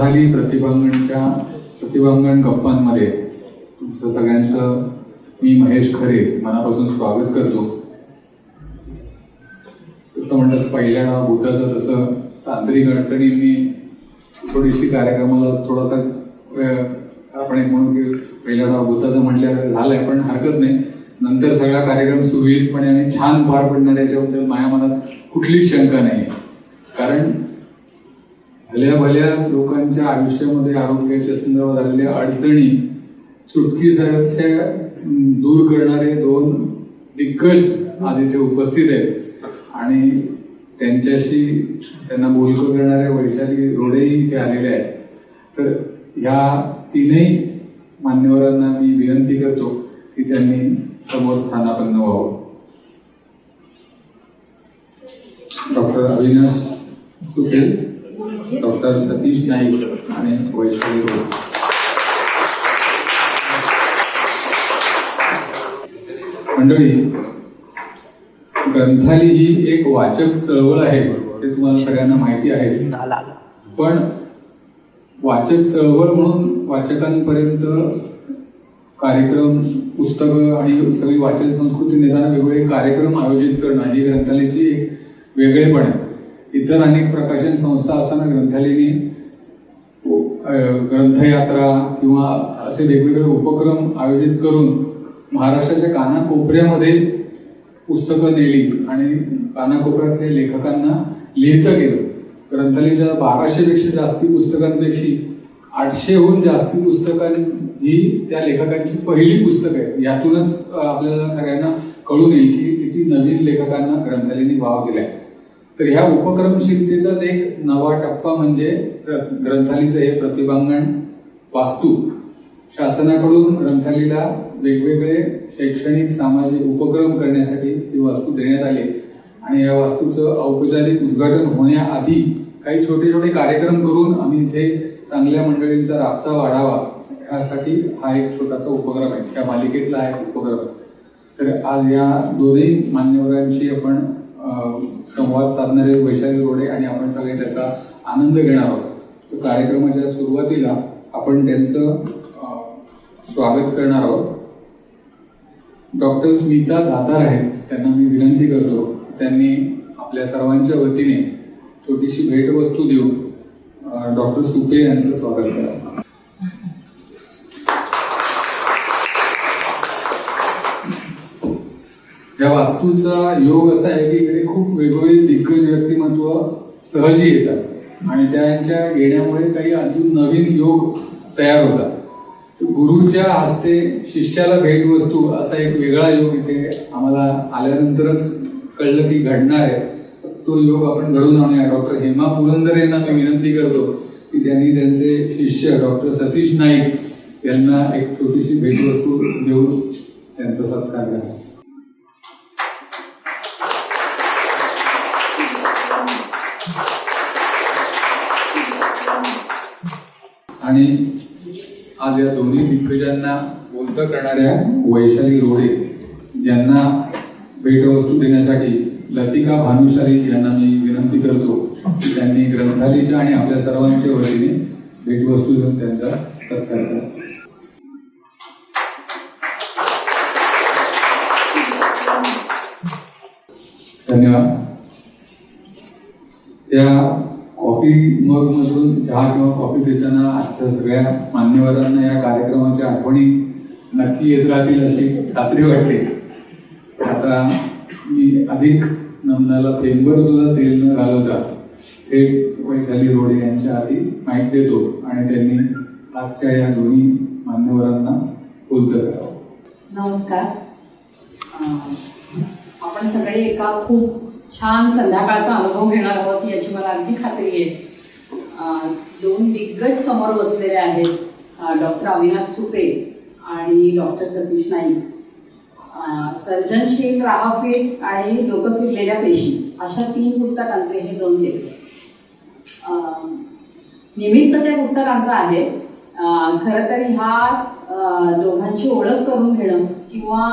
ग्रंथाली प्रतिभांगण गप्पांमध्ये तुमचं सगळ्यांचं मी महेश खरे मनापासून स्वागत करतो. तसं म्हणतात पहिल्या भूताचं तसं तांत्रिक अडचणींनी थोडीशी कार्यक्रमाला थोडासा आपण एक म्हणून की पहिल्या भूताचं म्हटल्यावर झालंय, पण हरकत नाही. नंतर सगळा कार्यक्रम सुरळीतपणे आणि छान पार पडणार याच्याबद्दल माझ्या मनात कुठलीच शंका नाही. कारण भल्या भल्या लोकांच्या आयुष्यामध्ये आरोग्याच्या संदर्भात आलेल्या अडचणी चुटकीसरच्या दूर करणारे दोन दिग्गज आज इथे उपस्थित आहेत आणि त्यांना बोलकं करणाऱ्या वैशाली रोडेही इथे आलेले आहेत. तर ह्या तीनही मान्यवरांना मी विनंती करतो की त्यांनी समोर स्थानापन्न व्हावं. डॉक्टर अविनाश सुपे, डॉक्टर सतीश नाईक आणि वैशाली रोडे. मंडळी, ग्रंथाली ही एक वाचक चळवळ आहे, हे तुम्हाला सगळ्यांना माहिती आहे. पण वाचक चळवळ म्हणून वाचकांपर्यंत कार्यक्रम, पुस्तकं आणि सगळी वाचन संस्कृती नेताना वेगवेगळे कार्यक्रम आयोजित करणं ही ग्रंथालयाची एक वेगळेपण आहे. इतर अनेक प्रकाशन संस्था असताना ग्रंथालयाने ग्रंथयात्रा किंवा असे वेगवेगळे उपक्रम आयोजित करून महाराष्ट्राच्या कानाकोपऱ्यामध्ये पुस्तकं नेली आणि कानाकोपऱ्यातल्या लेखकांना लिहितं गेलं. ग्रंथालयाच्या 1200पेक्षा जास्ती पुस्तकांपैकी 800हून जास्ती पुस्तकांही त्या लेखकांची पहिली पुस्तकं आहेत. यातूनच आपल्याला सगळ्यांना कळून येईल की किती नवीन लेखकांना ग्रंथालयाने वाव दिलाय. तर ह्या उपक्रमशीलतेचाच एक नवा टप्पा म्हणजे ग्रंथालयाचं हे प्रतिभांगण वास्तू. शासनाकडून ग्रंथालयाला वेगवेगळे शैक्षणिक सामाजिक उपक्रम करण्यासाठी ही वास्तू देण्यात आली आणि या वास्तूचं औपचारिक उद्घाटन होण्याआधी काही छोटे छोटे कार्यक्रम करून आम्ही इथे चांगल्या मंडळींचा राबता वाढावा यासाठी हा एक छोटासा उपक्रम आहे. त्या मालिकेतला हा एक उपक्रम आहे. तर आज या दोन्ही मान्यवरांशी आपण संवाद साधणार आहे, वैशाली रोडे, आणि आपण सगळे त्याचा आनंद घेणार आहोत. तर कार्यक्रमाच्या सुरुवातीला आपण त्यांचं स्वागत करणार आहोत. डॉक्टर स्मिता दातार आहेत, त्यांना मी विनंती करतो त्यांनी आपल्या सर्वांच्या वतीने छोटीशी भेटवस्तू देऊन डॉक्टर सुपे यांचं स्वागत करा. या वास्तूचा योग असा आहे की इकडे खूप वेगवेगळी दिग्गज व्यक्तिमत्व सहजी येतात आणि त्यांच्या येण्यामुळे काही अजून नवीन योग तयार होतात. गुरुच्या हस्ते शिष्याला भेटवस्तू असा एक वेगळा योग इथे आम्हाला आल्यानंतरच कळलं की घडणार आहे. तो योग आपण घडवून आणूया. डॉक्टर हेमा पुरंदर यांना मी विनंती करतो की त्यांनी त्यांचे शिष्य डॉक्टर सतीश नाईक यांना एक छोटीशी भेटवस्तू देऊन त्यांचा सत्कार करा. आणि आज या दोन्ही दिग्गजांना बोलतं करणाऱ्या वैशाली रोडे यांना भेटवस्तू देण्यासाठी लतिका भानुशाली यांना मी विनंती करतो की त्यांनी ग्रंथालयाच्या आणि आपल्या सर्वांच्या वतीने भेटवस्तू देऊन त्यांचा सत्कार करा. धन्यवाद. त्या कॉफी मग मधून चहा किंवा कॉफी देताना आजच्या सगळ्या मान्यवरांना या कार्यक्रमाच्या आठवणी नक्की येत राहतील अशी खात्री वाटते. आता मी अधिक नमनाला थेंबर सुद्धा तेल न घालवता थेट वैशाली रोडे यांच्या हाती माईक देतो आणि त्यांनी आजच्या या दोन्ही मान्यवरांना बोलतं करावं. नमस्कार. आपण सगळे एका खूप छान संध्याकाळचा अनुभव घेणार आहोत याची मला अगदी खात्री आहे. दोन दिग्गज समोर बसलेले आहेत, डॉक्टर अविनाश सुपे आणि डॉक्टर सतीश नाईक. सर्जनशील, राहाफीट आणि डोकं फिरलेल्या पेशी अशा 3 पुस्तकांचे हे 2 लेखक. निमित्त त्या पुस्तकांचं आहे. खरं तर ह्या दोघांची ओळख करून घेणं किंवा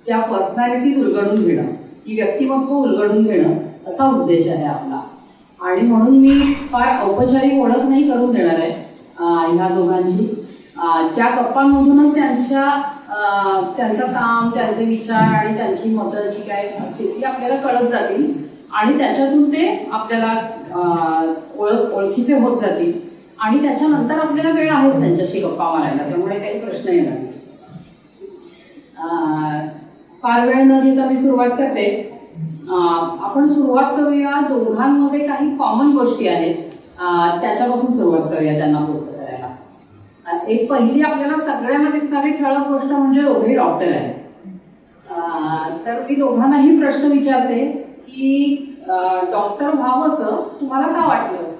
त्या पर्सनॅलिटीज उलगडून घेणं, ती व्यक्तिमत्व उलगडून घेणं असा उद्देश आहे आपला. आणि म्हणून मी फार औपचारिक ओळख नाही करून देणार आहे ह्या दोघांची. त्या गप्पांमधूनच त्यांचं काम, त्यांचे विचार आणि त्यांची मतं जी काय असतील ती आपल्याला कळत जातील आणि त्याच्यातून ते आपल्याला ओळखीचे होत जातील आणि त्याच्यानंतर आपल्याला वेळ आहेच त्यांच्याशी गप्पा मारायला, त्यामुळे काही प्रश्न येणार नाही. फार वेळ न घेता मी सुरुवात करते. आपण सुरुवात करूया, दोघांमध्ये काही कॉमन गोष्टी आहेत त्याच्यापासून सुरुवात करूया त्यांना पूर्ण करायला. एक पहिली आपल्याला सगळ्यांना दिसणारी ठळक गोष्ट म्हणजे दोघेही डॉक्टर आहेत. तर मी दोघांनाही प्रश्न विचारते की डॉक्टर व्हावंसं तुम्हाला का वाटलं?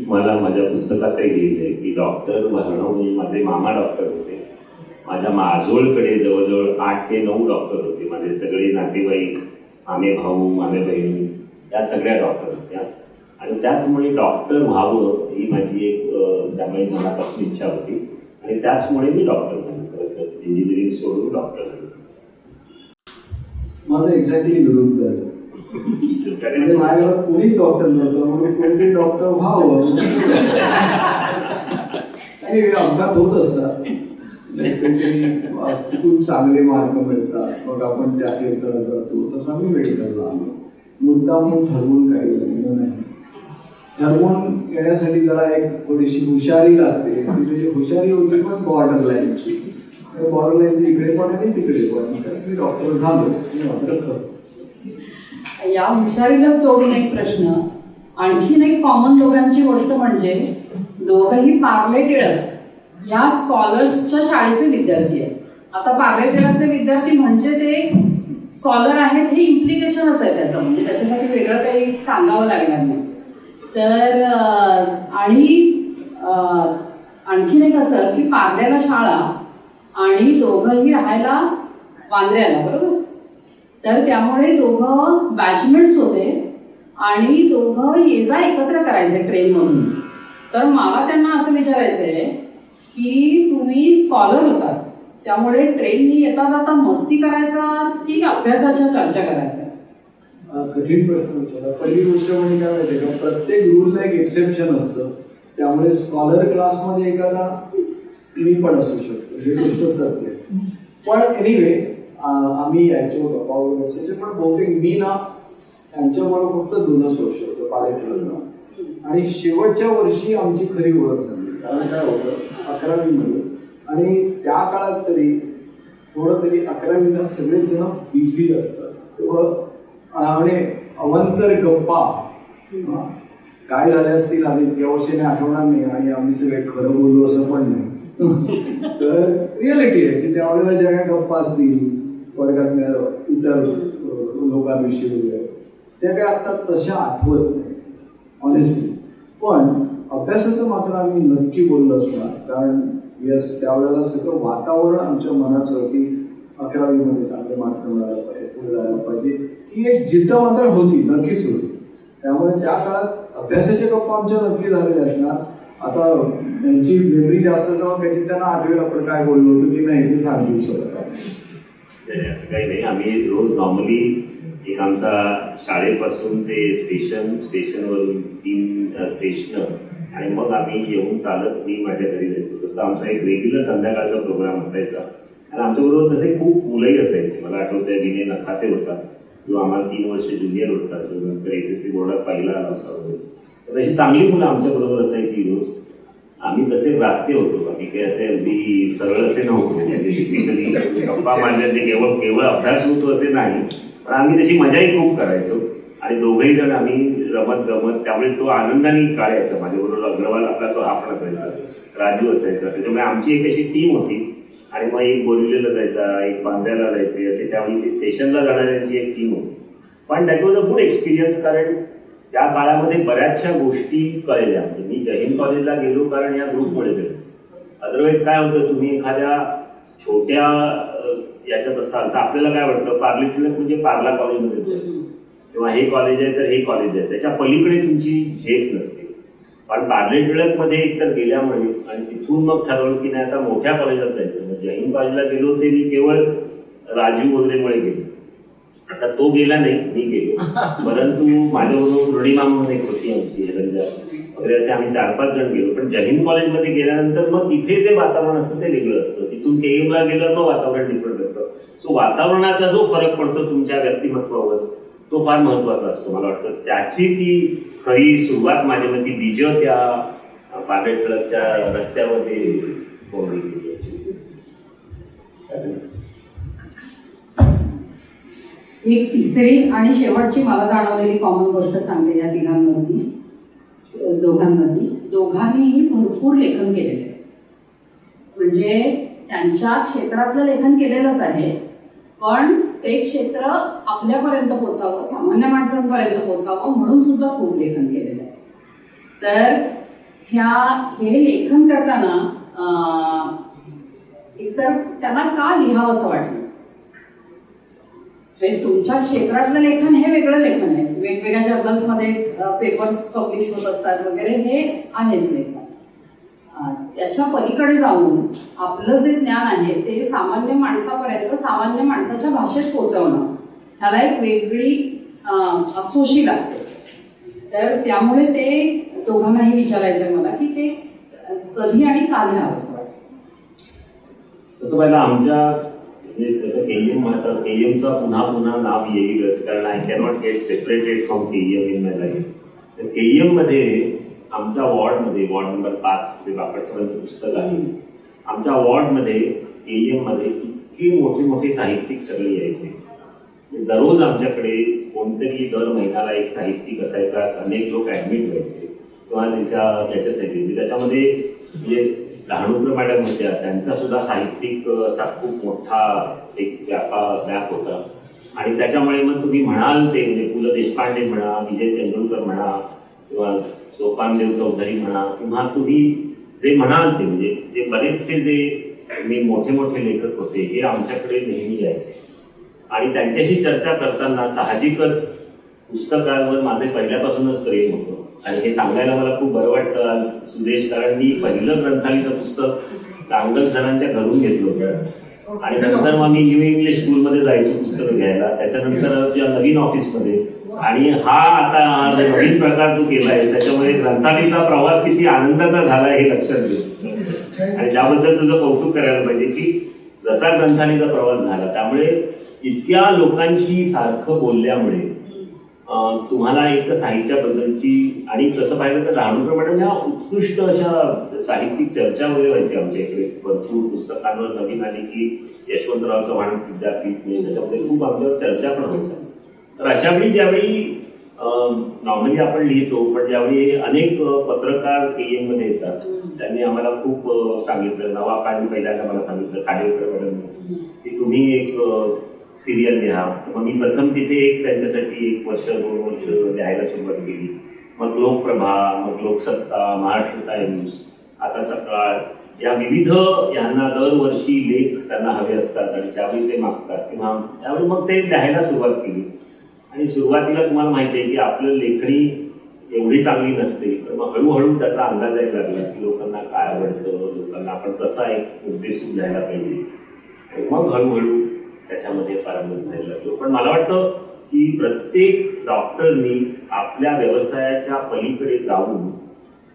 मला माझ्या पुस्तकातही लिहिलंय की डॉक्टर व्हावं म्हणजे माझे मामा डॉक्टर होते. माझ्या माजोळकडे जवळजवळ 8 ते 9 डॉक्टर होते. माझे सगळे नातेवाईक, मामे भाऊ, मामे बहिणी या सगळ्या डॉक्टर होत्या आणि त्याचमुळे डॉक्टर व्हावं ही माझी एक त्यामुळे मनापासून इच्छा होती आणि त्याचमुळे मी डॉक्टर झालो. इंजिनिअरिंग सोडून डॉक्टर झालो. माझं एक्झॅक्टली विरुद्ध आहे. म्हणजे माझ्या घरात कोणीच डॉक्टर नव्हतं, म्हणून कोणतरी डॉक्टर व्हावं आणि अपघात होत असतात. चुकून चांगले मार्क मिळतात, मग आपण त्या क्षेत्रात जातो. तसं मी मेडिकलला आलो. मुद्दा म्हणून ठरवून काही झालेलं नाही. ठरवून येण्यासाठी जरा एक थोडीशी हुशारी लागते. म्हणजे हुशारी होती पण बॉर्डर लाईनची. बॉर्डर लाईनची इकडे पण आणि तिकडे पण. मी डॉक्टर झालो, मी डॉक्टर करतो. या हुशारीला जोडून एक प्रश्न, आणखीन एक कॉमन दोघांची गोष्ट म्हणजे दोघंही पार्ले टिळक या स्कॉलर्सच्या शाळेचे विद्यार्थी आहेत. आता पार्ले टिळकचे विद्यार्थी म्हणजे ते स्कॉलर आहेत हे इम्प्लिकेशनच आहे त्याचं, म्हणजे त्याच्यासाठी वेगळं काही सांगावं लागणार नाही. तर आणखीन एक असं की पार्ल्याला शाळा आणि दोघंही राहायला वांद्र्याला, बरोबर? तर त्यामुळे दोघं बॅचमेट्स होते आणि दोघं ये जा एकत्र करायचे ट्रेनमधून. तर मला त्यांना असं विचारायचं आहे की तुम्ही स्कॉलर होता, त्यामुळे ट्रेननी येता जाता मस्ती करायचा की अभ्यासाच्या चर्चा करायचा? कठीण प्रश्न विचारला. पहिली गोष्ट म्हणजे काय माहिती का, प्रत्येक रूलला एक एक्सेप्शन असतं. त्यामुळे स्कॉलर क्लासमध्ये एखादा मी पण असू शकतो, हे गोष्ट सत्य. पण एनिवे आम्ही यायचो गप्पा वगैरे असायचे. पण बहुतेक मी ना यांच्याबरोबर फक्त 2च वर्ष होतो पालेकरला. आणि शेवटच्या वर्षी आमची खरी ओळख झाली. कारण काय होतं 11वी आणि त्या काळात तरी थोडं तरी 11वीला सगळेच जण बिझी असतात. तेवढं म्हणजे अवंतर गप्पा काय झाल्या असतील आधी इतक्या वर्षाने आठवणार नाही आणि आम्ही सगळे खरं बोललो असं पण नाही. तर रियालिटी आहे की त्यावेळेला ज्या काही गप्पा असतील वर्गातल्या इतर लोकांविषयी वगैरे त्या काही आता तशा आठवत नाही ऑनेस्टली. पण अभ्यासाचं मात्र आम्ही नक्की बोललो असणार. कारण यस त्यावेळेला सगळं वातावरण आमच्या मनाचं की 11वीमध्ये चांगले मार्क मिळायला पाहिजे, पुढे जायला पाहिजे, ही एक जिद्द मात्र होती, नक्कीच होती. त्यामुळे त्या काळात अभ्यासाचे गप्पा आमच्या नक्की झालेले असणार. आता त्यांची मेमरी जास्त जाऊन त्याची त्यांना आठवेल आपण काय बोललो होतो की नाही ते सांगू शकत. असं काही नाही. आम्ही रोज नॉर्मली एक आमचा शाळेपासून ते स्टेशनवरून 3 स्टेशन आणि मग आम्ही येऊन चालत मी माझ्या घरी जायचो. तसं आमचा एक रेग्युलर संध्याकाळचा प्रोग्राम असायचा आणि आमच्याबरोबर तसे खूप मुलंही असायचे. मला आठवतं विनय नखाते होता, जो आम्हाला 3 वर्ष ज्युनियर होता, जो नंतर SSC बोर्डात पहिला आला होता. तशी चांगली मुलं आमच्याबरोबर असायची रोज. आम्ही तसे राहते होतो, आम्ही काही असे अगदी सरळ असे नव्हतो. म्हणजे बेसिकली गप्पा मारल्याने केवळ अभ्यास होतो असे नाही, पण आम्ही तशी मजाही खूप करायचो. आणि दोघंही जण आम्ही रमत गमत, त्यामुळे तो आनंदाने काढायचा. माझ्याबरोबर अग्रवाल आपला तो आपण असायचा, राजू असायचा. त्याच्यामुळे आमची एक अशी टीम होती. आणि मग एक बोरिवलीला जायचा, एक बांद्र्याला जायचे, असे त्यावेळी स्टेशनला जाणाऱ्यांची एक टीम होती. पण that was a good experience, कारण त्या काळामध्ये बऱ्याचशा गोष्टी कळल्या. म्हणजे मी जय हिंद कॉलेजला गेलो कारण या ग्रुपमुळे गेलो. अदरवाईज काय होतं, तुम्ही एखाद्या छोट्या याच्यात असाल तर आपल्याला काय वाटतं, पार्ले टिळक म्हणजे पार्ला कॉलेजमध्ये जायचं किंवा हे कॉलेज आहे तर हे कॉलेज आहे, त्याच्या पलीकडे तुमची झेप नसते. पण पार्ले टिळकमध्ये एकतर गेल्यामुळे आणि तिथून मग ठरवलं की नाही आता मोठ्या कॉलेजात जायचं. म्हणजे जय हिंद कॉलेजला गेलो ते मी केवळ राजू वगैरेमुळे गेलो. आता तो गेला नाही, मी गेलो, परंतु माझ्याबरोबर रुणिमा म्हणून एक होती आमची रंजा वगैरे, असे आम्ही 4-5 जण गेलो. पण जय हिंद कॉलेजमध्ये गेल्यानंतर मग तिथे जे वातावरण असतं ते वेगळं असतं. तिथून केएमला गेल्यावर मग वातावरण डिफरंट असतं. सो वातावरणाचा जो फरक पडतो तुमच्या व्यक्तिमत्वावर तो फार महत्वाचा असतो. मला वाटतं त्याची ती खरी सुरुवात माझ्या मते बीज त्या पार्लेट क्लबच्या रस्त्यामध्ये होऊन गेली. एक तिसरी आणि शेवटची मला जाणवलेली कॉमन गोष्ट सांगते या दोघांमधली. दोघांनीही भरपूर लेखन केलेलं आहे. म्हणजे त्यांच्या क्षेत्रातलं लेखन केलेलंच आहे, पण ते क्षेत्र आपल्यापर्यंत पोचावं, सामान्य माणसांपर्यंत पोचावं म्हणून सुद्धा खूप लेखन केलेलं आहे. तर हे लेखन करताना एकतर त्यांना का लिहावं असं वाटलं. तुमच्या क्षेत्रातलं लेखन हे वेगळं लेखन आहे, वेगवेगळ्या जर्नल्समध्ये पेपर्स पब्लिश होत असतात वगैरे, हे आहेच लेखन. त्याच्या पलीकडे जाऊन आपलं जे ज्ञान आहे ते सामान्य माणसापर्यंत सामान्य माणसाच्या भाषेत पोहोचवणं, ह्याला एक वेगळी असोशी लागते. तर त्यामुळे ते दोघांनाही विचारायचं आहे मला की ते कधी आणि का लिहावं असं वाटतं. तसं पाहिलं आमच्या त्याचं केएम म्हणतात, केएमचा पुन्हा पुन्हा नाव येईलच, कारण I cannot get separated from KM in my life. तर केएम मध्ये आमच्या वॉर्ड नंबर 5 जे बापट सरांचं पुस्तक आहे, आमच्या वॉर्डमध्ये केएम मध्ये इतके मोठे मोठे साहित्यिक सगळे यायचे. दररोज आमच्याकडे कोणतरी दर महिन्याला एक साहित्यिक असायचा. अनेक लोक ऍडमिट व्हायचे किंवा त्याच्यासाठी त्याच्यामध्ये जे डहाणूकर मॅडम होत्या त्यांचा सुद्धा साहित्यिक असा खूप मोठा एक व्याप होता. आणि त्याच्यामुळे मग तुम्ही म्हणाल ते म्हणजे पु ल देशपांडे म्हणा, विजय तेंडुलकर म्हणा किंवा सोपानदेव चौधरी म्हणा, किंवा तुम्ही जे म्हणाल ते म्हणजे जे बरेचसे जे मी मोठे मोठे लेखक होते हे आमच्याकडे नेहमी यायचे. आणि त्यांच्याशी चर्चा करताना साहजिकच पुस्तकांवर माझे पहिल्यापासूनच प्रेम होतं. आणि हे सांगायला मला खूप बरं वाटतं आज सुदेश, कारण मी पहिलं ग्रंथालीचं पुस्तक डांगल सरांच्या घरून घेतलं होतं. आणि नंतर मग मी न्यू इंग्लिश स्कूलमध्ये जायचो पुस्तकं घ्यायला, त्याच्यानंतर नवीन ऑफिसमध्ये. आणि आता नवीन प्रकार तू केला आहे त्याच्यामुळे ग्रंथालयाचा प्रवास किती आनंदाचा झाला हे लक्षात घेतो. आणि त्याबद्दल तुझं कौतुक करायला पाहिजे की जसा ग्रंथालयाचा प्रवास झाला त्यामुळे इतक्या लोकांशी सारखं बोलल्यामुळे तुम्हाला एक तर साहित्याबद्दलची आणि तसं पाहिलं तर डहाणूकर मॅडम ह्या उत्कृष्ट अशा साहित्यिक चर्चा वगैरे व्हायची आमच्या इकडे. भरपूर पुस्तकांवर नवीन आली की यशवंतराव चव्हाण विद्यापीठ त्याच्यामध्ये खूप आमच्यावर चर्चा पण व्हायच्या. तर अशा वेळी ज्यावेळी नॉर्मली आपण लिहितो, पण ज्यावेळी अनेक पत्रकार केएम मध्ये येतात त्यांनी आम्हाला खूप सांगितलं. नवाबांनी पहिल्यांदा मला सांगितलं, खाडेकर मॅडम की तुम्ही एक सिरियल लिहा. मग मी प्रथम तिथे एक त्यांच्यासाठी 1 वर्ष 2 वर्ष लिहायला सुरुवात केली. मग लोकप्रभा, मग लोकसत्ता, महाराष्ट्र टाइम्स, आता सकाळ, या विविध यांना दरवर्षी लेख त्यांना हवे असतात आणि त्यावेळी ते मागतात किंवा त्यावेळी मग ते लिहायला सुरुवात केली. आणि सुरुवातीला तुम्हाला माहिती आहे की आपलं लेखणी एवढी चांगली नसते, तर मग हळूहळू त्याचा अंदाज यायला लागला की लोकांना काय आवडतं, लोकांना आपण कसा एक उद्देश लिहायला पाहिजे. आणि मग हळूहळू त्याच्यामध्ये पारंगत व्हायला लागलो. पण मला वाटतं की प्रत्येक डॉक्टरनी आपल्या व्यवसायाच्या पलीकडे जाऊन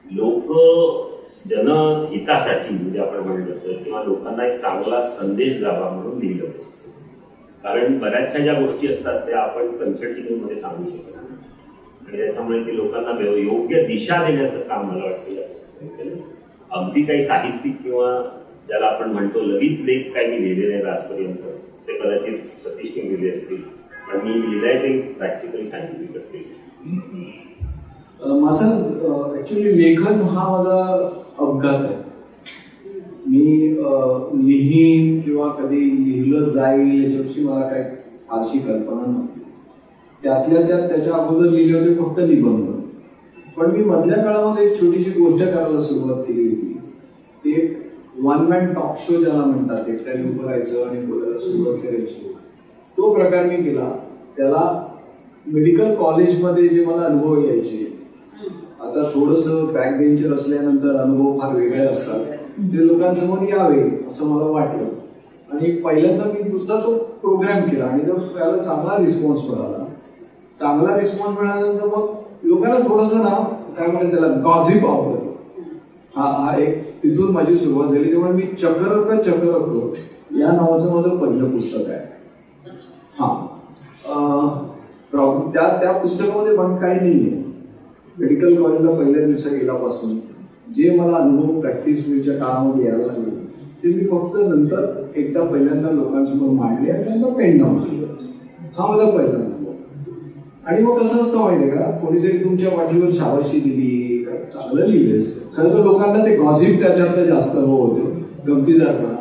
लोक जनहितासाठी म्हणजे आपण म्हणलं तर किंवा लोकांना एक चांगला संदेश जावा म्हणून लिहिलं. कारण बऱ्याचशा ज्या गोष्टी असतात त्या आपण कन्सल्टिंगमध्ये सांगू शकतो आणि त्याच्यामुळे ते लोकांना योग्य दिशा देण्याचं काम मला वाटतं. अगदी काही साहित्यिक किंवा ज्याला आपण म्हणतो ललित लेख काही मी लिहिलेले आहेत आजपर्यंत, ते कदाचित सतीशने लिहिले असतील, पण मी लिहिलंय ते प्रॅक्टिकली सायंटिफिक असतील. माझं ऍक्च्युली लेखन हा माझा अपघात आहे. मी लिहीन किंवा कधी लिहिलं जाईल याच्याविषयी मला काही फारशी कल्पना नव्हती. त्यातल्या त्यात त्याच्या अगोदर लिहिले होते फक्त निबंध. पण मी मधल्या काळामध्ये एक छोटीशी गोष्ट करायला सुरुवात केली होती. ते 1 मॅन टॉक शो ज्याला म्हणतात, एकट्याने उभं राहायचं आणि बोलायला सुरुवात करायची, तो प्रकार मी केला. त्याला मेडिकल कॉलेजमध्ये जे मला अनुभव यायचे, आता थोडंसं बॅक बेंचर असल्यानंतर अनुभव फार वेगळे असतात, ते लोकांसमोर यावे असं मला वाटलं आणि पहिल्यांदा मी नुसता तो प्रोग्राम केला आणि त्याला चांगला रिस्पॉन्स मिळाला. चांगला रिस्पॉन्स मिळाल्यानंतर मग लोकांना थोडंसं ना काय म्हणतात त्याला गॉसिप आवडतं. हा एक तिथून माझी सुरुवात झाली. त्यामुळे मी चक्र का चक्र या नावाचं माझं पहिलं पुस्तक आहे. त्या पुस्तकामध्ये पण काही नाहीये. मेडिकल कॉलेजला पहिल्या दिवसा गेल्यापासून जे मला अनुभव प्रॅक्टिस वेळच्या काळामध्ये यायला लागले ते मी फक्त नंतर एकदा पहिल्यांदा लोकांसमोर मांडले आणि त्यांना पेन डाऊन केलं. हा माझा पहिला अनुभव. आणि मग कसं असतं माहितीये का, कोणीतरी तुमच्या पाठीवर शाबाशी दिली, चांगलं लिहिलेस, खरं तर लोकांना ते गॉसिप त्याच्यातलं जास्त होते, गमतीदारपणा,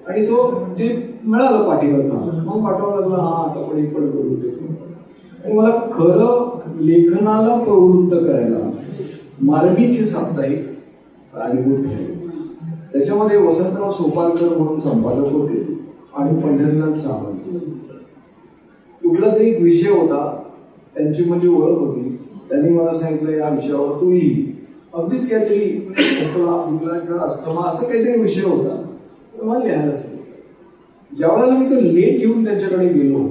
आणि तो जे मिळालं पाठीवरचा मग पाठवावं लागलं, हा आता पण एक पण करू दे. आणि मला खरं लेखनाला प्रवृत्त करायला मार्मिक हे साप्ताहिक कारणीभूत ठरले. त्याच्यामध्ये वसंतराव सोपालकर म्हणून संपादक होते आणि पंढरीनाथ सावंत. कुठला तरी एक विषय होता, त्यांची माझी ओळख होती. त्यांनी मला सांगितलं या विषयावर तू लिही. अगदीच काहीतरी खोकला किंवा अस्थमा असं काहीतरी विषय होता, मला लिहायला सांगितलं. ज्या वेळेला मी तो लेख घेऊन त्यांच्याकडे गेलो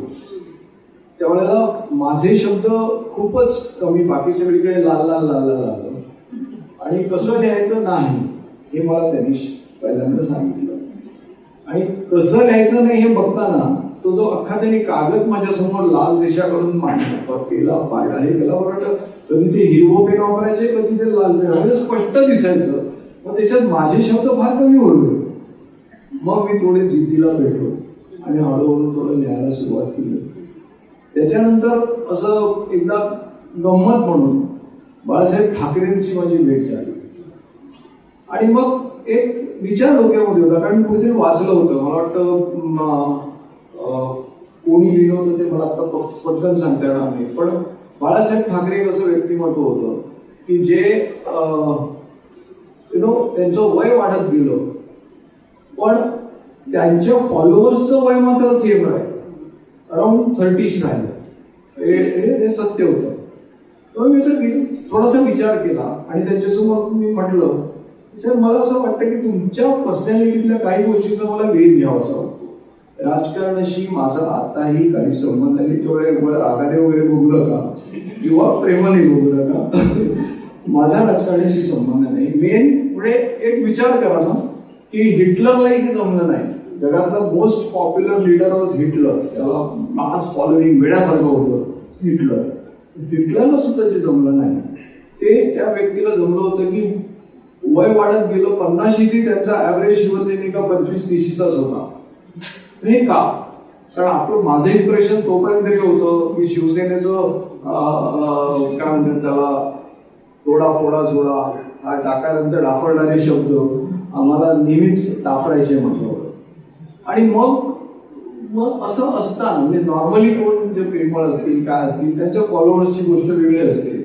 त्यावेळेला माझे शब्द खूपच कमी, बाकी सगळीकडे लाल लाल लाल लाल आलं. आणि कसं लिहायचं नाही हे मला त्यांनी पहिल्यांदा सांगितलं. आणि कसं लिहायचं नाही हे बघताना तो जो अख्खा त्यांनी कागद माझ्यासमोर लाल रेषा करून केला पाडला, हे केला बरोबर. कधी ते हिरवं पेन वापरायचे, कधी ते लाल पेन, म्हणजे स्पष्ट दिसायचं. मग त्याच्यात माझे शब्द फार कमी होते. मग मी थोडे जिद्दीला भेटलो आणि हळूहळू थोडं लिहायला सुरुवात केली. त्याच्यानंतर असं एकदा गंमत म्हणून बाळासाहेब ठाकरेंची माझी भेट झाली. आणि मग एक विचार डोक्यामध्ये होता, कारण कुठेतरी वाचलं होतं, मला वाटतं कोणी लिहिलं होतं ते मला आता पटकन सांगता येणार नाही, पण बाळासाहेब ठाकरे एक असं व्यक्तिमत्व होतं की जे त्यांचं वय वाढत गेलं पण त्यांच्या फॉलोअर्सचं वय मात्र सेम आहे, अराउंड 30 राहिलं. हे सत्य होतं. तर मी थोडासा विचार केला आणि त्यांच्यासमोर मी म्हटलं, सर मला असं वाटतं की तुमच्या पर्सनॅलिटीतल्या काही गोष्टींचा मला वेध घ्यावा असा वाटतो. राजकारणाशी माझा आताही काही संबंध नाही. तेवढे रागाने वगैरे बघू नका किंवा प्रेमाने बघू नका. माझा राजकारणाशी संबंध नाही. मेन म्हणजे एक विचार करा ना की हिटलरलाही हे जमलं नाही. जगातला most popular leader was Hitler. त्याला मास फॉलोइंग वेड्यासारखं होतं हिटलर. हिटलरला सुद्धा जे जमलं नाही ते त्या व्यक्तीला जमलं होतं की वय वाढत गेलं. 50शी त्यांचा ऍव्हरेज शिवसैनिका 25-30च होता. हे का? कारण आपलं माझं इम्प्रेशन तोपर्यंत तरी होतं की शिवसेनेचं काय म्हणतात त्याला तोडा फोडा झोडा हा टाकानंतर डाफळणारे शब्द आम्हाला नेहमीच डाफरायचे म्हटलं. आणि मग असं असताना म्हणजे नॉर्मली कोण जे प्रेमळ असतील काय असतील त्यांच्या फॉलोअर्सची गोष्ट वेगळी असते,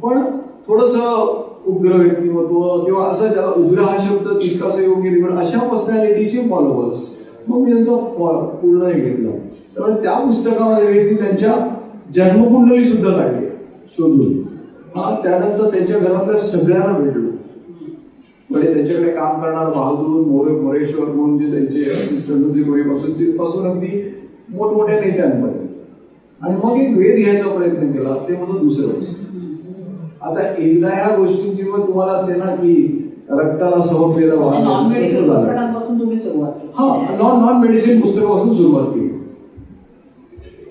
पण थोडंसं उग्र व्यक्तिमत्व किंवा असं ज्याला उग्र हा शब्द तितकासा योग्य नाही, पण अशा पर्सनॅलिटीचे फॉलोअर्स मग मी त्यांचा पूर्ण हे घेतलं. त्यामुळे त्या पुस्तकामध्ये मी त्यांच्या जन्मकुंडली सुद्धा काढली शोधून. त्यानंतर त्यांच्या घरातल्या सगळ्यांना भेटलो. म्हणजे त्यांच्याकडे काम करणार बहादूर मोरेश्वर म्हणून जे त्यांचे असिस्टंट होते तिथपासून अगदी मोठमोठ्या नेत्यांपर्यंत. आणि मग एक वेध घ्यायचा प्रयत्न केला. ते म्हणून दुसरं गोष्ट. आता एकदा ह्या गोष्टींची मग तुम्हाला असते ना की रक्ताला सवकलेला नॉन मेडिसिन पुस्तकांपासून तुम्ही सुरुवात केली. नॉन मेडिसिन पुस्तकापासून सुरुवात केली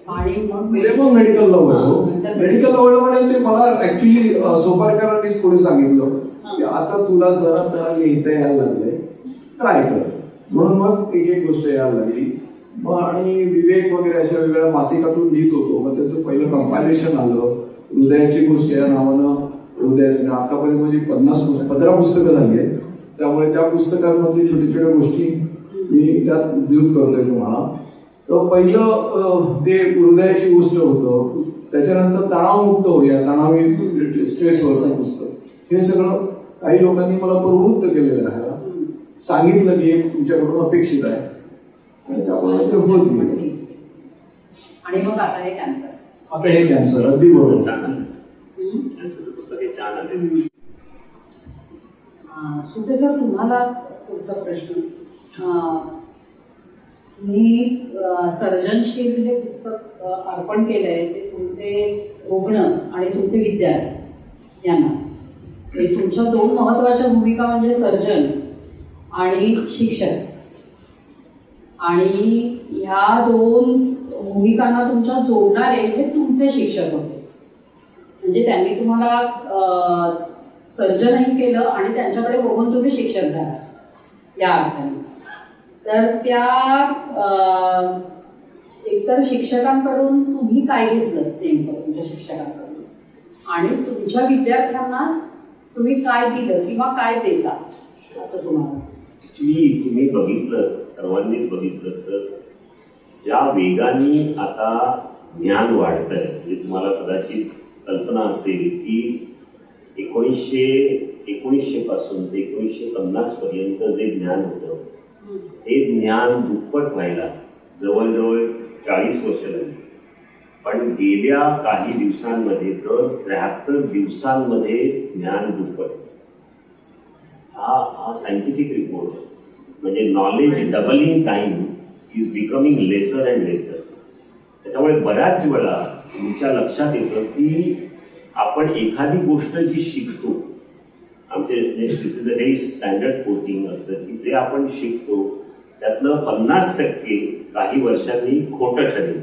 आणि मग मेडिकलला वळलो. मेडिकलला वळलो म्हणजे ते मला ऍक्च्युली सोपारकरांनीच पुढे सांगितलं की आता तुला जरा लिहिता यायला लागलंय, ट्राय कर. म्हणून मग एक गोष्ट यायला लागली. मग आणि विवेक वगैरे अशा वेगवेगळ्या मासिकातून लिहित होतो. मग त्यांचं पहिलं कंपायलेशन आलं हृदयाची गोष्ट या नावानं. हृदयाचं आतापर्यंत म्हणजे 15 पुस्तकं झाली आहेत. त्यामुळे त्या पुस्तकांमधली छोट्या छोट्या गोष्टी मी त्यात उद्योग करतोय तुम्हाला. तर पहिलं ते हृदयाची गोष्ट होतं. त्याच्यानंतर तणावमुक्त होऊया, तणावी स्ट्रेसवरचं पुस्तक. हे सगळं काही लोकांनी मला प्रवृत्त केलेलं आहे, सांगितलं की तुमच्याकडून अपेक्षित आहे आणि त्यामुळे ते होत गेलं. आणि मग आता हे कॅन्सर. आता हे कॅन्सर अगदी बरोबर. सुटे सर तुम्हाला पुढचा प्रश्न. तुम्ही सर्जनशील हे पुस्तक अर्पण केलंय ते तुमचे रुग्ण आणि तुमचे विद्यार्थी यांना. म्हणजे तुमच्या दोन महत्त्वाच्या भूमिका म्हणजे सर्जन आणि शिक्षक, आणि ह्या दोन भूमिकांना तुमच्या जोडणारे हे तुमचे शिक्षक होते. म्हणजे त्यांनी तुम्हाला सर्जनही केलं आणि त्यांच्याकडे बघून तुम्ही शिक्षक झाला या अर्थाने. तर त्या एकतर शिक्षकांकडून तुम्ही काय घेतलं नेमकं तुमच्या शिक्षकांकडून, आणि तुमच्या विद्यार्थ्यांना तुम्ही काय दिलं किंवा काय देता असं तुम्हाला? ऍक्च्युली तुम्ही बघितलं, सर्वांनीच बघितलं तर ज्या वेगाने आता ज्ञान वाढतंय, म्हणजे तुम्हाला कदाचित कल्पना असेल की 1900 पासून ते 1950 पर्यंत जे ज्ञान होतं ते ज्ञान दुप्पट व्हायला जवळजवळ 40 वर्ष लागली. पण गेल्या काही दिवसांमध्ये तर 73 दिवसांमध्ये ज्ञान दुप्पट. हा सायंटिफिक रिपोर्ट आहे. म्हणजे knowledge doubling time is becoming lesser and lesser. त्याच्यामुळे बऱ्याच वेळा तुमच्या लक्षात येतं की आपण एखादी गोष्ट जी शिकतो, आमचे this is a very standard coating असतं की जे आपण शिकतो त्यातलं 50% काही वर्षांनी खोटं ठरेल.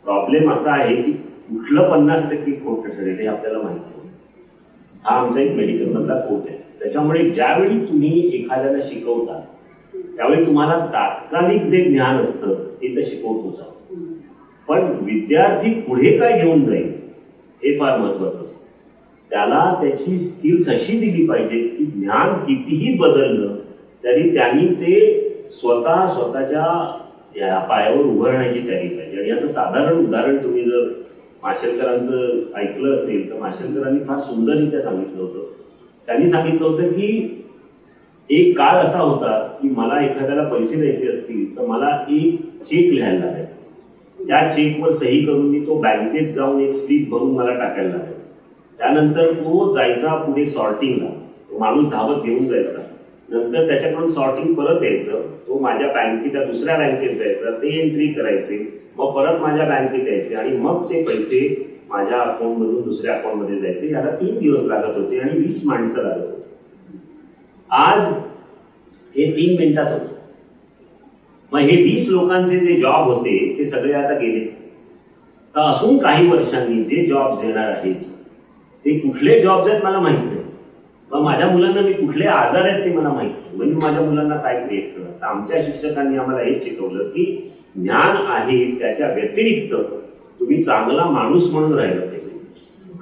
प्रॉब्लेम असा आहे की कुठलं 50% खोटं ठरेल हे आपल्याला माहिती नाही. हा आमचा एक मेडिकलमधला कोट आहे. त्याच्यामुळे ज्यावेळी तुम्ही एखाद्याला शिकवता त्यावेळी तुम्हाला तात्कालिक जे ज्ञान असतं ते तर शिकवतोच, पण विद्यार्थी पुढे काय घेऊन जाईल हे फार महत्वाचं असतं. त्याला त्याची स्किल्स अशी दिली पाहिजे की ज्ञान कितीही बदललं तरी त्यांनी ते स्वतःच्या या पायावर उभं राहण्याची तयारी पाहिजे. आणि याचं साधारण उदाहरण तुम्ही जर माशेलकरांचं ऐकलं असेल तर माशेलकरांनी फार सुंदररित्या सांगितलं होतं. त्यांनी सांगितलं होतं की एक काळ असा होता की मला एखाद्याला पैसे द्यायचे असतील तर मला एक चेक लिहायला लागायचा. त्या चेकवर सही करून मी तो बँकेत जाऊन एक स्लिप भरून मला टाकायला लागायचा. त्यानंतर तो जायचा पुढे सॉर्टिंगला, तो माणूस धावत घेऊन जायचा. नंतर त्याच्याकडून सॉर्टिंग परत यायचं, तो माझ्या बँकेच्या दुसऱ्या बँकेत जायचा, ते एंट्री करायचे, मग परत माझ्या बँकेत यायचे आणि मग ते पैसे माझ्या अकाउंटमधून दुसऱ्या अकाउंटमध्ये जायचे. याला 3 दिवस लागत होते आणि 20 माणसं लागत होती. आज हे 3 मिनिटात होतं. मग हे 20 लोकांचे जे जॉब होते ते सगळे आता गेले. तर असून काही वर्षांनी जे जॉब्स येणार आहेत ते कुठले जॉब्स आहेत मला माहित नाही. मग माझ्या मुलांना मी कुठले आजार आहेत ते मला माहित नाही. म्हणजे माझ्या मुलांना काय क्रिएट करणं. तर आमच्या शिक्षकांनी आम्हाला हेच शिकवलं की ज्ञान आहे त्याच्या व्यतिरिक्त तुम्ही चांगला माणूस म्हणून राहिलं पाहिजे.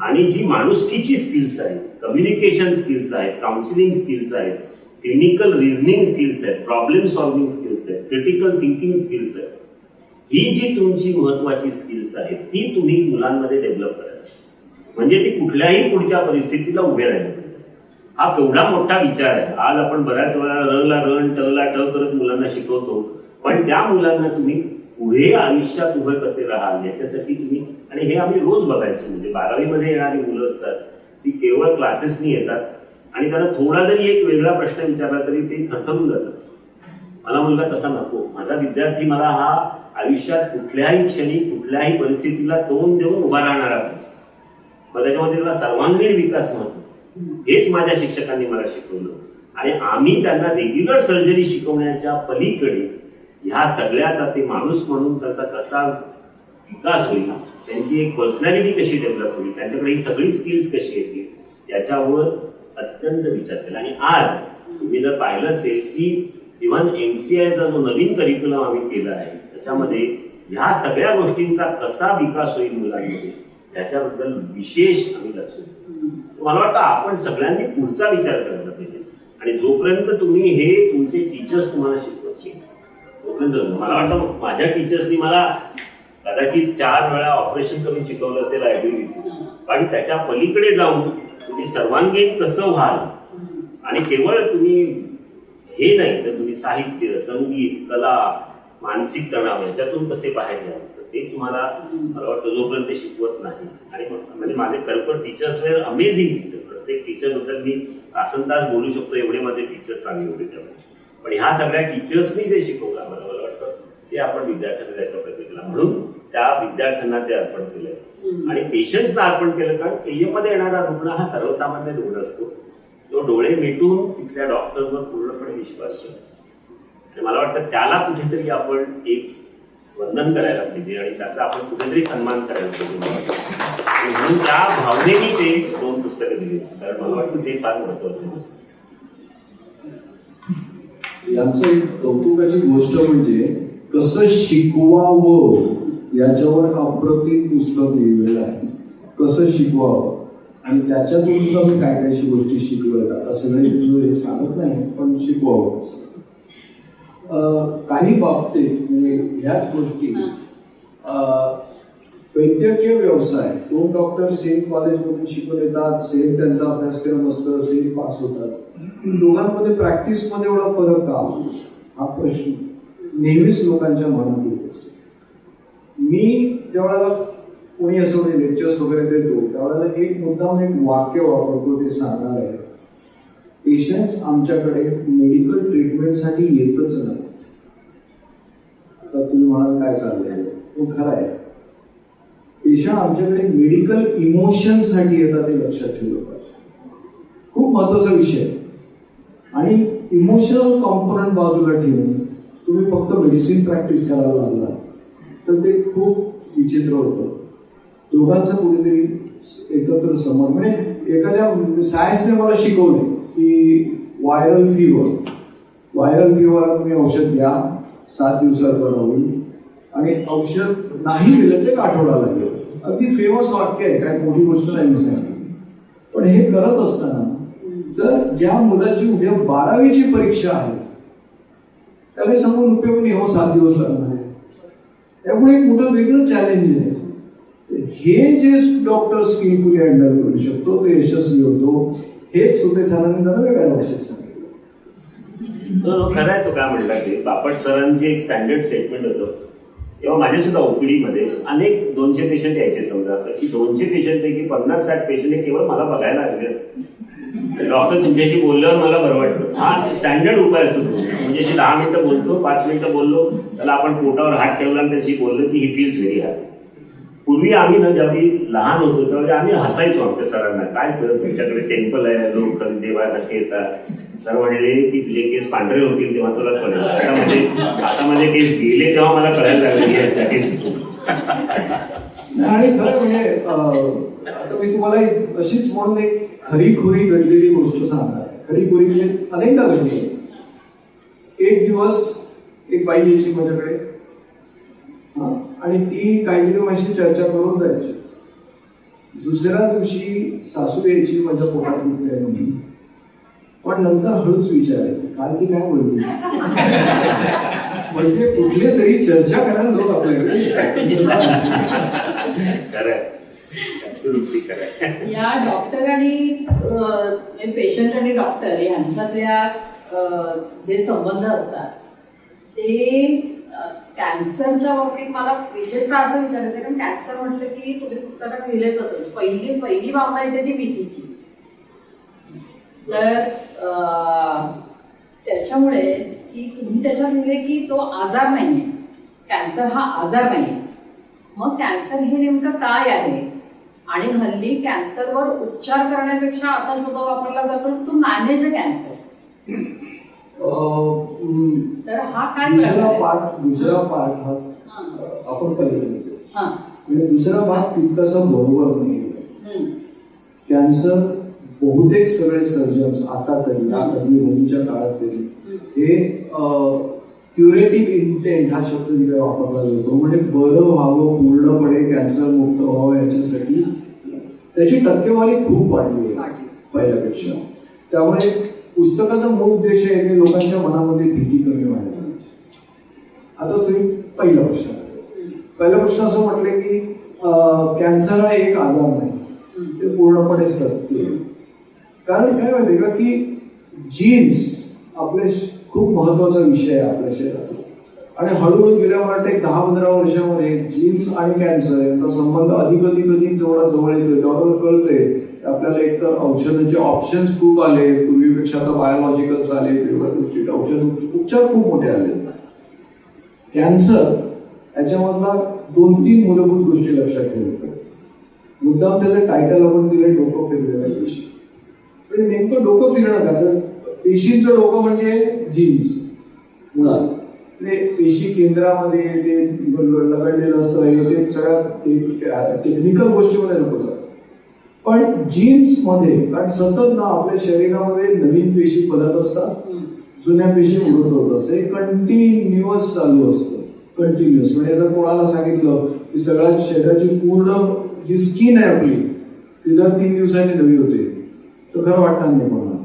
आणि जी माणुसकीची स्किल्स आहेत, कम्युनिकेशन स्किल्स आहेत, काउन्सिलिंग स्किल्स आहेत, क्लिनिकल रिझनिंग स्किल्स आहेत, प्रॉब्लेम सॉल्व्हिंग स्किल्स आहेत, क्रिटिकल थिंकिंग स्किल्स आहेत, ही जी तुमची महत्वाची स्किल्स आहेत ती तुम्ही मुलांमध्ये डेव्हलप करायची. म्हणजे ती कुठल्याही पुढच्या परिस्थितीला उभे राहिले पाहिजे. हा केवढा मोठा विचार आहे. आज आपण बऱ्याच वेळा रला रण टला ट करत मुलांना शिकवतो, पण त्या मुलांना तुम्ही पुढे आयुष्यात उभे कसे राहाल याच्यासाठी तुम्ही, आणि हे आम्ही रोज बघायचो. म्हणजे 12वी मध्ये येणारी मुलं असतात ती केवळ क्लासेसनी येतात आणि त्यांना थोडा जरी एक वेगळा प्रश्न विचारला तरी ते थरथरून जातात. मला मुलगा तसा नको, माझा विद्यार्थी मला हा आयुष्यात कुठल्याही क्षणी कुठल्याही परिस्थितीला तोंड देऊन उभा राहणारा पाहिजे. मग त्याच्यामध्ये त्याला सर्वांगीण विकास महत्वाचा. हेच माझ्या शिक्षकांनी मला शिकवलं. आणि आम्ही त्यांना रेग्युलर सर्जरी शिकवण्याच्या पलीकडे ह्या सगळ्याचा ते माणूस म्हणून त्याचा कसा विकास होईल, त्यांची एक पर्सनॅलिटी कशी डेव्हलप होईल, त्यांच्याकडे ही सगळी स्किल्स कशी येतील याच्यावर अत्यंत विचार केला. आणि आज तुम्ही जर पाहिलं असेल की इव्हन MCIचा जो नवीन करिक्युलम आम्ही केला आहे त्याच्यामध्ये ह्या सगळ्या गोष्टींचा कसा विकास होईल मुलांमध्ये याच्याबद्दल विशेष आम्ही लक्ष देतो. मला वाटतं आपण सगळ्यांनी पुढचा विचार करायला पाहिजे. आणि जोपर्यंत तुम्ही हे तुमचे टीचर्स तुम्हाला शिकवतील तोपर्यंत, मला वाटतं माझ्या टीचर्सनी मला कदाचित 4 वेळा ऑपरेशन करून शिकवलं असेल आयुर्वेदिक, पण त्याच्या पलीकडे जाऊन तुम्ही सर्वांगीण कसं व्हाल आणि केवळ तुम्ही हे नाही तर तुम्ही साहित्य, संगीत, कला, मानसिक तणाव याच्यातून कसे बाहेर याल ते तुम्हाला मला वाटतं जोपर्यंत शिकवत नाही. आणि म्हणजे माझे खरोखर टीचर्स वेअर अमेझिंग टीचर. प्रत्येक टीचरबद्दल मी तासनतास बोलू शकतो एवढे माझे टीचर्स चांगले होते त्यामुळे. पण ह्या सगळ्या टीचर्सनी जे शिकवलं मला वाटतं ते आपण विद्यार्थ्यांना द्यायचा प्रयत्न केला. म्हणून त्या विद्यार्थ्यांना ते अर्पण केलं आणि पेशंट्सना अर्पण केलं. कारण KM मध्ये येणारा रुग्ण हा सर्वसामान्य रुग्ण असतो. तो डोळे मिटून तिथल्या डॉक्टरवर पूर्णपणे विश्वास ठेवायचा आणि मला वाटतं त्याला कुठेतरी आपण एक वंदन करायला पाहिजे आणि त्याचा आपण कुठेतरी सन्मान करायला पाहिजे. म्हणून त्या भावनेने ते 2 पुस्तकं दिली, कारण मला वाटतं ते फार महत्वाचं आहे. यांचं एक कौतुकाची गोष्ट म्हणजे कसं शिकवावं याच्यावर अप्रतिम पुस्तक लिहिलेलं आहे. कसं शिकवावं आणि त्याच्यातून सुद्धा मी काय काय गोष्टी शिकवत. आता सगळे हे सांगत नाही, पण शिकवावं कसं. काही बाबतीत म्हणजे ह्याच गोष्टी वैद्यकीय व्यवसाय 2 डॉक्टर सेम कॉलेजमधून शिकून येतात, सेम त्यांचा अभ्यासक्रम असतं, सेम पास होतात. दोघांमध्ये प्रॅक्टिसमध्ये एवढा फरक का हा प्रश्न नेहमीच लोकांच्या मनात येत असतो. मी ज्यावेळेला कोणी असं लेक्चर्स वगैरे देतो त्यावेळेला एक मुद्दाम एक वाक्य वापरतो, ते सांगणार आहे, पेशंट्स आमच्याकडे मेडिकल ट्रीटमेंटसाठी येतच नाही. आता तुम्ही म्हणाल काय चाललंय, तो खरं आहे. पेशंट आमच्याकडे मेडिकल इमोशनसाठी येतात, हे लक्षात ठेवलं पाहिजे. खूप महत्वाचा विषय. आणि इमोशनल कॉम्पोनंट बाजूला ठेवून तुम्ही फक्त मेडिसिन प्रॅक्टिस करायला लागला तर ते खूप विचित्र होतं. दोघांचं कुठेतरी एकत्र समोर म्हणजे एखाद्या सायन्सने मला शिकवले की व्हायरल फिवरला तुम्ही औषध घ्या, 7 दिवसात बरं होईल. आणि औषध नाही दिलं तर 1 आठवडा लागेल. अगदी फेमस वाक्य आहे, काय मोठी गोष्ट नाही मी सांगितली. पण हे करत असताना जर ज्या मुलाची उद्या 12वीची परीक्षा आहे त्याला सांगून उपयोग नाही, हो 7 दिवस लागणार आहे. त्यामुळे एक मोठं वेगळं चॅलेंज आहे. हे जे डॉक्टर स्किलफुली हँडल करू शकतो तो यशस्वी होतो. हेच सुपे सरांनी जरा वेगळ्या लक्षात सांगितलं. खरं आहे. तो काय म्हणला ते बापट सरांचे एक स्टँडर्ड स्टेटमेंट होतं. तेव्हा माझ्या सुद्धा OPD मध्ये अनेक 200 पेशंट यायचे. समजा की 200 पेशंटपैकी 50-60 पेशंट हे केवळ मला बघायला आलेले असतात. डॉक्टर तुमच्याशी बोलल्यावर मला बरं वाटतं. हा स्टँडर्ड उपाय असतो. तुमच्याशी 10 मिनिटं बोलतो, 5 मिनिटं बोललो, त्याला आपण पोटावर हात ठेवला आणि त्याशी बोललो की ही फील्स व्हेरी हॅपी. पूर्वी आम्ही ना ज्यावेळी लहान होतो त्यावेळी आम्ही हसायचो आमच्या सरांना, काय सर तुमच्याकडे टेम्पल आहे, लोक देवासाठी येतात. सर म्हणले की तुझे केस पांढरे होतील तेव्हा तुला कळेल. आता माझे केस गेले तेव्हा मला कळायला लागले केस. आणि खरं म्हणजे आता मी तुम्हाला अशीच म्हणून एक खरीखुरी घडलेली गोष्ट सांगणार आहे. खरीखुरी म्हणजे अनेकदा घडली. एक दिवस एक बाई यायची माझ्याकडे आणि ती काहीतरी माझी चर्चा करून जायची. दुसऱ्या दिवशी सासू यायची माझ्या पोटात दुखतंय म्हणून, पण नंतर हळूच विचारायची काल ती काय बोलली. म्हणजे कुठले तरी चर्चा करायला लोक आपल्याकडे. या डॉक्टर आणि पेशंट आणि डॉक्टर यांच्यातल्या जे संबंध असतात ते कॅन्सरच्या बाबतीत मला विशेषतः असं विचारायचं आहे. कारण कॅन्सर म्हटलं की तुम्ही पुस्तकात लिहिले तसंच पहिली भावना येते ती भीतीची. तर त्याच्यामुळे की तुम्ही त्याच्यात लिहिले की तो आजार नाहीये, कॅन्सर हा आजार नाहीये. मग कॅन्सर हे नेमकं काय आहे आणि हल्ली कॅन्सरवर उपचार करण्यापेक्षा असा शब्द वापरला जातो टू मॅनेज अ कॅन्सर. तर हा काय दुसरा पार्ट हा आपण पहिला म्हणजे दुसरा भाग तितकासा बरोबर नाही. कॅन्सर बहुतेक सगळे सर्जन्स आता तरी मुलीच्या काळात तरी हे क्युरेटिव्ह इंटेंट हा शब्द तिकडे वापरला जातो. म्हणजे बरं व्हावं, पूर्णपणे कॅन्सर मुक्त व्हावं याच्यासाठी त्याची टक्केवारी खूप वाढली आहे पहिल्यापेक्षा. त्यामुळे पुस्तकाचा मूळ उद्देश आहे की लोकांच्या मनामध्ये भीती कमी व्हायला पाहिजे. आता तुम्ही पहिला प्रश्न असं म्हटलं की कॅन्सर हा एक आजार नाही, ते पूर्णपणे सत्य आहे. कारण काय माहिती का की जीन्स आपले खूप महत्वाचा विषय आहे आपल्या शरीरात. आणि हळूहळू गेल्या वाटतं 10-15 वर्षामध्ये जीन्स आणि कॅन्सर यांचा संबंध अधिक जेवढा जवळ येतोय तेवढं कळतंय. आपल्याला एकतर औषधाचे ऑप्शन्स खूप आले, पूर्वीपेक्षा आता बायोलॉजिकल्स आले, वेगवेगळ्या गोष्टी औषध उपचार खूप मोठे आले. कॅन्सर याच्यामधला 2-3 मूलभूत गोष्टी लक्षात ठेवल्या. मुद्दाम त्याचं टायटल आपण दिलं डोकं फिरलेलं आहे पेशी. पण नेमकं डोकं फिरणं का, तर पेशींचं डोकं म्हणजे जीन्स मुळात. ते पेशी केंद्रामध्ये ते लगडलेलं असतं, ते सगळ्या टेक्निकल गोष्टीमध्ये नको जात. पण जीन्स मध्ये, कारण सतत ना आपल्या शरीरामध्ये नवीन पेशी बनत असतात, जुन्या पेशी मृत होत असते, कंटिन्युअस चालू असतं. कंटिन्युअस म्हणजे आता कोणाला सांगितलं की सगळ्या शरीराची पूर्ण जी स्किन आहे आपली ती दर 3 दिवसांनी नवी होते, तर खरं वाटणार नाही कोणाला.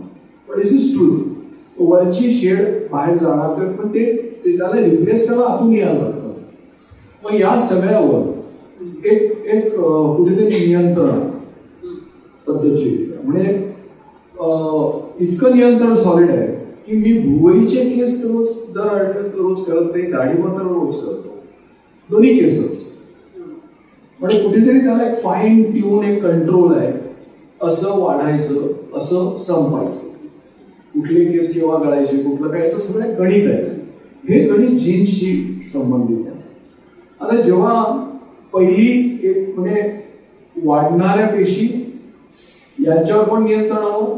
पण दिस इज ट्रूथ. वरची शेड बाहेर जाणार, तर पण ते त्याला रिप्लेस करायला आतून यायला लागतं. मग या सगळ्यावर एक कुठेतरी नियंत्रण आहे पद्धतशीर. म्हणजे इतकं नियंत्रण सॉलिड आहे की मी भुवईचे केस रोज करत नाही, दाढी मात्र रोज करतो, दोन्ही केसच. म्हणजे कुठेतरी त्याला एक फाईन ट्यून, एक कंट्रोल आहे. असं वाढायचं, असं संपायचं, कुठले केस केव्हा गळायचे, कुठलं काय, तर सगळं गणित आहे. हे गणित जीन्सशी संबंधित आहे. आता जेव्हा पहिली एक म्हणजे वाढणाऱ्या पेशी यांच्यावर पण नियंत्रण हवं,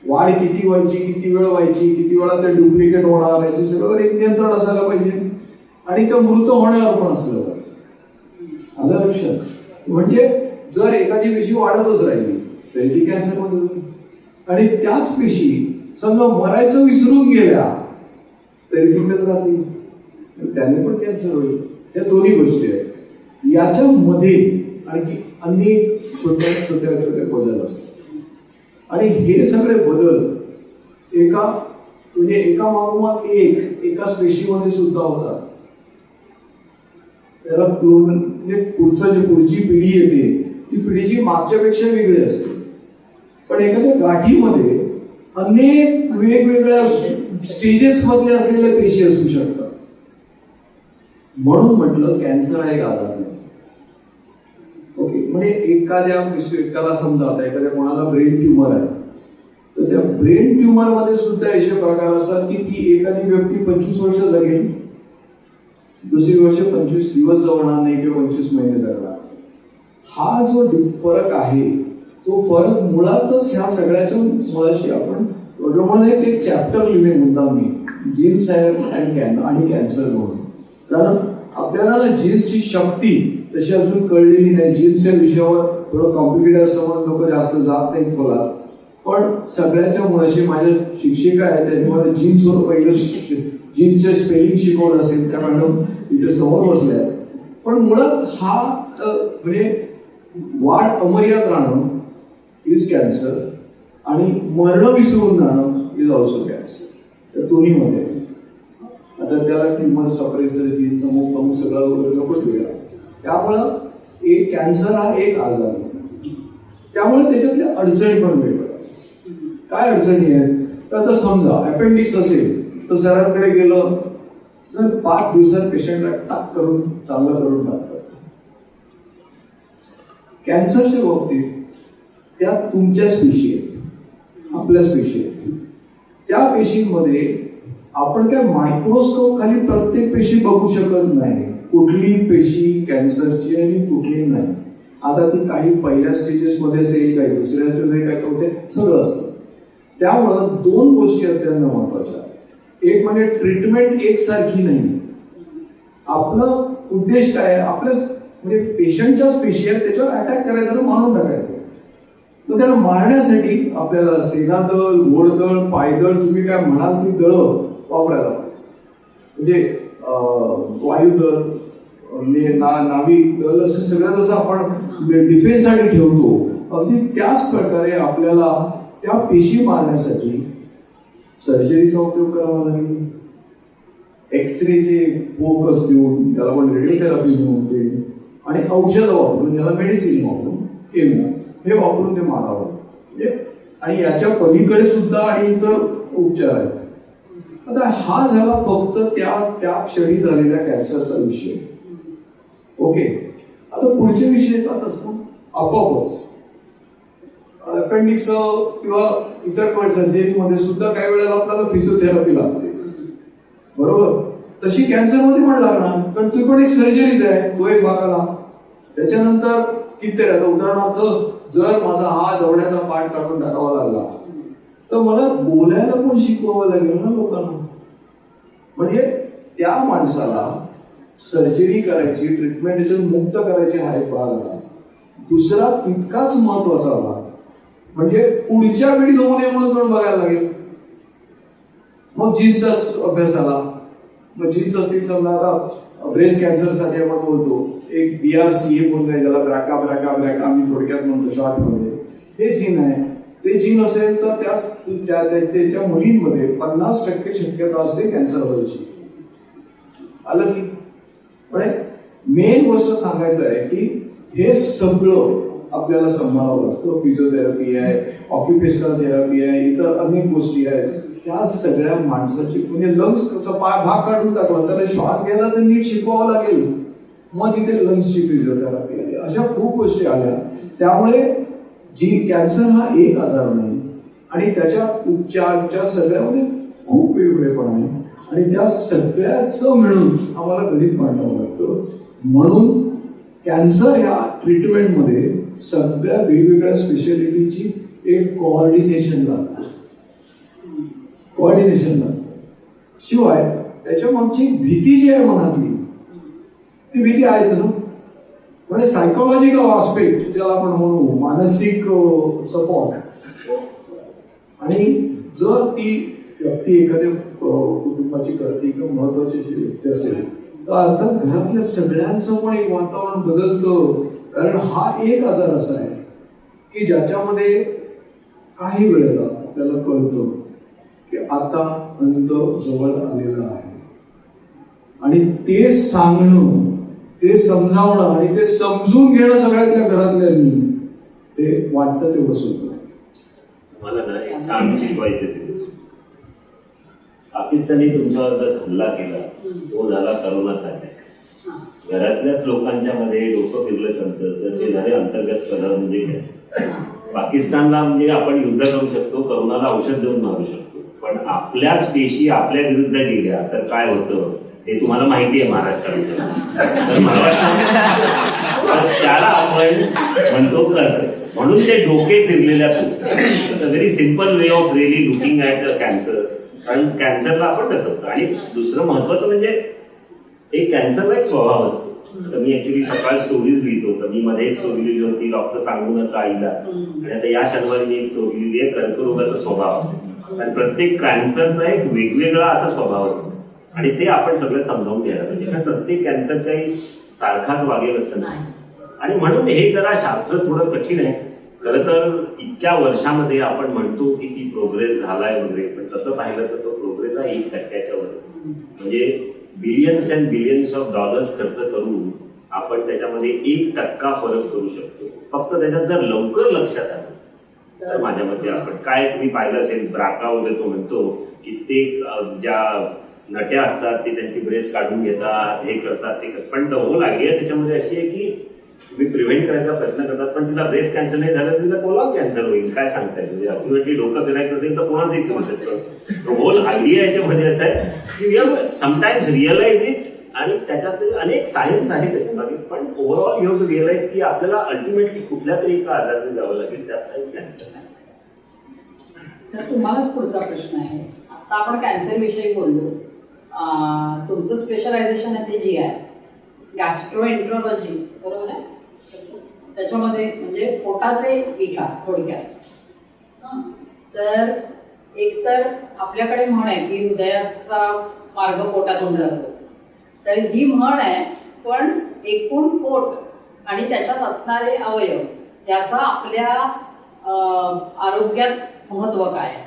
वाढ किती व्हायची, किती वेळ व्हायची, किती वेळा ते डुप्लिकेट होणार, याचे सगळं एक नियंत्रण असायला पाहिजे. आणि त्या मृत होण्यावर पण असलं पाहिजे. आलं लक्षात? म्हणजे जर एखादी पेशी वाढतच राहिली तरी ती कॅन्सर मध्ये होईल. आणि त्याच पेशी समजा मरायचं विसरून गेल्या तरी तिकडेच राहतील, त्याने पण कॅन्सर होईल. या दोन्ही गोष्टी आहेत. याच्यामध्ये आणखी अनेक छोट्या छोट्या छोट्या बदल असतात. आणि हे सगळे बदल एका मागोमाग एकाच पेशीमध्ये सुद्धा होतात. त्याला म्हणजे पुढची पिढी येते, ती पिढीची मागच्यापेक्षा वेगळी असते. पण एखाद्या गाठीमध्ये अनेक वेगवेगळ्या स्टेजेस मधले असलेल्या पेशी असू शकतात. म्हणून म्हटलं कॅन्सर हा एक आजार नाही. ओके, म्हणजे एकाला समजा आता एखाद्या कोणाला ब्रेन ट्युमर आहे, तर त्या ब्रेन ट्युमर मध्ये सुद्धा असे प्रकार असतात की ती एखादी व्यक्ती 25 वर्ष जगेल, दुसरी वर्ष 25 दिवस जगणार नाही किंवा 25 महिने जगणार. हा जो फरक आहे, तो फरक मुळातच ह्या सगळ्याच्या मुळाशी आपण एक चॅप्टर लिहिले मुद्दा मी, जीन्स आणि कॅन्सर म्हणून. कारण आपल्याला जीन्सची शक्ती तशी अजून कळलेली नाही. जीन्सच्या विषयावर थोडं कॉम्प्लिकेटेड असं लोक जास्त जात नाहीत बोला. पण सगळ्याच्या मुळाशी माझ्या शिक्षिका आहेत, त्यांनी मला जीन्सवर पहिलं जीन्सचे स्पेलिंग शिकवलं असेल, त्या मॅडम इथे समोर बसल्या. पण मुळात हा म्हणजे वाढ अमर्याद राहणं इज कॅन्सर आणि मरण विसरून जाणं इज ऑल्सो कॅन्सर. त्या दोन्हीमध्ये आता त्याला ट्युमर सप्रेसर जीन्स अमुक सगळं नकोच वेगळा. त्यामुळं एक कॅन्सर हा एक आजार आहे. त्यामुळे त्याच्यातल्या अडचणी पण वेगळ्या. काय अडचणी आहेत, तर आता समजा अपेंडिक्स असेल तर सरांकडे गेलं तर 5 दिवसात पेशंटला टाक करून चांगलं करून टाकतात. कॅन्सरच्या बाबतीत त्या तुमच्याच पेशी आहेत, आपल्याच पेशी आहेत. त्या पेशींमध्ये आपण काय मायक्रोस्कोप खाली प्रत्येक पेशी बघू शकत नाही, कुठली पेशी कॅन्सरची आणि कुठली नाही. आता ती काही पहिल्या स्टेजेस मध्ये असेल, काही दुसऱ्या स्टेजमध्ये, काही चौथ्या, सगळं असतं. त्यामुळं 2 गोष्टी अत्यंत महत्वाच्या. एक म्हणजे ट्रीटमेंट एकसारखी नाही. आपला उद्देश काय आहे, आपल्या म्हणजे पेशंटच्याच पेशी आहेत, त्याच्यावर अटॅक करायचा, मारून टाकायचं. तर त्याला मारण्यासाठी आपल्याला सेनादळ, घोडदळ, पायदळ, तुम्ही काय म्हणाल ती दळं वापरायला पाहिजे. म्हणजे वायुदल, नाविक दल, असं सगळं जसं आपण डिफेन्ससाठी ठेवतो, अगदी त्याच प्रकारे आपल्याला त्या पेशी मारण्यासाठी सर्जरीचा उपयोग करावा लागेल. एक्सरेचे फोकस देऊन, त्याला पण रेडिओथेरपी म्हणते, आणि औषधं वापरून, याला मेडिसिन वापरून, केमो हे वापरून ते मारावं. आणि याच्या पलीकडे सुद्धा आणि इतर उपचार आहेत. आता हा झाला फक्त त्या क्षणी झालेल्या कॅन्सरचा विषय. ओके, आता पुढचे विषय येतातच ना आपोआपच. अपेंडिक्स किंवा इतर सर्जरीमध्ये सुद्धा काही वेळेला आपल्याला फिजिओथेरपी लागते, बरोबर. तशी कॅन्सरमध्ये पण लागणार, कारण ती पण एक सर्जरीज आहे, तो एक भाग आला. त्याच्यानंतर किती आता उदाहरणार्थ जर माझा हा जवळचा पाठ काढून टाकावा लागला तर मला बोलायला पण शिकवावं लागेल ना लोकांना. म्हणजे त्या माणसाला सर्जरी करायची, ट्रीटमेंट त्याच्यात मुक्त करायची हा एक भाग आला. दुसरा तितकाच महत्वाचा भाग म्हणजे पुढच्या पिढी होऊ नये म्हणून पण बघायला लागेल. मग जीन्सचा अभ्यास आला. मग जीन्स असतील समजा आता ब्रेस्ट कॅन्सरसाठी आपण बोलतो एक BRCA म्हणून आहे, ज्याला ब्रॅका आम्ही थोडक्यात म्हणतो शॉर्ट मध्ये. हे जीन आहे. ते जीन असेल तर त्याच्या मुलींमध्ये 50% शक्यता असते कॅन्सर व्हायची. आलं की पण मेन गोष्ट सांगायचं आहे की हे सगळं आपल्याला सांभाळावं लागतं. फिजिओथेरपी आहे, ऑक्युपेशनल थेरपी आहे, इतर अनेक गोष्टी आहेत. त्या सगळ्या माणसाची म्हणजे लंग्सचा भाग काढून टाकला, त्याला श्वास घ्यायला तर नीट शिकवावं लागेल. मग तिथे लंग्सची फिजिओथेरपी आली, अशा खूप गोष्टी आल्या. त्यामुळे जी कॅन्सर हा एक आजार नाही आणि त्याच्या उपचारच्या सगळ्यामध्ये खूप वेगवेगळेपण आहे आणि त्या सगळ्याचं मिळून आम्हाला घरीच मांडावं लागतं. म्हणून कॅन्सर ह्या ट्रीटमेंटमध्ये सगळ्या वेगवेगळ्या स्पेशालिटीची एक कोऑर्डिनेशन लागतं. शिवाय त्याच्या मागची भीती जी आहे मनातली ती भीती आहेच ना. म्हणजे सायकोलॉजिकल आस्पेक्ट ज्याला आपण म्हणू, मानसिक सपोर्ट. आणि जर ती व्यक्ती एखाद्या कुटुंबाची करते किंवा महत्वाची व्यक्ती असेल तर अर्थात घरातल्या सगळ्यांचं पण एक वातावरण बदलतं. कारण हा एक आजार असा आहे की ज्याच्यामध्ये काही वेळेला आपल्याला कळतं की आता अंत जवळ आलेला आहे आणि ते सांगणं, ते समजावणं आणि ते समजून घेणं सगळ्यातल्या घरातल्यांनी ते वाटतं तेवढं सोपं नाही. मला ना एक छान शिकवायचं ते पाकिस्तानी तुमच्यावर जर हल्ला केला तो झाला करोनाचा अटॅक. घरातल्याच लोकांच्या मध्ये डोकं फिरलं त्यांचं तर ते झाले अंतर्गत कलह म्हणजे कॅन्सर. पाकिस्तानला म्हणजे आपण युद्ध करू शकतो, करोनाला औषध देऊन मारू शकतो, पण आपल्याच पेशी आपल्या विरुद्ध गेल्या तर काय होतं हे तुम्हाला माहिती आहे महाराष्ट्रात. तर मला वाटतं त्याला आपण म्हणतो कर्क. म्हणून ते डोके फिरलेल्या पुस्तक very simple way of really looking at cancer. कारण कॅन्सरला आपण तसं होतं. आणि दुसरं महत्वाचं म्हणजे एक कॅन्सरला एक स्वभाव असतो. तर मी ऍक्च्युली सकाळ स्टोरीज लिहितो, तर मी मध्ये एक स्टोरी लिहिली होती डॉक्टर सांगू नका आईला, आणि आता या शनिवारी मी एक स्टोरी लिहिली आहे कर्करोगाचा स्वभाव. आणि प्रत्येक कॅन्सरचा एक वेगवेगळा असा स्वभाव असतो आणि ते आपण सगळं समजावून घ्यायला पाहिजे. कारण प्रत्येक कॅन्सर काही सारखाच वागेल असं नाही. आणि म्हणून हे जरा शास्त्र थोडं कठीण आहे. खरं तर इतक्या वर्षामध्ये आपण म्हणतो की ती प्रोग्रेस झालाय वगैरे, पण तसं पाहिलं तर तो प्रोग्रेस आहे 1% वर. म्हणजे billions and billions of dollars खर्च करून आपण त्याच्यामध्ये 1% फरक करू शकतो. फक्त त्याच्यात जर लवकर लक्षात आलं तर माझ्या मते आपण काय तुम्ही पाहिलं असेल ब्राका वगैरे तो म्हणतो कित्येक ज्या नट्या असतात ते त्यांची ब्रेस्ट काढून घेतात, हे करतात ते करतात. पण द होल आयडिया त्याच्यामध्ये अशी आहे की तुम्ही प्रिव्हेंट करायचा प्रयत्न करतात, पण तिला ब्रेस्ट कॅन्सर नाही झालं तर तिला कोलॉन कॅन्सर होईल. काय सांगताय? म्हणजे अल्टिमेटली डोकं फिरायचं असेल तर कोणाचंही करू शकतं. होल आयडिया याच्यामध्ये असं आहे की we have sometimes realise it आणि त्याच्यात अनेक सायन्स आहे त्याच्यामध्ये. पण overall you have to realise की आपल्याला अल्टिमेटली कुठल्या तरी एका आजाराने जावं लागेल, त्यात कॅन्सर आहे. सर तुम्हालाच पुढचा प्रश्न आहे. आता आपण कॅन्सर विषयी बोललो. तुमचं स्पेशलायझेशन आहे ते GI गॅस्ट्रोएंट्रोलॉजी, बरोबर आहे? त्याच्यामध्ये म्हणजे पोटाचे विकार थोडक्यात. तर एकतर आपल्याकडे म्हण आहे की हृदयाचा मार्ग पोटातून जातो, तर ही म्हण आहे. पण एकूण पोट आणि त्याच्यात असणारे अवयव याचा आपल्या आरोग्यात महत्व काय आहे?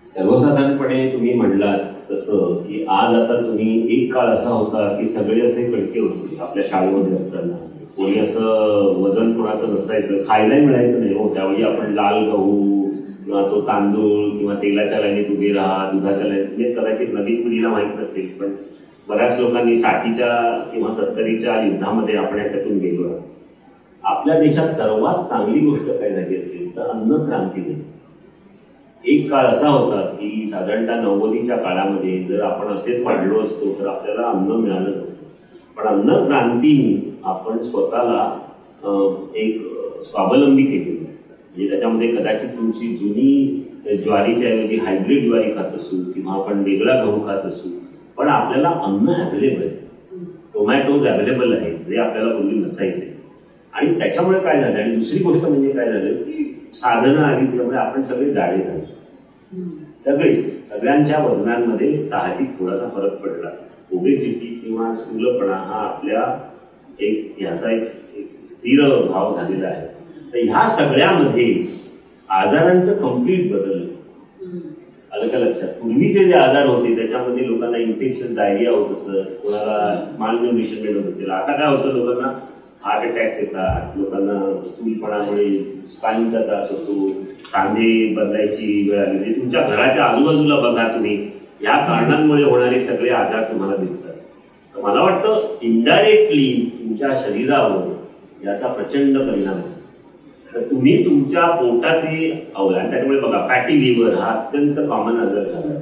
सर्वसाधारणपणे तुम्ही म्हणलात तसं की आज आता तुम्ही एक काळ असा होता की सगळे असे कळके होते आपल्या शाळेमध्ये असताना. कोणी असं वजन कोणाचं नसायचं, खायलाही मिळायचं नाही हो. त्यावेळी आपण लाल गहू किंवा तो तांदूळ किंवा तेलाच्या लाईनीत उभे राहा, दुधाच्या लाईनीत, म्हणजे कदाचित नवीन पिढीला माहीत नसेल पण बऱ्याच लोकांनी 60च्या किंवा 70च्या युद्धामध्ये आपण याच्यातून गेलो. आपल्या देशात सर्वात चांगली गोष्ट काय झाली असेल तर अन्न क्रांती झाली. एक काळ असा होता की साधारणतः 90च्या काळामध्ये जर आपण असेच वाढलो असतो तर आपल्याला अन्न मिळालं नसतं. पण अन्न क्रांतीने आपण स्वतःला एक स्वावलंबी केली. म्हणजे त्याच्यामध्ये कदाचित तुमची जुनी ज्वारीच्या ऐवजी हायब्रिड ज्वारी खात असू किंवा आपण वेगळा गहू खात असू, पण आपल्याला अन्न अवेलेबल आहे. टोमॅटोज अवेलेबल आहेत जे आपल्याला पूर्वी नसायचे. आणि त्याच्यामुळे काय झालं, आणि दुसरी गोष्ट म्हणजे काय झालं की साधनं आली त्यामुळे आपण सगळे जाडे झाले. सगळ्यांच्या वजनांमध्ये साहजिक थोडासा फरक पडला. ओबेसिटी किंवा स्थूलपणा हा आपल्या ह्याचा एक स्थिर भाव झालेला आहे. तर ह्या सगळ्यामध्ये आजारांचं कम्प्लीट बदल आलं का लक्षात. पूर्वीचे जे आजार होते त्याच्यामध्ये लोकांना इन्फेक्शन, डायरिया होत असत, कोणाला मालन्यूट्रिशन होत असेल. आता काय होतं, लोकांना हार्ट अटॅक्स येतात, लोकांना स्थूलपणामुळे स्पाईनचा त्रास होतो, सांधे बदलायची वेळ आली. म्हणजे तुमच्या घराच्या आजूबाजूला बघा तुम्ही, या कारणांमुळे होणारे सगळे आजार तुम्हाला दिसतात. तर मला वाटतं इनडायरेक्टली तुमच्या शरीरावर याचा प्रचंड परिणाम असतो. तर तुम्ही तुमच्या पोटाचे आणि त्याच्यामुळे बघा फॅटी लिव्हर हा अत्यंत कॉमन आजार झाला.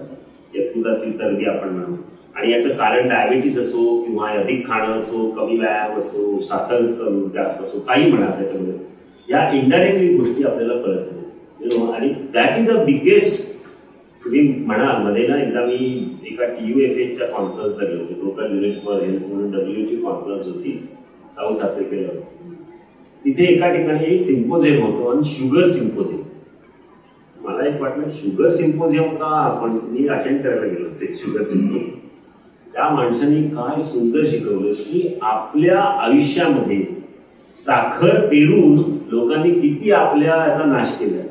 यकृतातील चरबी आपण म्हणू. आणि याचं कारण डायबिटीस असो किंवा अधिक खाणं असो, कमी व्यायाम असो, साखर कमी जास्त असो, काही म्हणा त्याच्यामध्ये या इनडायरेक्टली गोष्टी आपल्याला कळत नाही. आणि दॅट इज अ बिगेस्ट. तुम्ही म्हणाल मध्ये ना एकदा मी एका TUFHच्या कॉन्फरन्सला गेलो होतो, टोटल युनिट फॉर हेल्थ म्हणून WHO कॉन्फरन्स होती साऊथ आफ्रिकेला. तिथे एका ठिकाणी एक सिम्पोजियम होतो आणि शुगर सिम्पोजियम. मला एक वाटलं शुगर सिम्पोजियम का आपण मी अटेंड करायला गेलो होते शुगर सिम्पोजियम. त्या माणसाने काय सुंदर शिकवलं की आपल्या आयुष्यामध्ये साखर पेरून लोकांनी किती आपल्या याचा नाश केला.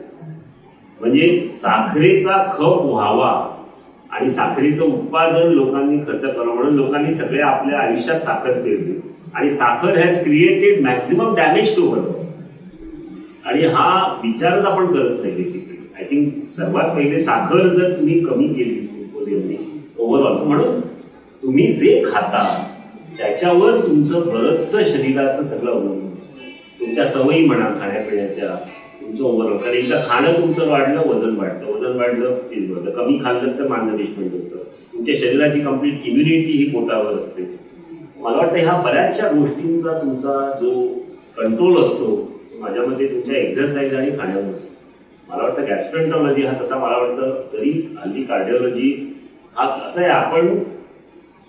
म्हणजे साखरेचा खप व्हावा आणि साखरेचं उत्पादन लोकांनी खर्च करावं म्हणून लोकांनी सगळे आपल्या आयुष्यात साखर पेरली. आणि साखर has created maximum damage to world. आणि हा विचारच आपण करत नाही बेसिकली. आय थिंक सर्वात पहिले साखर जर तुम्ही कमी केली सिम्पोजियमनी ओव्हरऑल, म्हणून तुम्ही जे खाता त्याच्यावर तुमचं बरंचसं शरीराचं सगळं अवलंबून असतं. तुमच्या सवयी म्हणा खाण्यापिण्याच्या, तुमचं ओव्हरऑल. कारण एकदा खाणं तुमचं वाढलं वजन वाढतं, वजन वाढलं फील होतं, कमी खाल्लं तर मालनरिशमेंट होतं. तुमच्या शरीराची कम्प्लीट इम्युनिटी ही पोटावर असते. मला वाटतं ह्या बऱ्याचशा गोष्टींचा तुमचा जो कंट्रोल असतो माझ्यामध्ये तुमच्या एक्झरसाईज आणि खाण्यावर असतो. मला वाटतं गॅस्ट्रोएंटरॉलॉजी हा तसा मला वाटतं जरी हल्ली कार्डिओलॉजी हा असं आहे, आपण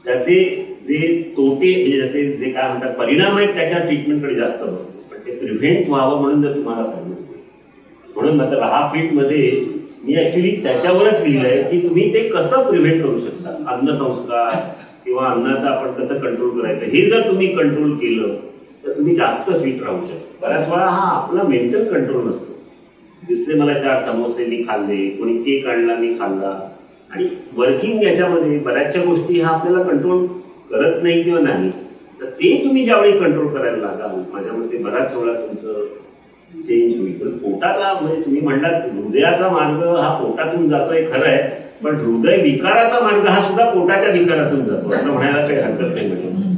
त्याचे जे तोटे म्हणजे त्याचे जे काय म्हणतात परिणाम आहेत त्याच्या ट्रीटमेंटकडे जास्त बघतो. पण ते प्रिव्हेंट व्हावं म्हणून जर तुम्हाला पाहिजे असेल, म्हणून मात्र हा फिटमध्ये मी ऍक्च्युली त्याच्यावरच लिहिलंय की तुम्ही ते कसं प्रिव्हेंट करू शकता. अन्नसंस्कार किंवा अन्नाचं आपण कसं कंट्रोल करायचं हे जर तुम्ही कंट्रोल केलं तर तुम्ही जास्त फिट राहू शकता. बऱ्याच वेळा हा आपला मेंटल कंट्रोल नसतो. दिसले मला 4 समोसे मी खाल्ले, कोणी केक आणला मी खाल्ला. आणि वर्किंग याच्यामध्ये बऱ्याचशा गोष्टी ह्या आपल्याला कंट्रोल करत नाही किंवा नाही. तर ते तुम्ही ज्यावेळी कंट्रोल करायला लागाल माझ्या मते बऱ्याच वेळा तुमचं चेंज होईल. पण पोटाचा म्हणजे तुम्ही म्हणलात हृदयाचा मार्ग हा पोटातून जातोय खरं आहे, पण हृदय विकाराचा मार्ग हा सुद्धा पोटाच्या विकारातून जातो असं म्हणायला काही हरकत नाही. म्हणजे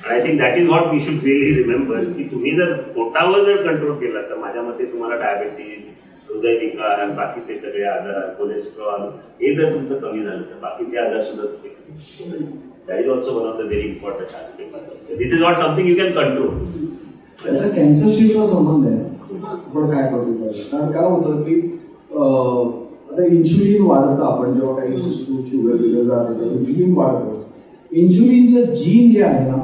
I think that is what we should really remember की तुम्ही जर पोटावर जर कंट्रोल केला तर माझ्या मते तुम्हाला डायबिटीज, हृदयविकार आणि बाकीचे सगळे आजार, कोलेस्ट्रॉल हे जर तुमचं कमी झालं तर बाकीचे आजार सुद्धा तसे. That is also one of the very important aspect. This is not something you can control. त्याचा कॅन्सरशी संबंध आहे. आपण काय करतो कारण काय होतं की आता इन्शुलिन वाढतं. आपण जेव्हा काही वस्तू शुगर वगैरे जाते तर इन्शुलिन वाढतं. इन्शुलिनचं जीन जे आहे ना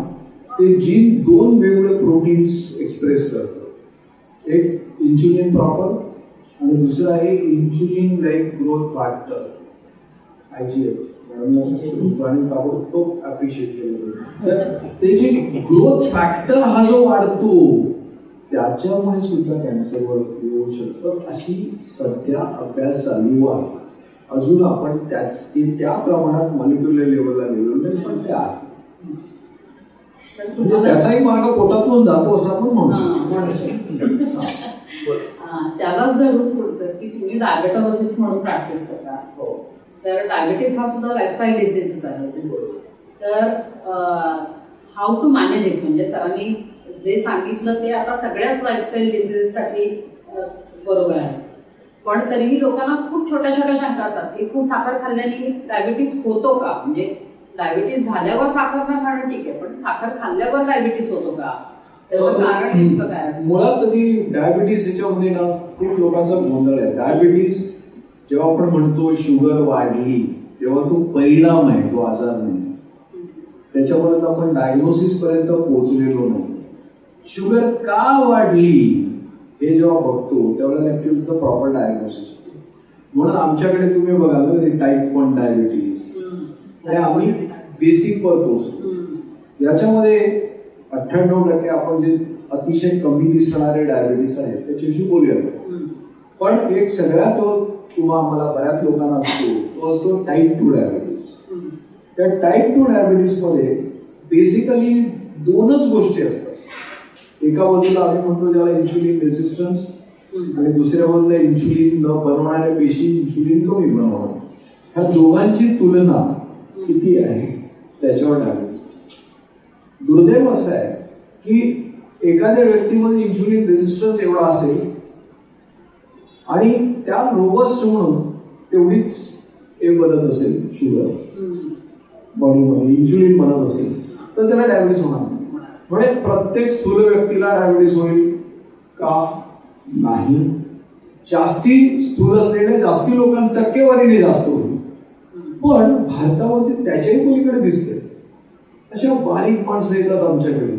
ते जीन 2 वेगवेगळे प्रोटीन्स एक्सप्रेस करतं. एक इन्शुलिन प्रॉपर आणि दुसरं आहे insulin like growth factor IGF. आणि ताबडतोब अप्रिशिएट केलं. तर ते जे ग्रोथ फॅक्टर हा जो वाढतो त्याच्यामुळे सुद्धा कॅन्सरवर येऊ शकतं अशी सध्या अभ्यास चालू आहे. अजून आपण त्या प्रमाणात मॉलिक्युलर लेवलला गेलो नाही, पण ते आहे. म्हणजे त्याचाही मार्ग पोटातून जातो असं आपण म्हणू शकतो. त्यालाच धरून पुढचं की तुम्ही डायबेटॉलॉजिस्ट म्हणून प्रॅक्टिस करता. तर डायबिटीस हा सुद्धा लाईफस्टाईल डिसीजच आहे. तर हाऊ टू मॅनेज इट म्हणजे सरांनी जे सांगितलं ते आता सगळ्याच लाईफस्टाईल डिसीजसाठी बरोबर आहे. पण तरीही लोकांना खूप छोट्या छोट्या शंका असतात की खूप साखर खाल्ल्याने डायबिटीस होतो का, म्हणजे डायबिटीस झाल्यावर साखर न खाणं ठीक आहे, पण साखर खाल्ल्यावर डायबिटीस होतो का, त्याचं कारण नेमकं काय असतं? मुळात कधी डायबिटीस याच्यामध्ये ना खूप लोकांचा गोंधळ आहे. डायबिटीस जेव्हा आपण म्हणतो शुगर वाढली तेव्हा तो परिणाम आहे, तो आजार नाही. त्याच्यापर्यंत आपण डायग्नोसिस पर्यंत पोहोचलेलो नाही. शुगर का वाढली हे जेव्हा बघतो त्यावेळेला ऍक्च्युअली प्रॉपर डायग्नोसिस होतो. म्हणून आमच्याकडे तुम्ही बघाल टाईप 1 डायबिटीस आणि आम्ही बेसिक वर पोहोचतो. याच्यामध्ये 98% आपण जे अतिशय कमी दिसणारे डायबिटीस आहेत त्याच्याशी बोलूया. पण एक सगळ्यात किंवा आम्हाला बऱ्याच लोकांना असतो तो असतो टाईप 2 डायबिटीस. त्या टाईप 2 डायबिटीस मध्ये बेसिकली 2च गोष्टी असतात. एका बाजूला आम्ही म्हणतो ज्याला इन्शुलिन रेजिस्टन्स आणि दुसऱ्या बाजूला इन्शुलिन न बनवणाऱ्या पेशी इन्शुलिन कमी बनवणार. ह्या दोघांची तुलना किती आहे त्याच्यावर डायबिटीस असते. दुर्दैव असं आहे की एखाद्या व्यक्तीमध्ये इन्शुलिन रेजिस्टन्स एवढा असेल आणि त्या रोबस्ट म्हणून तेवढीच हे बनत असेल शुगर बॉडीमध्ये, इन्शुलिन बनत असेल तर त्याला डायबिटीस होणार नाही. म्हणजे प्रत्येक स्थूल व्यक्तीला डायबिटीस होईल का? नाही. जास्ती स्थूल असलेल्या जास्ती लोकांना टक्केवारीने जास्त होईल. पण भारतामध्ये त्याच्याही पलीकडे दिसते अशा बारीक माणसं येतात आमच्याकडे.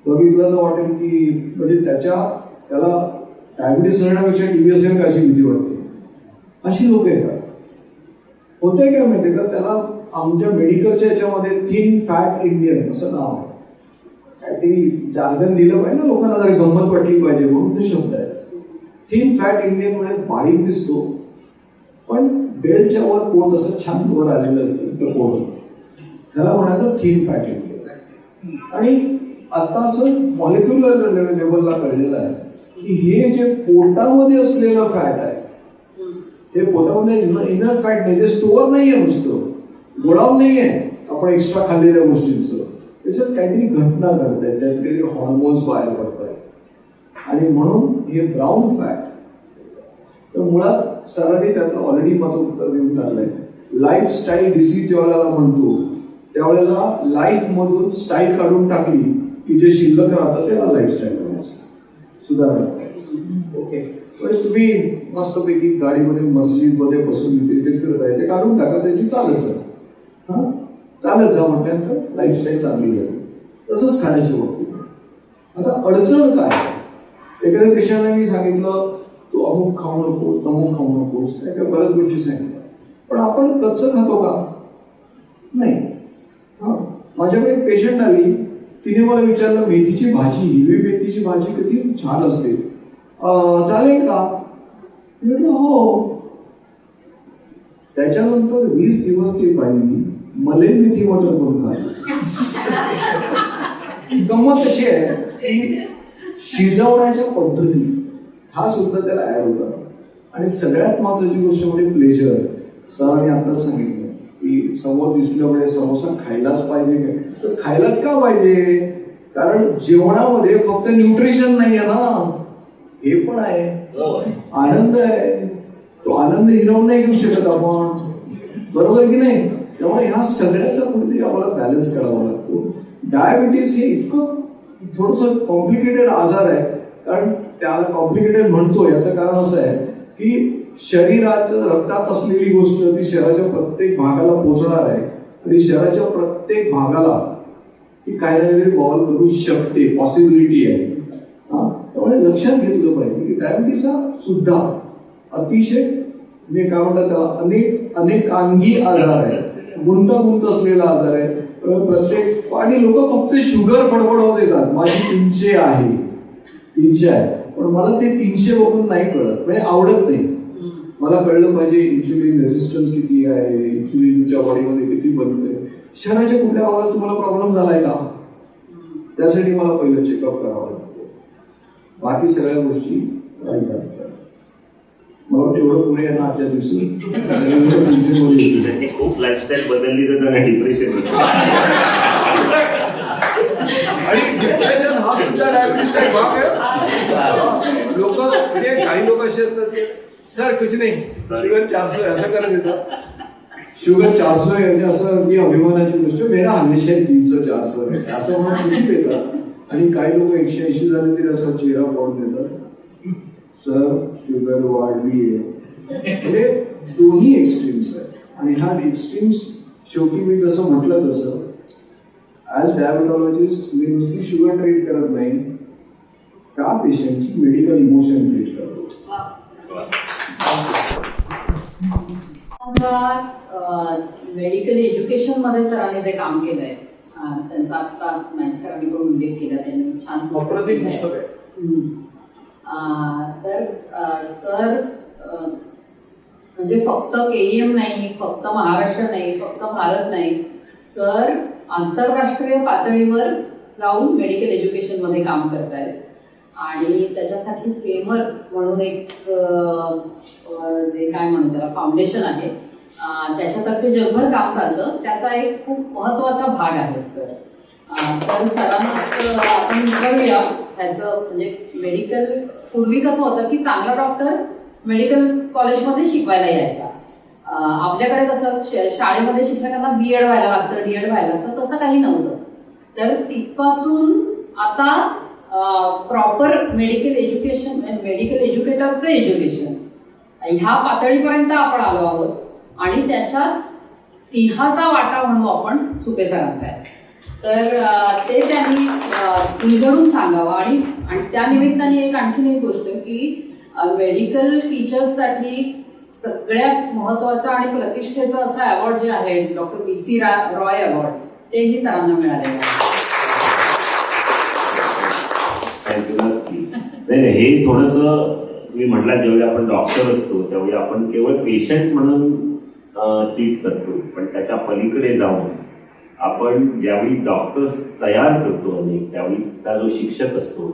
बघितलं तर वाटेल की म्हणजे त्याला डायबिटीस येण्यापेक्षा टीबी असेल का अशी भीती वाटते. अशी लोक येतात. होते काय माहिती का, त्याला आमच्या मेडिकलच्या याच्यामध्ये थिन फॅट इंडियन असं नाव आहे. काहीतरी जार्गन दिलं पाहिजे ना लोकांना, जरा गंमत वाटली पाहिजे म्हणून ते शब्द आहे. थिन फॅट इंडियन म्हणजे बारीक दिसतो पण बेल्टच्या वर पोट असं छान वर आलेलं असतं तर पोट, त्याला म्हणायचं थिन फॅट इंडियन. आणि आता असं मॉलिक्युलर लेवलला कळलेलं आहे की हे जे पोटामध्ये असलेलं फॅट आहे हे पोटामध्ये इनर फॅट नाही, जे स्टोअर नाहीये, नुसतं गोडाऊन नाहीये आपण एक्स्ट्रा खाल्लेल्या गोष्टींचं, त्याच्यात काहीतरी घटना घडत आहे, त्यात काहीतरी हॉर्मोन्स बाहेर पडत आहेत आणि म्हणून हे ब्राऊन फॅट. तर मुळात सरांनी त्यातलं ऑलरेडी माझं उत्तर देऊन टाकलंय. लाईफस्टाईल डिसीज ज्यावेळेला म्हणतो त्यावेळेला लाईफ मधून स्टाईल काढून टाकली की जे शिल्लक राहतं त्याला लाईफस्टाईल करायचं सुधारणा. ओके, म्हणजे तुम्ही मस्तपैकी गाडीमध्ये मर्सिडीजमध्ये बसून तिथे फिरताय, ते काढून टाका, त्याची चालत जा. हा, चालत जा म्हटल्यानंतर लाईफस्टाईल चांगली झाली. तसंच खाण्याची बाबतीत. आता अडचण काय? एखाद्या पेशंटला मी सांगितलं तू अमुक खाऊ नकोस, तमुक खाऊ नकोस, काय बऱ्याच गोष्टी सांगितल्या, पण आपण कच्चं खातो का? नाही. हा, माझ्याकडे एक पेशंट आली, तिने मला विचारलं मेथीची भाजी, हिरवी मेथीची भाजी किती छान असते, चालेल का? म्हटलं हो. त्याच्यानंतर 20 दिवस ती बाई मले मेथी मटर पण खात. गंमत कशी आहे की शिजवण्याच्या पद्धती हा सुद्धा त्याला ऍड होता. आणि सगळ्यात महत्वाची गोष्ट म्हणजे प्लेजर. सरांनी आताच सांगितलं की समोर दिसल्यामुळे समोसा खायलाच पाहिजे काय, तर खायलाच का पाहिजे? कारण जेवणामध्ये फक्त न्यूट्रिशन नाहीये ना, हे पण आहे, आनंद आहे. तो आनंद हिरावून नाही घेऊ शकत आपण, बरोबर की नाही? त्यामुळे ह्या सगळ्याचा कुठेतरी आम्हाला बॅलन्स करावा लागतो. डायबिटीस हे इतकं थोडंसं कॉम्प्लिकेटेड आजार आहे. कारण त्याला कॉम्प्लिकेटेड म्हणतो याचं कारण असं आहे की शरीराच्या रक्तात असलेली गोष्ट ती शरीराच्या प्रत्येक भागाला पोहोचणार आहे आणि शरीराच्या प्रत्येक भागाला ती काय ना काहीतरी बॉल करू शकते, पॉसिबिलिटी आहे. त्यामुळे लक्षात घेतलं पाहिजे की डायबिटीस हा सुद्धा अतिशय मी काय म्हणतात त्याला अनेकांगी आजार आहे, गुंतागुंत असलेला आजार आहे. प्रत्येक आणि लोक फक्त शुगर फडफडवत येतात, माझी 300 आहे, 300 आहे, पण मला ते 300 बघून नाही कळत, म्हणजे आवडत नाही. मला कळलं पाहिजे इन्शुलिन रेजिस्टन्स किती आहे, इन्शुलिन तुमच्या बॉडीमध्ये किती बनतंय, शरीराच्या कुठल्या भागात तुम्हाला प्रॉब्लेम झालाय का, त्यासाठी मला पहिलं चेकअप करावं लागतं. बाकी सगळ्या गोष्टी राईट असतात. मला वाटतं एवढं पुढे आहे ना आजच्या दिवशी त्यांची खूप लाईफस्टाईल बदलली तर त्यांना डिप्रेशन होतं. आणि डिप्रेशन हा सुद्धा डायबिटीसचा भाग आहे. लोक म्हणजे काही लोक असे असतात की सर कुछ नाही, शुगर 400 है असं करत येतं. शुगर 400 आहे म्हणजे असं अगदी अभिमानाची गोष्ट. मेरा हमेशा 300-400 आहे असं म्हणून खुशी देतात. आणि काही लोक 180 झाले तरी असा चेहरा पाहून देतात, सर शुगर वाढली आहे. म्हणजे दोन्ही एक्स्ट्रीम्स आहेत. आणि हा एक्स्ट्रीम्स शेवटी मी जसं म्हटलं तसं ॲज डायबिटॉलॉजिस्ट मी नुसती शुगर ट्रीट करत नाही, त्या पेशंटची मेडिकल इमोशन ट्रीट करतो. मेडिकल एज्युकेशन मध्ये सरांनी जे काम केलंय त्यांचा आता नाईक सरांनी पण उल्लेख केला, त्यांनी छान अप्रतिम पुस्तक आहे. तर सर म्हणजे फक्त केईएम नाही, फक्त महाराष्ट्र नाही, फक्त भारत नाही, सर आंतरराष्ट्रीय पातळीवर जाऊन मेडिकल एज्युकेशन मध्ये काम करतायत. आणि त्याच्यासाठी फेमर म्हणून एक जे काय म्हणू त्याला फाउंडेशन आहे, त्याच्यातर्फे जगभर काम चालतं, त्याचा एक खूप महत्त्वाचा भाग आहे सर. तर सरांना आपण विचारूया ह्याचं म्हणजे मेडिकल पूर्वी कसं होतं की चांगला डॉक्टर मेडिकल कॉलेजमध्ये शिकवायला यायचा. आपल्याकडे कसं शाळेमध्ये शिक्षकांना बीएड व्हायला लागतं, डीएड व्हायला लागतं, तसं काही नव्हतं. तर तिथपासून आता प्रॉपर मेडिकल एज्युकेशन, मेडिकल एज्युकेटरचं एज्युकेशन ह्या पातळीपर्यंत आपण आलो आहोत. आणि त्याच्यात सिंहाचा वाटा म्हणू आपण सुपे सरांचा आहे. तर ते त्यांनी उलगडून सांगावं. आणि त्या निमित्ताने एक आणखीन एक गोष्ट की मेडिकल टीचर्ससाठी सगळ्यात महत्वाचा आणि प्रतिष्ठेचं असं अवॉर्ड जे आहे डॉक्टर BC रॉय अवॉर्ड, तेही सरांना मिळालेलं आहे. नाही, हे थोडंसं तुम्ही म्हटला, ज्यावेळी आपण डॉक्टर असतो त्यावेळी आपण केवळ पेशंट म्हणून ट्रीट करतो, पण त्याच्या पलीकडे जाऊन आपण ज्यावेळी डॉक्टर्स तयार करतो अनेक, त्यावेळी त्या जो शिक्षक असतो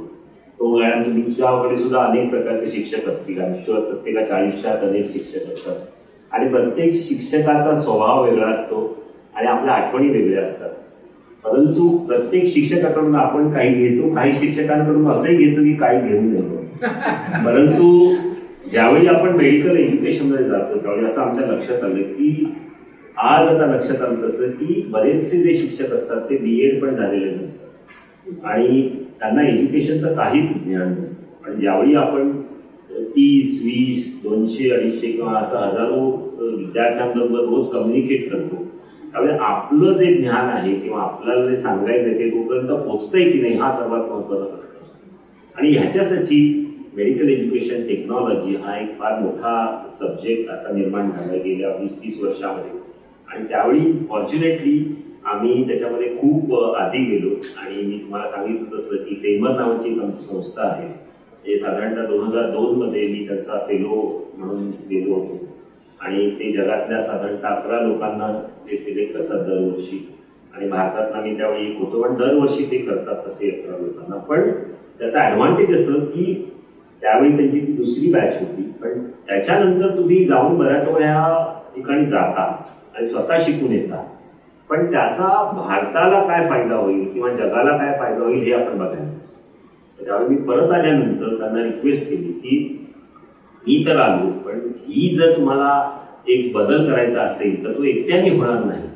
तो तुमच्याकडे सुद्धा अनेक प्रकारचे शिक्षक असतील. आयुष्यात प्रत्येकाच्या आयुष्यात अनेक शिक्षक असतात आणि प्रत्येक शिक्षकाचा स्वभाव वेगळा असतो आणि आपल्या आठवणी वेगळ्या असतात. परंतु प्रत्येक शिक्षकाकडून आपण काही घेतो, काही शिक्षकांकडून असंही घेतो की काही घेऊन येतो. परंतु ज्यावेळी आपण मेडिकल एज्युकेशनमध्ये जातो त्यावेळी असं आमच्या लक्षात आलं की आज आता लक्षात आलं तसं की बरेचसे जे शिक्षक असतात ते BEd पण झालेले नसतात आणि त्यांना एज्युकेशनचं काहीच ज्ञान नसतं. पण ज्यावेळी आपण 30, 20, 200, 250 किंवा असं हजारो विद्यार्थ्यांबरोबर रोज कम्युनिकेट करतो, त्यावेळी आपलं जे ज्ञान आहे किंवा आपल्याला जे सांगायचं आहे ते तोपर्यंत पोहोचतंय की नाही हा सर्वात महत्त्वाचा प्रश्न असतो. आणि ह्याच्यासाठी मेडिकल एज्युकेशन टेक्नॉलॉजी हा एक फार मोठा सब्जेक्ट आता निर्माण झाला गेल्या 20-30 वर्षामध्ये. आणि त्यावेळी फॉर्च्युनेटली आम्ही त्याच्यामध्ये खूप आधी गेलो. आणि मी तुम्हाला सांगितलं तसं की फेमर नावाची एक आमची संस्था आहे, हे साधारणतः 2002 मध्ये मी त्यांचा फेलो म्हणून गेलो होतो. आणि ते जगातल्या साधारणतः 11 लोकांना ते सिलेक्ट करतात दरवर्षी. आणि भारतातला मी त्यावेळी एक होतो, पण दरवर्षी ते करतात तसे 11 लोकांना. पण त्याचा ॲडव्हान्टेज असं की त्यावेळी त्यांची ती दुसरी बॅच होती, पण त्याच्यानंतर तुम्ही जाऊन बऱ्याच वेळा ठिकाणी जाता आणि स्वतः शिकून येता, पण त्याचा भारताला काय फायदा होईल किंवा जगाला काय फायदा होईल हे आपण बघायला. त्यावेळी मी परत आल्यानंतर त्यांना रिक्वेस्ट केली की मी तर आलो, पण ही जर तुम्हाला एक बदल करायचा असेल तर तो एकट्याने होणार नाही.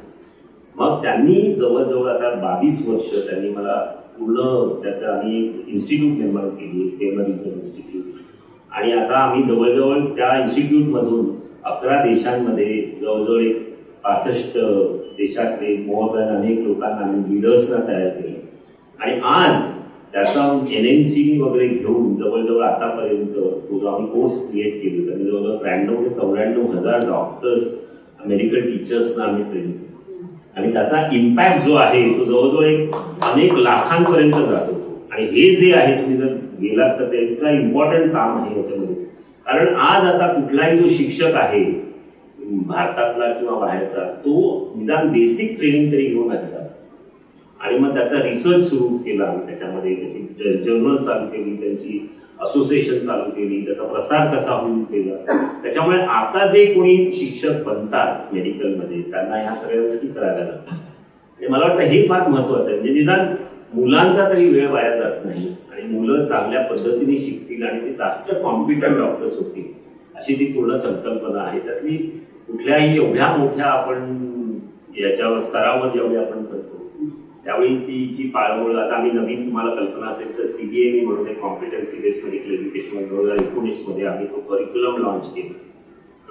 मग त्यांनी जवळजवळ आता 22 वर्ष त्यांनी मला पूर्ण त्यात आम्ही एक इन्स्टिट्यूट निर्माण केली, फेमर इन्स्टिट्यूट. आणि आता आम्ही जवळजवळ त्या इन्स्टिट्यूटमधून 11 देशांमध्ये जवळजवळ एक 65 देशातले अनेक लोकांना आम्ही लिडर्सना तयार केले. आणि आज त्याचा NMC वगैरे घेऊन जवळजवळ आतापर्यंत तो जो आम्ही कोर्स क्रिएट केले त्यांनी जवळजवळ 93,000 ते 94,000 डॉक्टर्स मेडिकल टीचर्सना आम्ही ट्रेन केले. आणि त्याचा इम्पॅक्ट जो आहे तो जवळजवळ एक अनेक लाखांपर्यंत जातो. आणि हे जे आहे तुम्ही जर गेलात तर त्याचं इम्पॉर्टंट काम आहे याच्यामध्ये. कारण आज आता कुठलाही जो शिक्षक आहे भारतातला किंवा बाहेरचा तो निदान बेसिक ट्रेनिंग तरी घेऊन आलेला असतो. आणि मग त्याचा रिसर्च सुरू केला, त्याच्यामध्ये त्याची जर्नल चालू केली, त्यांची असोसिएशन चालू केली, त्याचा प्रसार कसा होईल केला. त्याच्यामुळे आता जे कोणी शिक्षक बनतात मेडिकलमध्ये त्यांना ह्या सगळ्या गोष्टी करायला लागतात. आणि मला वाटतं हे फार महत्वाचं आहे. म्हणजे निदान मुलांचा तरी वेळ वाया जात नाही आणि मुलं चांगल्या पद्धतीने शिकतील आणि ते जास्त कॉम्पिटंट डॉक्टर्स होतील अशी ती पूर्ण संकल्पना आहे. त्यातली कुठल्याही एवढ्या मोठ्या आपण याच्यावर स्तरावर जेवढी आपण करतो त्यावेळी तिची पाळंमुळ, आता आम्ही नवीन, तुम्हाला कल्पना असेल तर CBME म्हणून एक कॉम्पिटन्सी बेस्ड मेडिकल एज्युकेशन 2019 आम्ही तो करिक्युलम लॉन्च केला.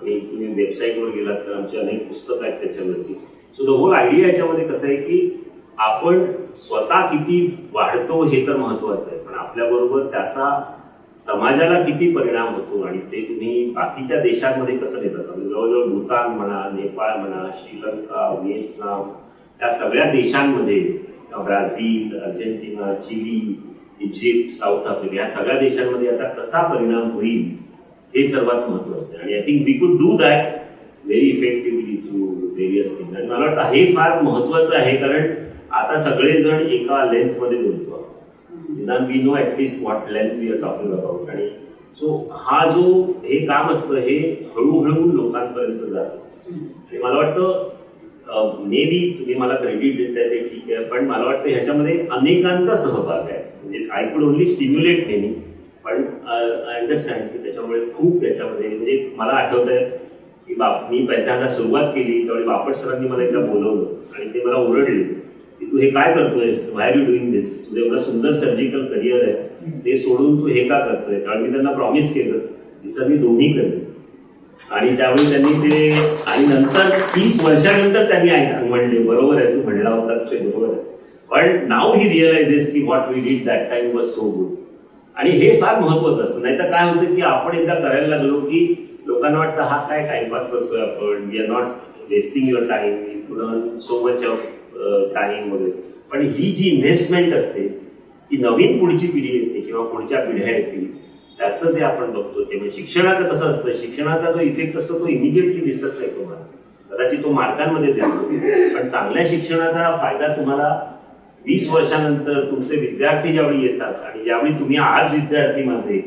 आणि तुम्ही वेबसाईटवर गेलात तर आमची अनेक पुस्तकं आहेत त्याच्यावरती. सो द होल आयडिया याच्यामध्ये कसं आहे की आपण स्वतः किती वाढतो हे तर महत्वाचं आहे, पण आपल्याबरोबर त्याचा समाजाला किती परिणाम होतो आणि ते तुम्ही बाकीच्या देशांमध्ये कसं नेतात. जवळजवळ भूतान म्हणा, नेपाळ म्हणा, श्रीलंका, व्हिएतनाम, या सगळ्या देशांमध्ये, Brazil, Argentina, Chile, Egypt, South Africa, या सगळ्या देशांमध्ये याचा कसा परिणाम होईल हे सर्वात महत्वाचं आहे. आणि आय थिंक वी कुड do that very effectively through various thing. आणि मला वाटतं हे फार महत्वाचं आहे, कारण आता सगळेजण एका लेंथमध्ये बोलतो. निदान we know at least what length we are talking about. आणि सो हा जो हे काम असतं हे हळूहळू लोकांपर्यंत जातं. आणि मला वाटतं मे बी तुम्ही मला क्रेडिट देताय ते ठीक आहे, पण मला वाटतं ह्याच्यामध्ये अनेकांचा सहभाग आहे. म्हणजे I could only stimulate many, पण आय अंडरस्टँड की त्याच्यामुळे खूप याच्यामध्ये, म्हणजे मला आठवत आहे की मी पहिल्यांदा सुरुवात केली त्यावेळी बापट सरांनी मला एकदा बोलवलं आणि ते मला ओरडले की तू हे काय करतोयस, व्हाय आर यू डुईंग दिस, तुझं एवढं सुंदर सर्जिकल करिअर आहे, ते सोडून तू हे का करतोय. त्यावेळी मी त्यांना प्रॉमिस केलं की सर मी दोन्ही करेन. आणि त्यावेळी त्यांनी ते, आणि नंतर 30 वर्षानंतर त्यांनी म्हणले बरोबर आहे, तू म्हणला होतास ते बरोबर आहे. पण नाव ही रिअलाइजेस की what we did that time was so good. आणि हे फार महत्वाचं असतं. नाहीतर काय होतं की आपण एकदा करायला लागलो की लोकांना वाटतं हा काय टाइमपास करतोय आपण, we are not wasting your time, we पुढं सो मच ऑफ टाइम वगैरे. पण ही जी इन्व्हेस्टमेंट असते की नवीन पुढची पिढी येते किंवा पुढच्या पिढ्या येतील, त्याचं जे आपण बघतो ते म्हणजे शिक्षणाचं कसं असतं, शिक्षणाचा जो इफेक्ट असतो तो इमिजिएटली दिसत नाही तुम्हाला, कदाचित तो मार्कांमध्ये दिसतो. पण चांगल्या शिक्षणाचा फायदा तुम्हाला 20 वर्षानंतर तुमचे विद्यार्थी ज्यावेळी येतात आणि ज्यावेळी तुम्ही आज विद्यार्थी माझे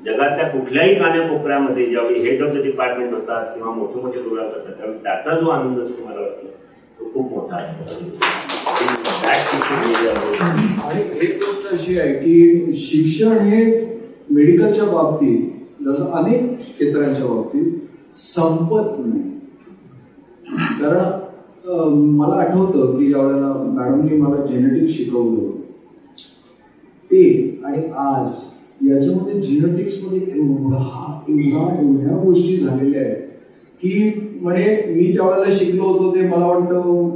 जगातल्या कुठल्याही कानाकोपऱ्यामध्ये ज्यावेळी हेड ऑफ द डिपार्टमेंट होतात किंवा मोठे मोठे प्रोग्राम करतात त्यावेळी त्याचा जो आनंद असतो मला वाटतं तो खूप मोठा असतो. आणि एक गोष्ट अशी आहे की शिक्षण हे मेडिकलच्या बाबतीत जसं अनेक क्षेत्रांच्या बाबतीत संपत नाही. कारण मला आठवतं की ज्यावेळेला मॅडमनी मला जेनेटिक्स शिकवलं ते आणि आज याच्यामध्ये जेनेटिक्समध्ये एवढ्या गोष्टी झालेल्या आहेत की म्हणजे मी त्यावेळेला शिकलो होतो ते मला वाटतं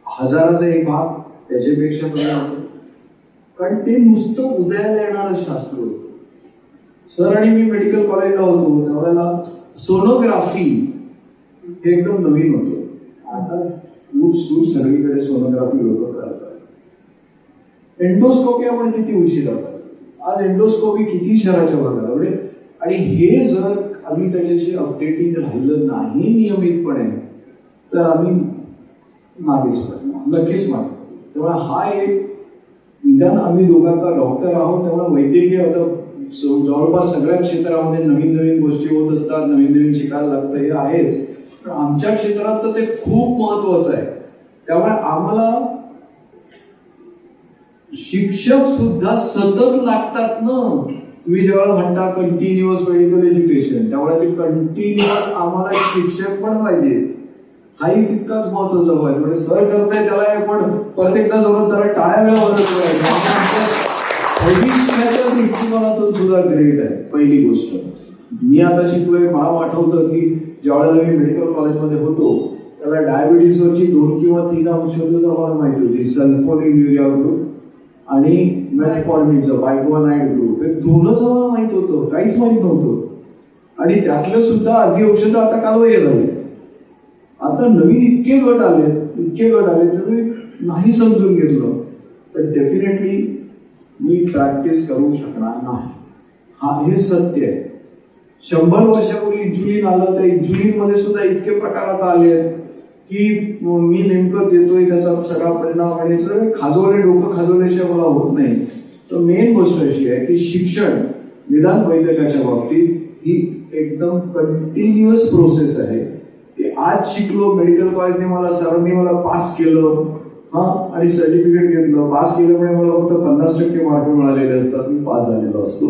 1000चा एक भाग त्याच्यापेक्षा मला होतं. कारण ते नुसतं उदयाला येणारं शास्त्र होतं. सर आणि मी मेडिकल कॉलेजला होतो त्यावेळेला सोनोग्राफी हे एकदम नवीन होतं. आता खूप सूट सगळीकडे सोनोग्राफी लोक करतात. एंडोस्कोपी आपण किती उशिरा करतो. आज एंडोस्कोपी किती शहराच्या भागात एवढे. आणि हे जर आम्ही त्याच्याशी अपडेटिंग राहिलं नाही नियमितपणे तर आम्ही मागेच पडणार, नक्कीच मागे. तेव्हा हा एक निदान आम्ही दोघांचा डॉक्टर आहोत तेव्हा वैद्यकीय आता जवळपास सगळ्या क्षेत्रामध्ये नवीन नवीन गोष्टी होत असतात, नवीन नवीन शिकायला लागतं हे आहेच. पण आमच्या क्षेत्रात तर ते खूप महत्वाचं आहे. त्यामुळे आम्हाला शिक्षक सुद्धा सतत लागतात ना. तुम्ही जेव्हा म्हणता कंटिन्युअस मेडिकल एज्युकेशन, त्यामुळे ते कंटिन्युअस आम्हाला शिक्षक पण पाहिजे. हाही तितकाच महत्वाचा पाहिजे. म्हणजे सर करताय त्याला पण प्रत्येकदा जरूर त्याला टाळ्या भविष्याच्या दृष्टिकोनातून सुद्धा ग्रेट आहे. पहिली गोष्ट मी आता शिकलोय. मला आठवतं की ज्यावेळेला मी मेडिकल कॉलेजमध्ये होतो त्याला डायबिटीसवरची 2 किंवा 3 औषधं आम्हाला माहिती होती. सल्फोनिल्युरिया ग्रुप आणि मेटफॉर्मिनचं बायक्लोनाइड ग्रुप, हे 2च आम्हाला माहित होतं, काहीच माहित नव्हतं. आणि त्यातलं सुद्धा आधी औषधं आता कालवय झाले. आता नवीन इतके गट आले तर मी नाही समजून घेतलं तर डेफिनेटली मी प्रॅक्टिस करू शकणार नाही. हे सत्य आहे. 100 वर्षापूर्वी इन्सुलिन आलं, त्या इन्सुलिन मध्ये सुद्धा इतके प्रकार आता आले आहेत की मी नेमकं देतोय त्याचा सगळा परिणाम आणि सगळं डोकं खाजवल्याशिवाय मला होत नाही. तर मेन गोष्ट अशी आहे की शिक्षण निदान वैद्यकाच्या बाबतीत ही एकदम कंटिन्युअस प्रोसेस आहे. की आज शिकलो, मेडिकल कॉलेजने सरांनी मला पास केलं आणि सर्टिफिकेट घेतलं. पास केल्यामुळे मला फक्त 50% मार्क मिळालेले असतात, मी पास झालेलो असतो.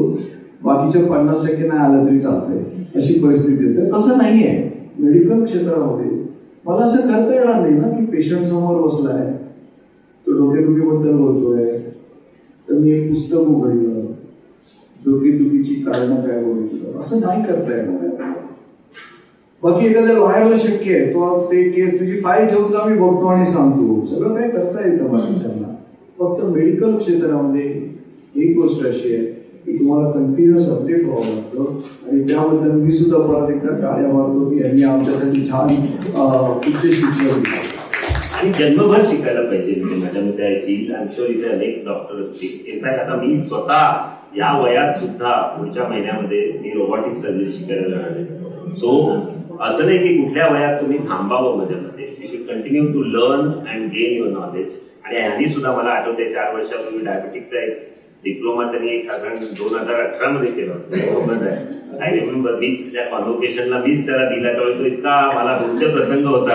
बाकीच्या 50% नाही आलं तरी चालतंय अशी परिस्थिती असते. तसं नाही आहे मेडिकल क्षेत्रामध्ये. मला असं करता येणार नाही ना की पेशंट समोर बसलाय, तो डोकेदुखीबद्दल बोलतोय, तर मी एक पुस्तक उघडलं, डोकेदुखीची कारणं काय बघितलं, असं नाही करता येणार आहे. बाकी एखाद्या लॉयरला शक्य आहे, तो ते केस तुझी फाईल ठेवून आम्ही बघतो आणि सांगतो, सगळं काय करता येतं बाकीच्यांना. फक्त मेडिकल क्षेत्रामध्ये एक गोष्ट अशी आहे की तुम्हाला कंटिन्युअस अपडेट व्हावं लागतं आणि त्याबद्दल मी सुद्धा परत एकदा टाळ्या मारतो की यांनी आमच्यासाठी छान उच्च शिक्षण दिलं आणि जन्मभर शिकायला पाहिजे. म्हणजे माझ्या मते I feel I am sure इथे अनेक डॉक्टर असतील. इनफॅक्ट आता मी स्वतः या वयात सुद्धा पुढच्या महिन्यामध्ये मी रोबोटिक सर्जरी शिकायला जाणार आहे. सो असं नाही की कुठल्या वयात तुम्ही थांबावं. माझ्या मते you should continue to learn and gain your knowledge. आणि ह्यांनी सुद्धा मला आठवते 4 वर्षापूर्वी डायबेटिकचा एक डिप्लोमा त्यांनी एक साधारण 2018 मध्ये केलं होतं. आय रिमेंबर मीच त्या कॉन्व्होकेशनला मीच त्याला दिला, त्यावेळी तो इतका मला हृदय प्रसंग होता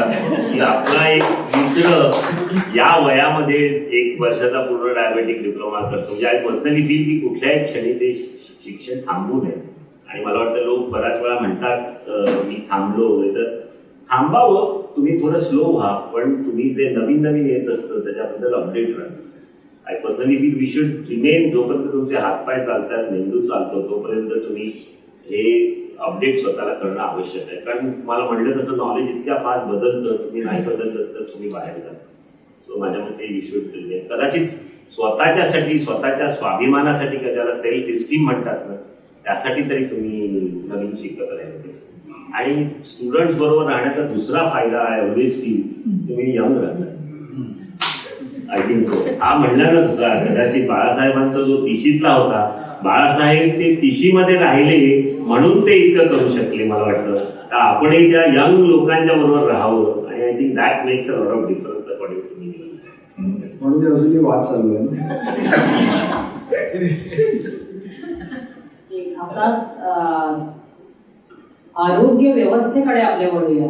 की आपला एक मित्र या वयामध्ये 1 वर्षाचा पूर्ण डायबेटिक डिप्लोमा करतो. म्हणजे आय पर्सनली फील की कुठल्याही क्षणी ते शिक्षण थांबू नये. आणि मला वाटतं लोक बऱ्याच वेळा म्हणतात मी थांबलो वगैरे, तर थांबावं, तुम्ही थोडं स्लो व्हा, पण तुम्ही जे नवीन नवीन येत असतं त्याच्याबद्दल अपडेट राहा. I personally feel we should remain, जोपर्यंत तुमचे हातपाय चालतात, मेंदू चालतो, तोपर्यंत तुम्ही हे अपडेट स्वतःला करणं आवश्यक आहे. कारण मला म्हणलं तसं नॉलेज इतक्या फास्ट बदलतं, तुम्ही नाही बदललं तर तुम्ही बाहेर जा. सो माझ्या मते यू शुड रिमेन. कदाचित स्वतःच्यासाठी, स्वतःच्या स्वाभिमानासाठी, ज्याला सेल्फ इस्टीम म्हणतात ना, त्यासाठी तरी तुम्ही नवीन शिकत राहिलं पाहिजे. आणि स्टुडंट्स बरोबर राहण्याचा दुसरा फायदा आहे ऑलवेज फील तुम्ही यंग राहता. I think so. हा म्हणला तसा कदाचित बाळासाहेबांचा जो तिशीतला होता, बाळासाहेब ते तिशीमध्ये राहिले म्हणून ते इतकं करू शकले. मला वाटतं तर आपणही त्या यंग लोकांच्या बरोबर राहावं. आणि I think that makes a lot of difference according to me. म्हणून ते अजूनही वाद चालू आहे. आता आरोग्य व्यवस्थेकडे आपल्या वळूया.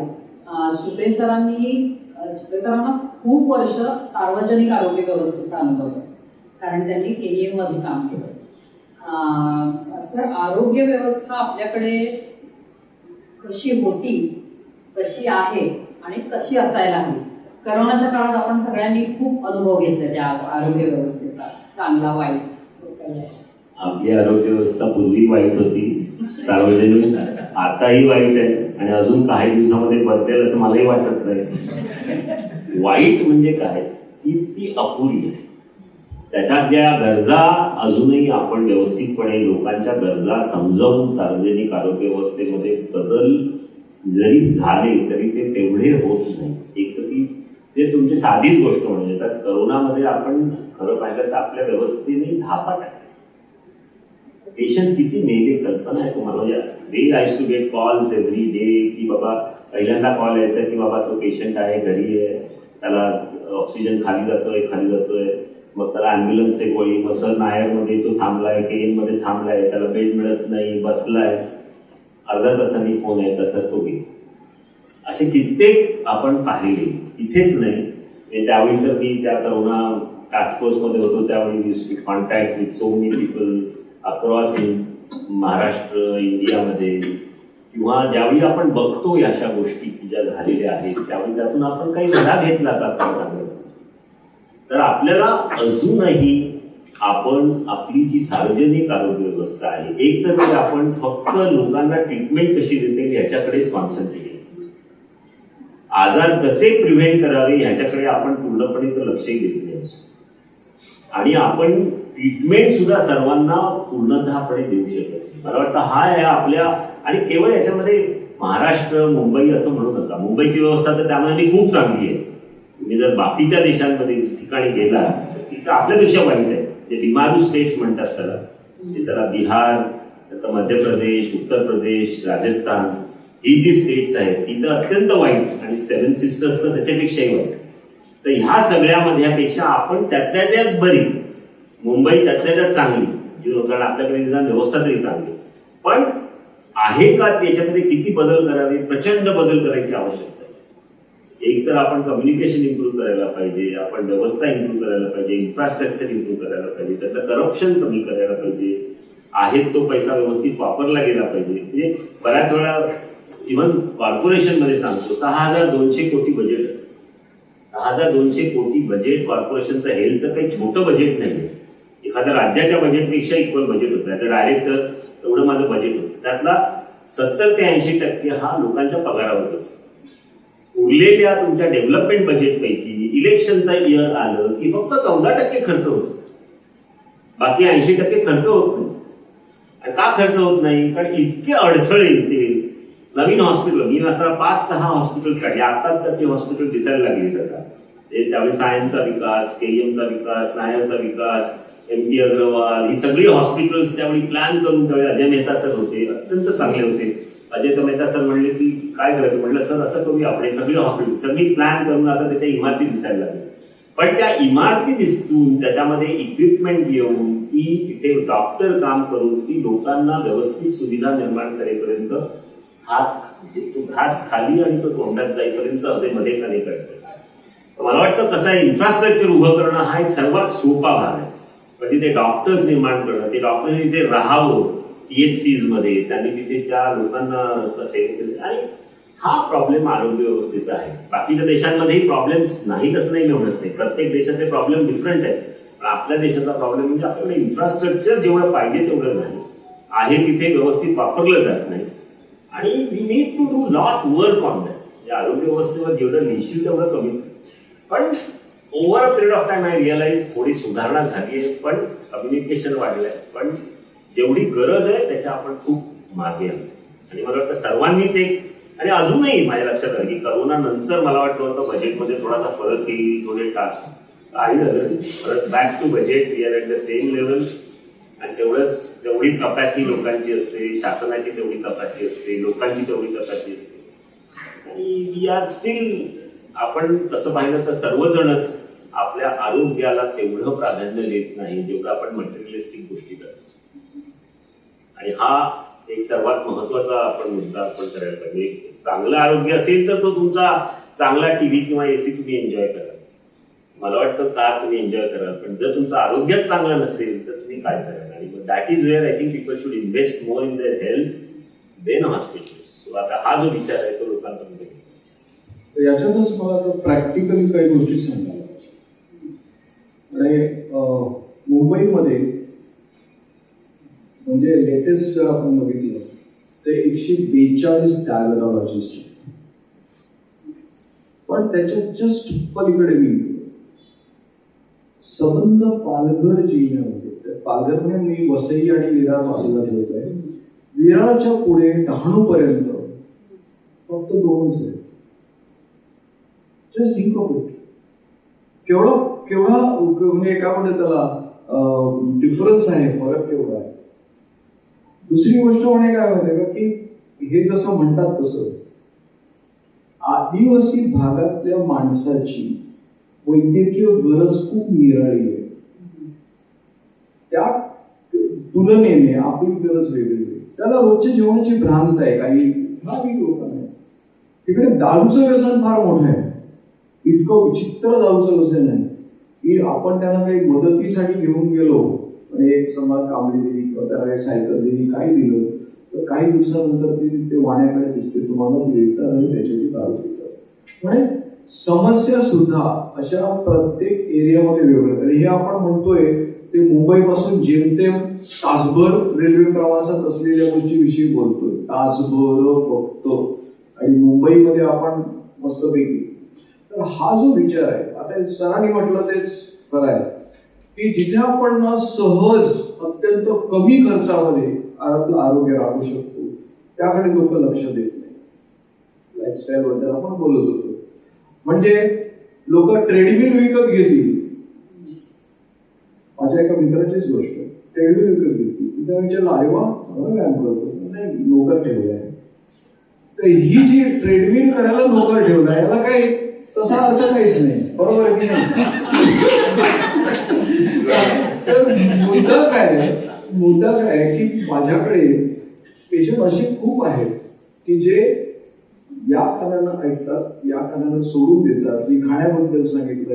सुपे सरांना खूप वर्ष सार्वजनिक आरोग्य व्यवस्थेचा अनुभव आहे, कारण त्यांनी KEM मध्ये काम केलं. सर, आरोग्य व्यवस्था आपल्याकडे कशी होती, कशी आहे आणि कशी असायला हवी? करोनाच्या काळात आपण सगळ्यांनी खूप अनुभव घेतला त्या आरोग्य व्यवस्थेचा, चांगला वाईट. आपली आरोग्य व्यवस्था पूर्वी वाईट होती, सार्वजनिक आताही वाईट आहे आणि अजून काही दिवसामध्ये बदलेल असं मलाही वाटत नाही. वाईट म्हणजे काय की ती अपुरी आहे. त्याच्या ज्या गरजा अजूनही आपण व्यवस्थितपणे लोकांच्या गरजा समजावून सार्वजनिक आरोग्य व्यवस्थेमध्ये बदल जरी झाले तरी ते तेवढे होत नाही. एक ती ते तुमची साधीच गोष्ट म्हणजे तर करोनामध्ये आपण खरं पाहिलं तर आपल्या व्यवस्थेने धापा टाकला. पेशंट्स किती मेले कल्पना आहे तुम्हाला? Day I to get calls every day की बाबा पहिल्यांदा कॉल यायचा की बाबा तो पेशंट आहे, घरी आहे, त्याला ऑक्सिजन खाली जातोय, मग त्याला ॲम्ब्युलन्स एक गोळी, मग सर नायरमध्ये तो थांबलाय, KEM मध्ये थांबलाय, त्याला बेड मिळत नाही, बसलाय, अर्ध्या तासांनी फोन यायचा सर तो घे. असे कित्येक आपण पाहिले. इथेच नाही, त्यावेळी तर मी त्या करोना टास्क फोर्समध्ये होतो, त्यावेळी contact with so many people across in Maharashtra, इंडियामध्ये, किंवा ज्यावेळी आपण बघतो अशा गोष्टी ज्या झालेल्या आहेत त्यावेळी त्यातून आपण काही धडा घेतला का काय सांगत. तर आपल्याला अजूनही आपण आपली जी सार्वजनिक आरोग्य व्यवस्था आहे, एक तर ते आपण फक्त लोकांना ट्रीटमेंट कशी देते ह्याच्याकडेच कॉन्सन्ट्रेट केलं. आजार कसे प्रिव्हेंट करावे ह्याच्याकडे आपण पूर्णपणे तर लक्षही देत नाही. आणि आपण ट्रीटमेंट सुद्धा सर्वांना पूर्णतःपणे देऊ शकत. मला वाटतं हा आहे आपल्या, आणि केवळ याच्यामध्ये महाराष्ट्र, मुंबई असं म्हणू नका. मुंबईची व्यवस्था तर त्यामध्ये खूप चांगली आहे. तुम्ही जर बाकीच्या देशांमध्ये ठिकाणी गेला तर तिथं आपल्यापेक्षा वाईट आहे. जे बिमारू स्टेट्स म्हणतात त्याला बिहार, नंतर मध्य प्रदेश, उत्तर प्रदेश, राजस्थान, ही जी स्टेट्स आहेत तिथं अत्यंत वाईट, आणि 7 सिस्टर्स तर त्याच्यापेक्षाही वाईट. तर ह्या सगळ्यामध्येपेक्षा आपण त्यातल्या त्यात बरी, मुंबई त्यातल्या त्यात चांगली, कारण आपल्याकडे निदान व्यवस्था तरी चांगली. पण आहे का त्याच्यामध्ये किती बदल करावे? प्रचंड बदल करायची आवश्यकता आहे. एक तर आपण कम्युनिकेशन इम्प्रूव्ह करायला पाहिजे, आपण व्यवस्था इम्प्रूव्ह करायला पाहिजे, इन्फ्रास्ट्रक्चर इम्प्रूव्ह करायला पाहिजे, त्यातलं करप्शन कमी करायला पाहिजे, आहेत तो पैसा व्यवस्थित वापरला गेला पाहिजे. म्हणजे बऱ्याच वेळा इव्हन कॉर्पोरेशनमध्ये सांगतो 6,200 कोटी बजेट असतं. 6,200 कोटी बजेट कॉर्पोरेशनचं हेल्थचं काही छोटं बजेट नाही. एखाद्या राज्याच्या बजेटपेक्षा इक्वल बजेट होतं. त्याचं डायरेक्टर एवढं माझं बजेट होतं. त्यातला 70 ते 80% हा लोकांच्या पगारावर असतो. उरलेल्या तुमच्या डेव्हलपमेंट बजेटपैकी इलेक्शनचा इयर आलं की फक्त 14% खर्च होतो. बाकी 80% खर्च होत नाही. आणि का खर्च होत नाही? कारण इतके अडथळे येते. नवीन हॉस्पिटल मी असताना 5-6 हॉस्पिटल्स काढले. आताच तर ते हॉस्पिटल दिसायला लागले. आता त्यावेळी सायन्सचा विकास, केईएमचा विकास, नायरचा विकास, MT अग्रवाल, ही सगळी हॉस्पिटल्स त्यावेळी प्लॅन करून त्यावेळी अजय मेहता सर होते, अत्यंत चांगले होते. अजय मेहता सर म्हणले की काय करायचं? म्हटलं सर असं करूया आपण सगळी हॉस्पिटल सगळी प्लॅन करून आता त्याच्या इमारती दिसायला लागल्या. पण त्या इमारती दिसतून त्याच्यामध्ये इक्विपमेंट येऊन ती तिथे डॉक्टर काम करून ती लोकांना व्यवस्थित सुविधा निर्माण करेपर्यंत तो घास खाली आणि तो तोंडात जाईपर्यंत हवेमध्ये कनेक्ट करतो. मला वाटतं कसं आहे, इन्फ्रास्ट्रक्चर उभं करणं हा एक सर्वात सोपा भाग आहे. पण तिथे डॉक्टर्स निर्माण करणं, ते डॉक्टर्स तिथे राहावं PHCs मध्ये, त्यांनी तिथे त्या लोकांना सेवा केली. आणि हा प्रॉब्लेम आरोग्य व्यवस्थेचा आहे. बाकीच्या देशांमध्येही प्रॉब्लेम्स नाहीत असं नाही म्हणत नाही. प्रत्येक देशाचे प्रॉब्लेम डिफरंट आहेत. पण आपल्या देशाचा प्रॉब्लेम म्हणजे आपल्याकडे इन्फ्रास्ट्रक्चर जेवढं पाहिजे तेवढं नाही आहे. तिथे व्यवस्थित वापरलं जात नाही. आणि we need to do lot work on that. आरोग्य व्यवस्थेवर जेवढं लिहिशील तेवढं कमीच आहे. पण over a period of time I realise थोडी सुधारणा झाली आहे. पण कम्युनिकेशन वाढलंय. पण जेवढी गरज आहे त्याच्या आपण खूप मागे आहे. आणि मला वाटतं सर्वांनीच एक, आणि अजूनही माझ्या लक्षात आलं की करोना नंतर मला वाटलं होतं बजेटमध्ये थोडासा फरक येईल, थोडे टास्क काही झालं परत back to budget. We are at the same level. आणि तेवढीच अपॅथी लोकांची असते, शासनाची तेवढीच अपॅथी असते, लोकांची तेवढीच अपॅथी असते. आणि वी आर स्टील, आपण तसं पाहिलं तर सर्वजणच आपल्या आरोग्याला तेवढं प्राधान्य देत नाही जेवढं आपण मटेरियलिस्टिक गोष्टी करतो. आणि हा एक सर्वात महत्वाचा आपण मुद्दा आपण करायला पाहिजे. चांगलं आरोग्य असेल तर तो तुमचा चांगला टीव्ही किंवा AC तुम्ही एन्जॉय कराल. मला वाटतं कार तुम्ही एन्जॉय कराल. पण जर तुमचं आरोग्यच चांगलं नसेल तर तुम्ही काय कराल? आणि that is where I think people should invest more in their health than hospitals. आता हा जो विचार आहे तो लोकांपर्यंत याच्यातच मला आता प्रॅक्टिकली काही गोष्टी सांगायला आणि मुंबईमध्ये म्हणजे लेटेस्ट जर आपण बघितलं तर 142 डायबेटॉलॉजिस्ट आहेत. पण त्याच्या जस्ट पलीकडे मी संबंध पालघर जिल्ह्यामध्ये, पालघरने मी वसई आणि विरार बाजूला ठेवतोय. विरारच्या पुढे डहाणूपर्यंत फक्त 2च आहेत. Just think of it. केवढा म्हणजे एकामध्ये त्याला डिफरन्स आहे, फरक केवढा आहे. दुसरी गोष्ट म्हणजे काय माहिती का की हे जसं म्हणतात तसं आदिवासी भागातल्या माणसाची वैद्यकीय गरज खूप निराळी आहे. त्या तुलनेने आपली गरज वेगळी आहे. त्याला रोजच्या जेवणाची भ्रांत आहे काही भाविक लोकांना. तिकडे दारूचं व्यसन फार मोठं आहे. इतकं विचित्र दारूचं व्यसन आहे की आपण त्यांना काही मदतीसाठी घेऊन गेलो आणि एक समाज कांबळी दिली किंवा त्याला काही सायकल दिली, काही दिलं तर काही दिवसानंतर ते वाण्याकडे दिसते, तुम्हाला मिळतात आणि त्याच्याची दारू पितात. म्हणजे समस्या सुद्धा अशा प्रत्येक एरियामध्ये वेगळं. आणि हे आपण म्हणतोय ते मुंबईपासून जेमतेम तासभर रेल्वे प्रवासात असलेल्या गोष्टीविषयी बोलतोय. तासभर फक्त. आणि मुंबईमध्ये आपण मस्तपैकी. तर हा जो विचार आहे, आता सरांनी म्हटलं तेच खरं आहे की जिथे आपण सहज अत्यंत कमी खर्चामध्ये आपलं आरोग्य राखू शकतो त्याकडे लोक लक्ष देत नाही. लाईफस्टाईल बद्दल आपण बोलत होतो. म्हणजे लोक ट्रेडमिल विकत घेतील. माझ्या एका मित्राचीच गोष्ट, ट्रेडमिल विकत घेतील. त्याला विचारलं अरे वा चांगला व्यायाम करतो, नाही नोकर ठेवलाय. तर ही जी ट्रेडमिल करायला नोकर ठेवलाय याला काही तसा अर्थ काहीच नाही. बरोबर आहे की नाही? तर मुद्दा काय की माझ्याकडे पेशंट असे खूप आहेत की जे या कानानं ऐकतात, या कानानं सोडून देतात. मी खाण्याबद्दल सांगितलं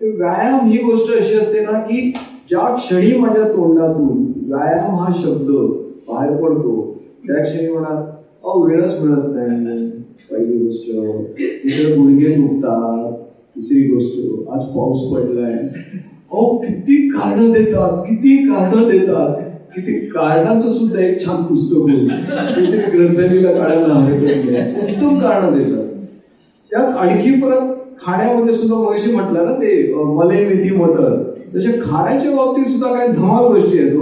व्यायाम ही गोष्ट अशी असते ना की ज्या क्षणी माझ्या तोंडातून व्यायाम हा शब्द बाहेर पडतो त्या क्षणी म्हणा अहो वेळच मिळत नाही, पहिली गोष्ट. दुसरं गुडघे दुखतात, तिसरी गोष्ट आज पाऊस पडलाय. अहो किती कारणं देतात, किती कारणं देतात. किती कारणांचं सुद्धा एक छान पुस्तक होईल, काहीतरी ग्रंथालीला काढायला हवे, उत्तम कारणं देतात. त्यात आणखी परत खाण्यामध्ये सुद्धा मगाशी म्हटलं ना ते मलई मेथी मटर, तसे खाण्याच्या बाबतीत सुद्धा काही धमाल गोष्टी आहेत.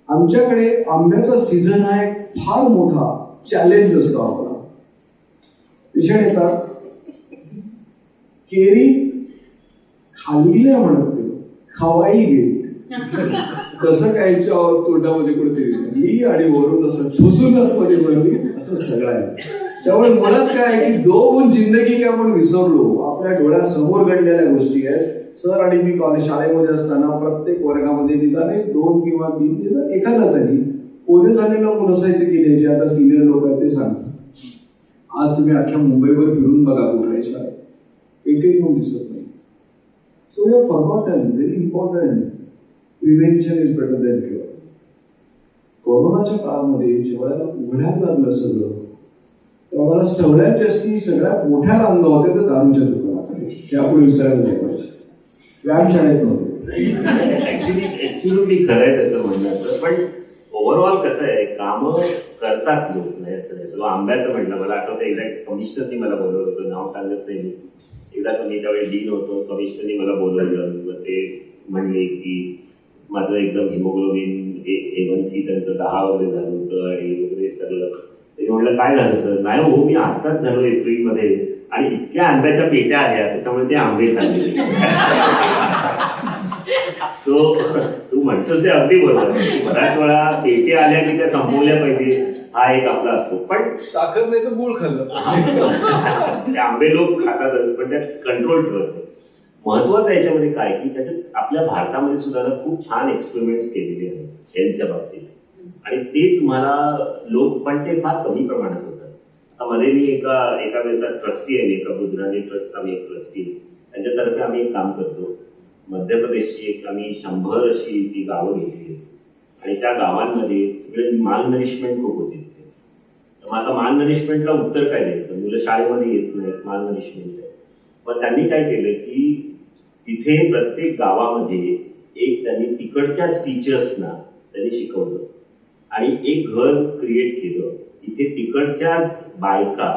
आमच्याकडे आंब्याचा सीझन हा एक फार मोठा चॅलेंज असतो. आम्हाला पेशंट येतात, केरी खाल्ली नाही म्हणत ते, खावाही गेली. कसं कायच्या तोंडामध्ये कुठेतरी मी आणि वरून असं ठोसूनच मध्ये भरली, असं सगळं आहे. त्यामुळे मुळात काय आहे की दोन जिंदगी काय आपण विसरलो, आपल्या डोळ्यासमोर घडलेल्या गोष्टी आहेत. सर आणि मी कॉलेज शाळेमध्ये असताना प्रत्येक वर्गामध्ये निदान 2 किंवा 3 निदान एखादा तरी पोलीस झालेला मुलं असायचे की नाही, जे आता सिनियर लोक आहेत ते सांगतात. आज तुम्ही अख्ख्या मुंबईवर फिरून बघा कुठल्याही शाळेत एकही कोण दिसत नाही. So we have forgotten very important, prevention is better than cure. कोरोनाच्या काळामध्ये जेव्हा उघडायला लागलं सगळं, तेव्हा सगळ्यात जास्ती सगळ्यात मोठ्या रांगा होत्या त्या दारूच्या दुकानात. त्यापुढे विसरायला नाही पाहिजे. व्यायामशाळेत नव्हते. ऍक्च्युली खरं आहे त्याचं म्हणण्याचं, पण ओव्हरऑल कसं आहे, कामं करतात लोक, नाही असं नाही. तुला आंब्याचं म्हणलं, मला आठवतं एकदा कमिशनरनी मला बोलवलं होतं, नाव सांगत नाही मी. एकदा मी त्यावेळी डीन होतो, कमिशनरनी मला बोलवलं. मग ते म्हणले की माझं एकदम हिमोग्लोबिन A1C त्यांचं 10 वगैरे झालं होतं आणि वगैरे सगळं. ते म्हटलं काय झालं सर? नाही हो, मी आत्ताच झालो एप्रिलमध्ये आणि इतक्या आंब्याच्या पेट्या आल्या त्याच्यामुळे ते आंबे खाल्ले. सो तू म्हणतोस ते अगदी बरोबर. बऱ्याच वेळा पेट्या आल्या की त्या संपवल्या पाहिजे, हा एक आपला असतो. पण साखर नाही तर गुळ खाल्लं. ते आंबे लोक खातातच, पण त्यात कंट्रोल ठेवत नाही. महत्वाचं याच्यामध्ये काय की त्याच्यात आपल्या भारतामध्ये सुद्धा खूप छान एक्सपेरिमेंट्स केलेले आहेत हेल्थच्या बाबतीत, आणि ते तुम्हाला लोक, पण ते फार कमी प्रमाणात होतात. आता मध्ये मी एका वेळेचा ट्रस्टी आहे, एका बुद्राणी ट्रस्ट आम्ही एक ट्रस्टी, त्यांच्यातर्फे आम्ही एक काम करतो. मध्य प्रदेशची एक आम्ही 100 अशी ती गावं घेतली आणि त्या गावांमध्ये सगळे माल नरिशमेंट खूप होते. मग आता माल नरिशमेंटला उत्तर काय द्यायचं? मुलं शाळेमध्ये येत नाहीत, माल नरिशमेंट आहे. मग त्यांनी काय केलं की तिथे प्रत्येक गावामध्ये एक त्यांनी तिकडच्याच टीचर्सना त्यांनी शिकवलं आणि एक घर क्रिएट केलं. तिथे तिकडच्याच बायका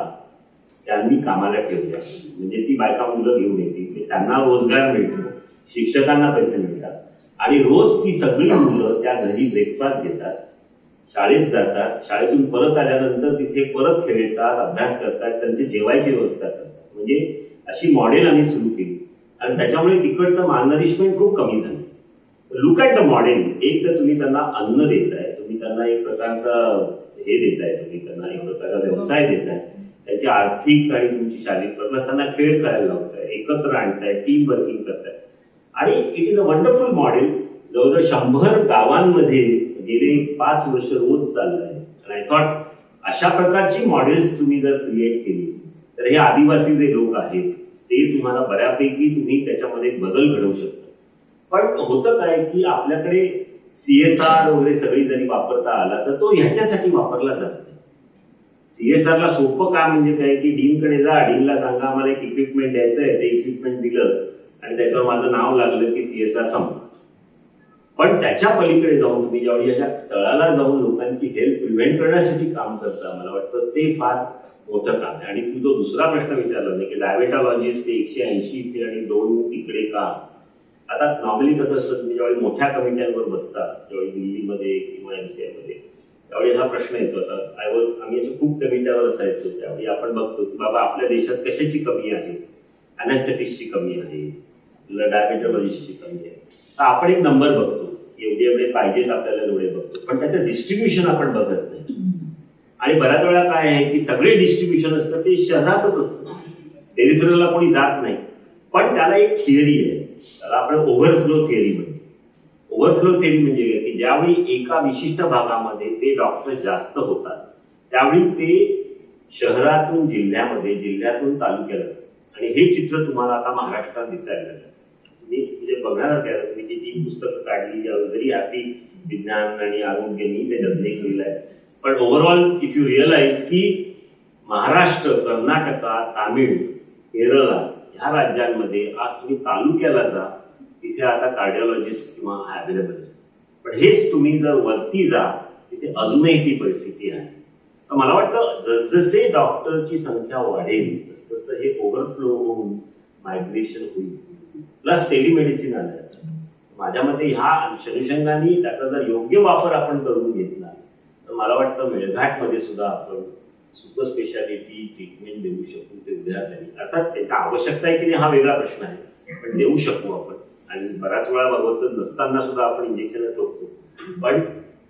त्यांनी कामाला ठेवल्या, म्हणजे ती बायका मुलं घेऊन येते, त्यांना रोजगार मिळतो, शिक्षकांना पैसे मिळतात आणि रोज ती सगळी मुलं त्या घरी ब्रेकफास्ट घेतात, शाळेत जातात, शाळेतून परत आल्यानंतर तिथे परत खेळतात, अभ्यास करतात, त्यांची जेवायची व्यवस्था करतात. म्हणजे अशी मॉडेल आम्ही सुरू केली आणि त्याच्यामुळे तिकडचं मालनरिशमेंट खूप कमी झालं. Look at the model. एक तर तुम्ही त्यांना अन्न देताय, तुम्ही त्यांना एक प्रकारचा हे देताय, तुम्ही त्यांना एक प्रकारचा व्यवसाय देताय, त्यांची आर्थिक आणि तुमची शारीरिक प्लस त्यांना खेळ करायला लावताय, एकत्र आणताय, टीम वर्किंग करताय आणि it is a wonderful model. जवळजवळ 100 गावांमध्ये गेले 5 वर्ष रोज चाललंय. आणि आय थॉट अशा प्रकारची मॉडेल्स तुम्ही जर क्रिएट केली तर हे आदिवासी जे लोक आहेत ते तुम्हाला बऱ्यापैकी तुम्ही त्याच्यामध्ये बदल घडवू शकता. पण होतं काय की आपल्याकडे CSR वगैरे सगळी जरी वापरता आला तर तो ह्याच्यासाठी वापरला जात नाही. CSRला सोपं काय म्हणजे काय की डीनकडे जा, डीनला सांगा आम्हाला एक इक्विपमेंट द्यायचं आहे, ते इक्विपमेंट दिलं आणि त्याच्यावर माझं नाव लागलं की CSR समज. पण त्याच्या पलीकडे जाऊन तुम्ही ज्यावेळी अशा तळाला जाऊन लोकांची हेल्थ प्रिव्हेंट करण्यासाठी काम करता, मला वाटतं ते फार मोठं काम आहे. आणि तू जो दुसरा प्रश्न विचारला नाही की डायबेटॉलॉजिस्ट 180 इथे आणि 2 तिकडे का? आता नॉर्मली कसं असतं, तुम्ही ज्यावेळी मोठ्या कमिट्यांवर बसता, ज्यावेळी दिल्लीमध्ये किंवा MCI मध्ये, त्यावेळी हा प्रश्न येतो. आता आम्ही असं खूप कमिट्यावर असायचो, त्यावेळी आपण बघतो की बाबा आपल्या देशात कशाची कमी आहे, अॅनेस्थेटिस्टची कमी आहे, डायबेटॉलॉजिस्टची कमी आहे. तर आपण एक नंबर बघतो, एवढे पाहिजेत आपल्याला एवढे बघतो, पण त्याचं डिस्ट्रीब्युशन आपण बघत नाही. आणि बऱ्याच वेळा काय आहे की सगळे डिस्ट्रीब्युशन असतं ते शहरातच असतं, पेरिफेरलला कोणी जात नाही. पण त्याला एक थिअरी आहे, त्याला आपण ओव्हरफ्लो थिअरी म्हणतो. ओव्हरफ्लो थिअरी म्हणजे की ज्यावेळी एका विशिष्ट भागामध्ये ते डॉक्टर जास्त होतात त्यावेळी ते शहरातून जिल्ह्यामध्ये, जिल्ह्यातून तालुक्याला, आणि हे चित्र तुम्हाला आता महाराष्ट्रात दिसायला लागलं. मी म्हणजे बघणार काय, मी जी 3 पुस्तकं काढली, आय वॉज व्हेरी हॅपी विज्ञान आणि आरोग्यानी त्याच्यात लेख लिहिलाय. पण ओव्हरऑल इफ यू रिअलाइज की महाराष्ट्र, कर्नाटका, तामिळ, केरळा ह्या राज्यांमध्ये आज तुम्ही तालुक्याला जा, तिथे आता कार्डिओलॉजिस्ट किंवा अवेलेबल असतो. पण हेच तुम्ही जर वरती जा, तिथे अजूनही ती परिस्थिती आहे. तर मला वाटतं जसजसे डॉक्टरची संख्या वाढेल तसतसं हे ओव्हरफ्लो होऊन मायग्रेशन होईल. प्लस टेलिमेडिसिन आलं. माझ्या मते ह्या अनुषंगाने त्याचा जर योग्य वापर आपण करून घेतला तर मला वाटतं मेळघाटमध्ये सुद्धा आपण सुपर स्पेशालिटी ट्रीटमेंट देऊ शकू तेवढ्या तरी. अर्थात त्याची आवश्यकता आहे की नाही हा वेगळा प्रश्न आहे, पण देऊ शकू आपण. आणि बराच वेळा बघत नसताना सुद्धा आपण इंजेक्शन ठोकतो, पण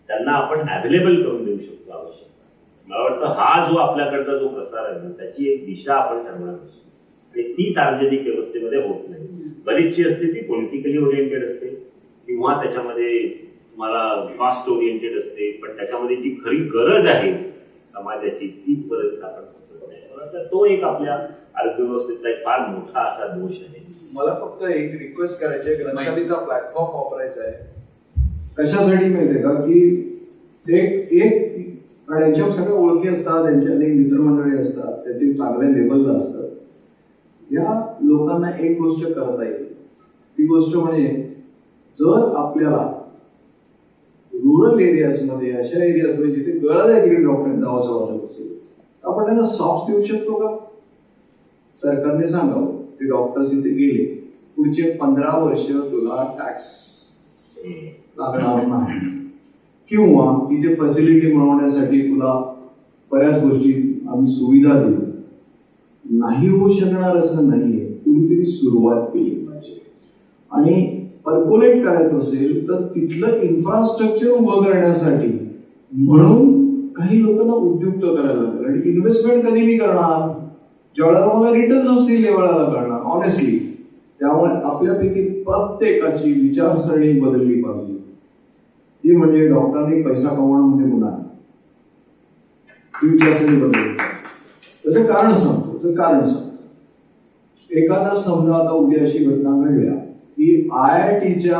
त्यांना आपण अवेलेबल करून देऊ शकतो आवश्यकता. मला वाटतं हा जो आपल्याकडचा जो प्रसार आहे ना त्याची एक दिशा आपण ठरवणार असतो आणि ती सार्वजनिक व्यवस्थेमध्ये होत नाही. बरीचशी असते ती पॉलिटिकली ओरिएंटेड असते किंवा त्याच्यामध्ये तुम्हाला कास्ट ओरिएंटेड असते, पण त्याच्यामध्ये जी खरी गरज आहे समाजाची ती परत आपण पोहोचवतो. तर तो एक आपल्या आरोग्य व्यवस्थेतला एक फार मोठा असा दोष आहे. मला फक्त एक रिक्वेस्ट करायची आहे, ग्रंथालीचा प्लॅटफॉर्म वापरायचा आहे. कशासाठी माहितीये का की एक कारण यांच्या सगळ्या ओळखी असतात, त्यांच्या अनेक मित्रमंडळी असतात, त्यातील चांगल्या लेवलला असतात. या लोकांना एक गोष्ट करता येईल, ती गोष्ट म्हणजे जर आपल्याला रुरल एरियाजमध्ये अशा एरियाजमध्ये जिथे गरज आहे की डॉक्टर जावाचं वाटत असेल आपण त्यांना सॉफ्ट देऊ शकतो का? सरकारने सांगावं ते डॉक्टर्स इथे गेले, पुढचे 15 वर्ष तुला टॅक्स लागणार नाही किंवा तिथे फॅसिलिटी मिळवण्यासाठी तुला बऱ्याच गोष्टी आम्ही सुविधा देऊ. नाही होऊ शकणार असं नाहीये, कुणीतरी सुरुवात केली पाहिजे. आणि पर्कोलेट करायचं असेल तर तिथलं इन्फ्रास्ट्रक्चर उभं करण्यासाठी म्हणून काही लोकांना उद्युक्त करायला लागेल. आणि इन्व्हेस्टमेंट कधी मी करणार ज्यावेळेला मला रिटर्न्स असतील त्यावेळेला करणार ऑनेस्टली. त्यामुळे आपल्यापैकी प्रत्येकाची विचारसरणी बदलली पाहिजे. ती म्हणजे डॉक्टरने पैसा कमवणं म्हणजे गुन्हा आहे, ती विचारसरणी बदलली. त्याचं कारण सांगतो. एखादा समजा आता उद्या अशी घटना घडल्या की IITच्या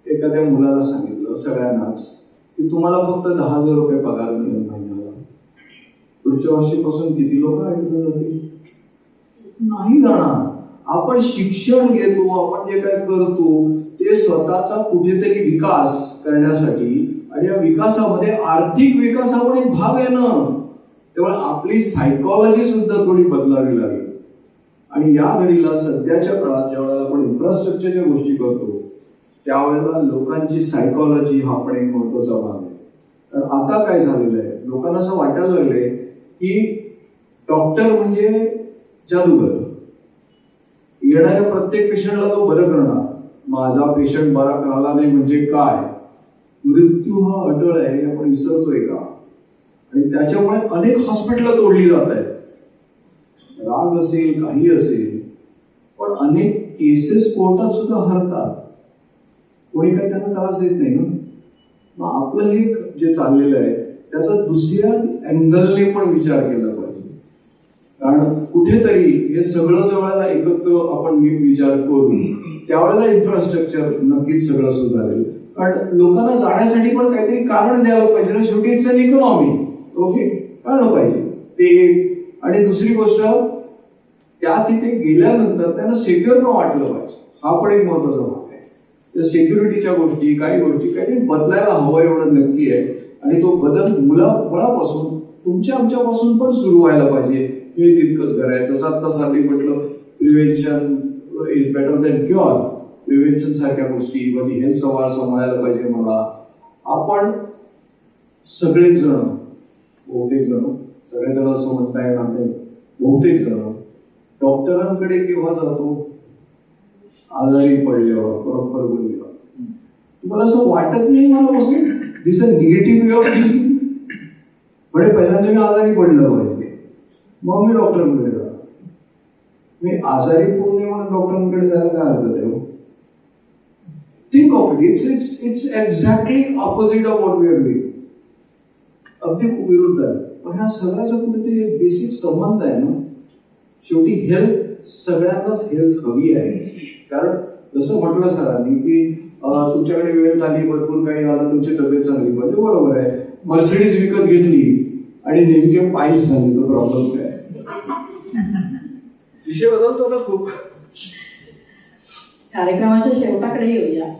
एखाद्या मुलाला सांगितलं सगळ्यांनाच की तुम्हाला फक्त 10,000 रुपये पगार मिळेल महिन्याला, पुढच्या वर्षीपासून किती लोक ऐकलं जातील? नाही जाणार. आपण शिक्षण घेतो, आपण जे काय करतो ते स्वतःचा कुठेतरी विकास करण्यासाठी आणि या विकासामध्ये आर्थिक विकास हा पण एक भाग आहे ना. त्यामुळे आपली सायकॉलॉजी सुद्धा थोडी बदलावी लागेल. आणि या घडीला सध्याच्या काळात ज्यावेळेला आपण इन्फ्रास्ट्रक्चरच्या गोष्टी करतो त्यावेळेला लोकांची सायकॉलॉजी हा पण एक महत्वाचा भाग आहे. कारण आता काय झालेलं आहे, लोकांना असं वाटायला लागलंय की डॉक्टर म्हणजे जादूगर, येणाऱ्या प्रत्येक पेशंटला तो बरं करणार. माझा पेशंट बरा झाला नाही म्हणजे काय, मृत्यू हा अटळ आहे हे आपण विसरतोय का? आणि त्याच्यामुळे अनेक हॉस्पिटल तोडली जात आहेत. राग असेल काही असेल, पण अनेक केसेस कोर्टात सुद्धा हरतात, कोणी काही त्यांना त्रास देत नाही ना. मग आपलं हे जे चाललेलं आहे त्याचा दुसऱ्या अँगलने पण विचार केला पाहिजे. कारण कुठेतरी हे सगळं जवळला एकत्र आपण नीट विचार करू त्यावेळेला इन्फ्रास्ट्रक्चर नक्कीच सगळं सुधारेल. कारण लोकांना जाण्यासाठी पण काहीतरी कारण द्यायला पाहिजे ना. शेवटी इट्स अन इकॉनॉमी. ओके, कळलं पाहिजे ते. आणि दुसरी गोष्ट, त्या तिथे गेल्यानंतर त्यांना सेक्युअर पण वाटलं पाहिजे, हा पण एक महत्वाचा भाग आहे. त्या सिक्युरिटीच्या गोष्टी काही काहीतरी बदलायला हवं एवढं नक्की आहे. आणि तो बदल मुळापासून तुमच्या आमच्यापासून पण सुरू व्हायला पाहिजे हे तितकंच करायचं. जसं आता साधी म्हटलं prevention is better than cure. Prevention सारख्या गोष्टी म्हणजे हेल्थ सांभाळायला पाहिजे. मला आपण सगळेच जण, बहुतेक जण, सगळे जण असं म्हणता येणार नाही, बहुतेक जण डॉक्टरांकडे केव्हा जातो? आजारी पडल्यावर, बरोबर बोलल्यावर. तुम्हाला असं वाटत नाही मला बसून this a negative way of thinking. म्हणजे पहिल्यांदा मी आजारी पडलं पाहिजे मग मी डॉक्टरांकडे जातो. मी आजारी पडू नये म्हणून डॉक्टरांकडे जायला काय हरकत आहे? Think of it. It's exactly opposite of what we are doing. अगदी विरुद्ध आहे. पण ह्या सगळ्याचा कुठेतरी एक बेसिक संबंध आहे ना. शेवटी हेल्थ, सगळ्यांनाच हेल्थ हवी आहे. कारण जसं म्हटलं सरांनी की तुमच्याकडे वेळ झाली, भरपूर काही आलं, तुमची तब्येत चांगली पाहिजे, बरोबर आहे. मर्सिडीज विकत घेतली आणि नेमके पायच झाले, तो प्रॉब्लेम काय? विषय बदलतो ना खूप. कार्यक्रमाच्या शेवटाकडे येऊया.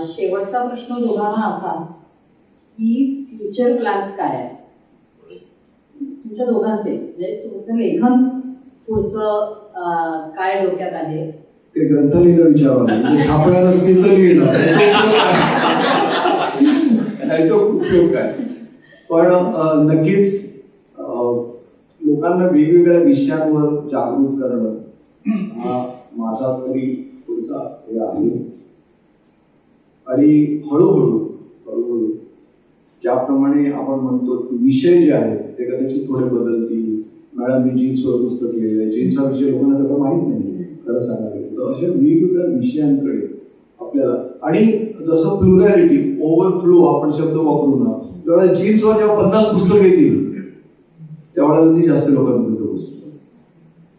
शेवटचा प्रश्न दोघांना असा की फ्युचर प्लॅन्स काय आहे तुमच्या दोघांचे, म्हणजे तुमचं लेखन पुढचं काय डोक्यात आहे? ते ग्रंथालयाला विचारावं, छापणार असतील तर लिहिणार, नाही तो उपयोग काय. पण नक्कीच लोकांना वेगवेगळ्या विषयांवर जागृत करणं हा माझा तरी पुढचा हे आहे. आणि हळूहळू ज्याप्रमाणे आपण म्हणतो विषय जे आहेत ते कदाचित थोडे बदलतील. मॅडम मी जीन्सवर पुस्तक लिहिलं आहे, जीन्सचा विषय लोकांना तेवढा माहीत नाही खरं सांगायला. तर अशा वेगवेगळ्या विषयांकडे आपल्याला, आणि जसं प्लुरॅलिटी, ओव्हरफ्लो आपण शब्द वापरू ना, तेवढ्या जीन्सवर जेव्हा 50 पुस्तकं येतील तेवढ्या ती जास्त लोकांपर्यंत पोहोचतील,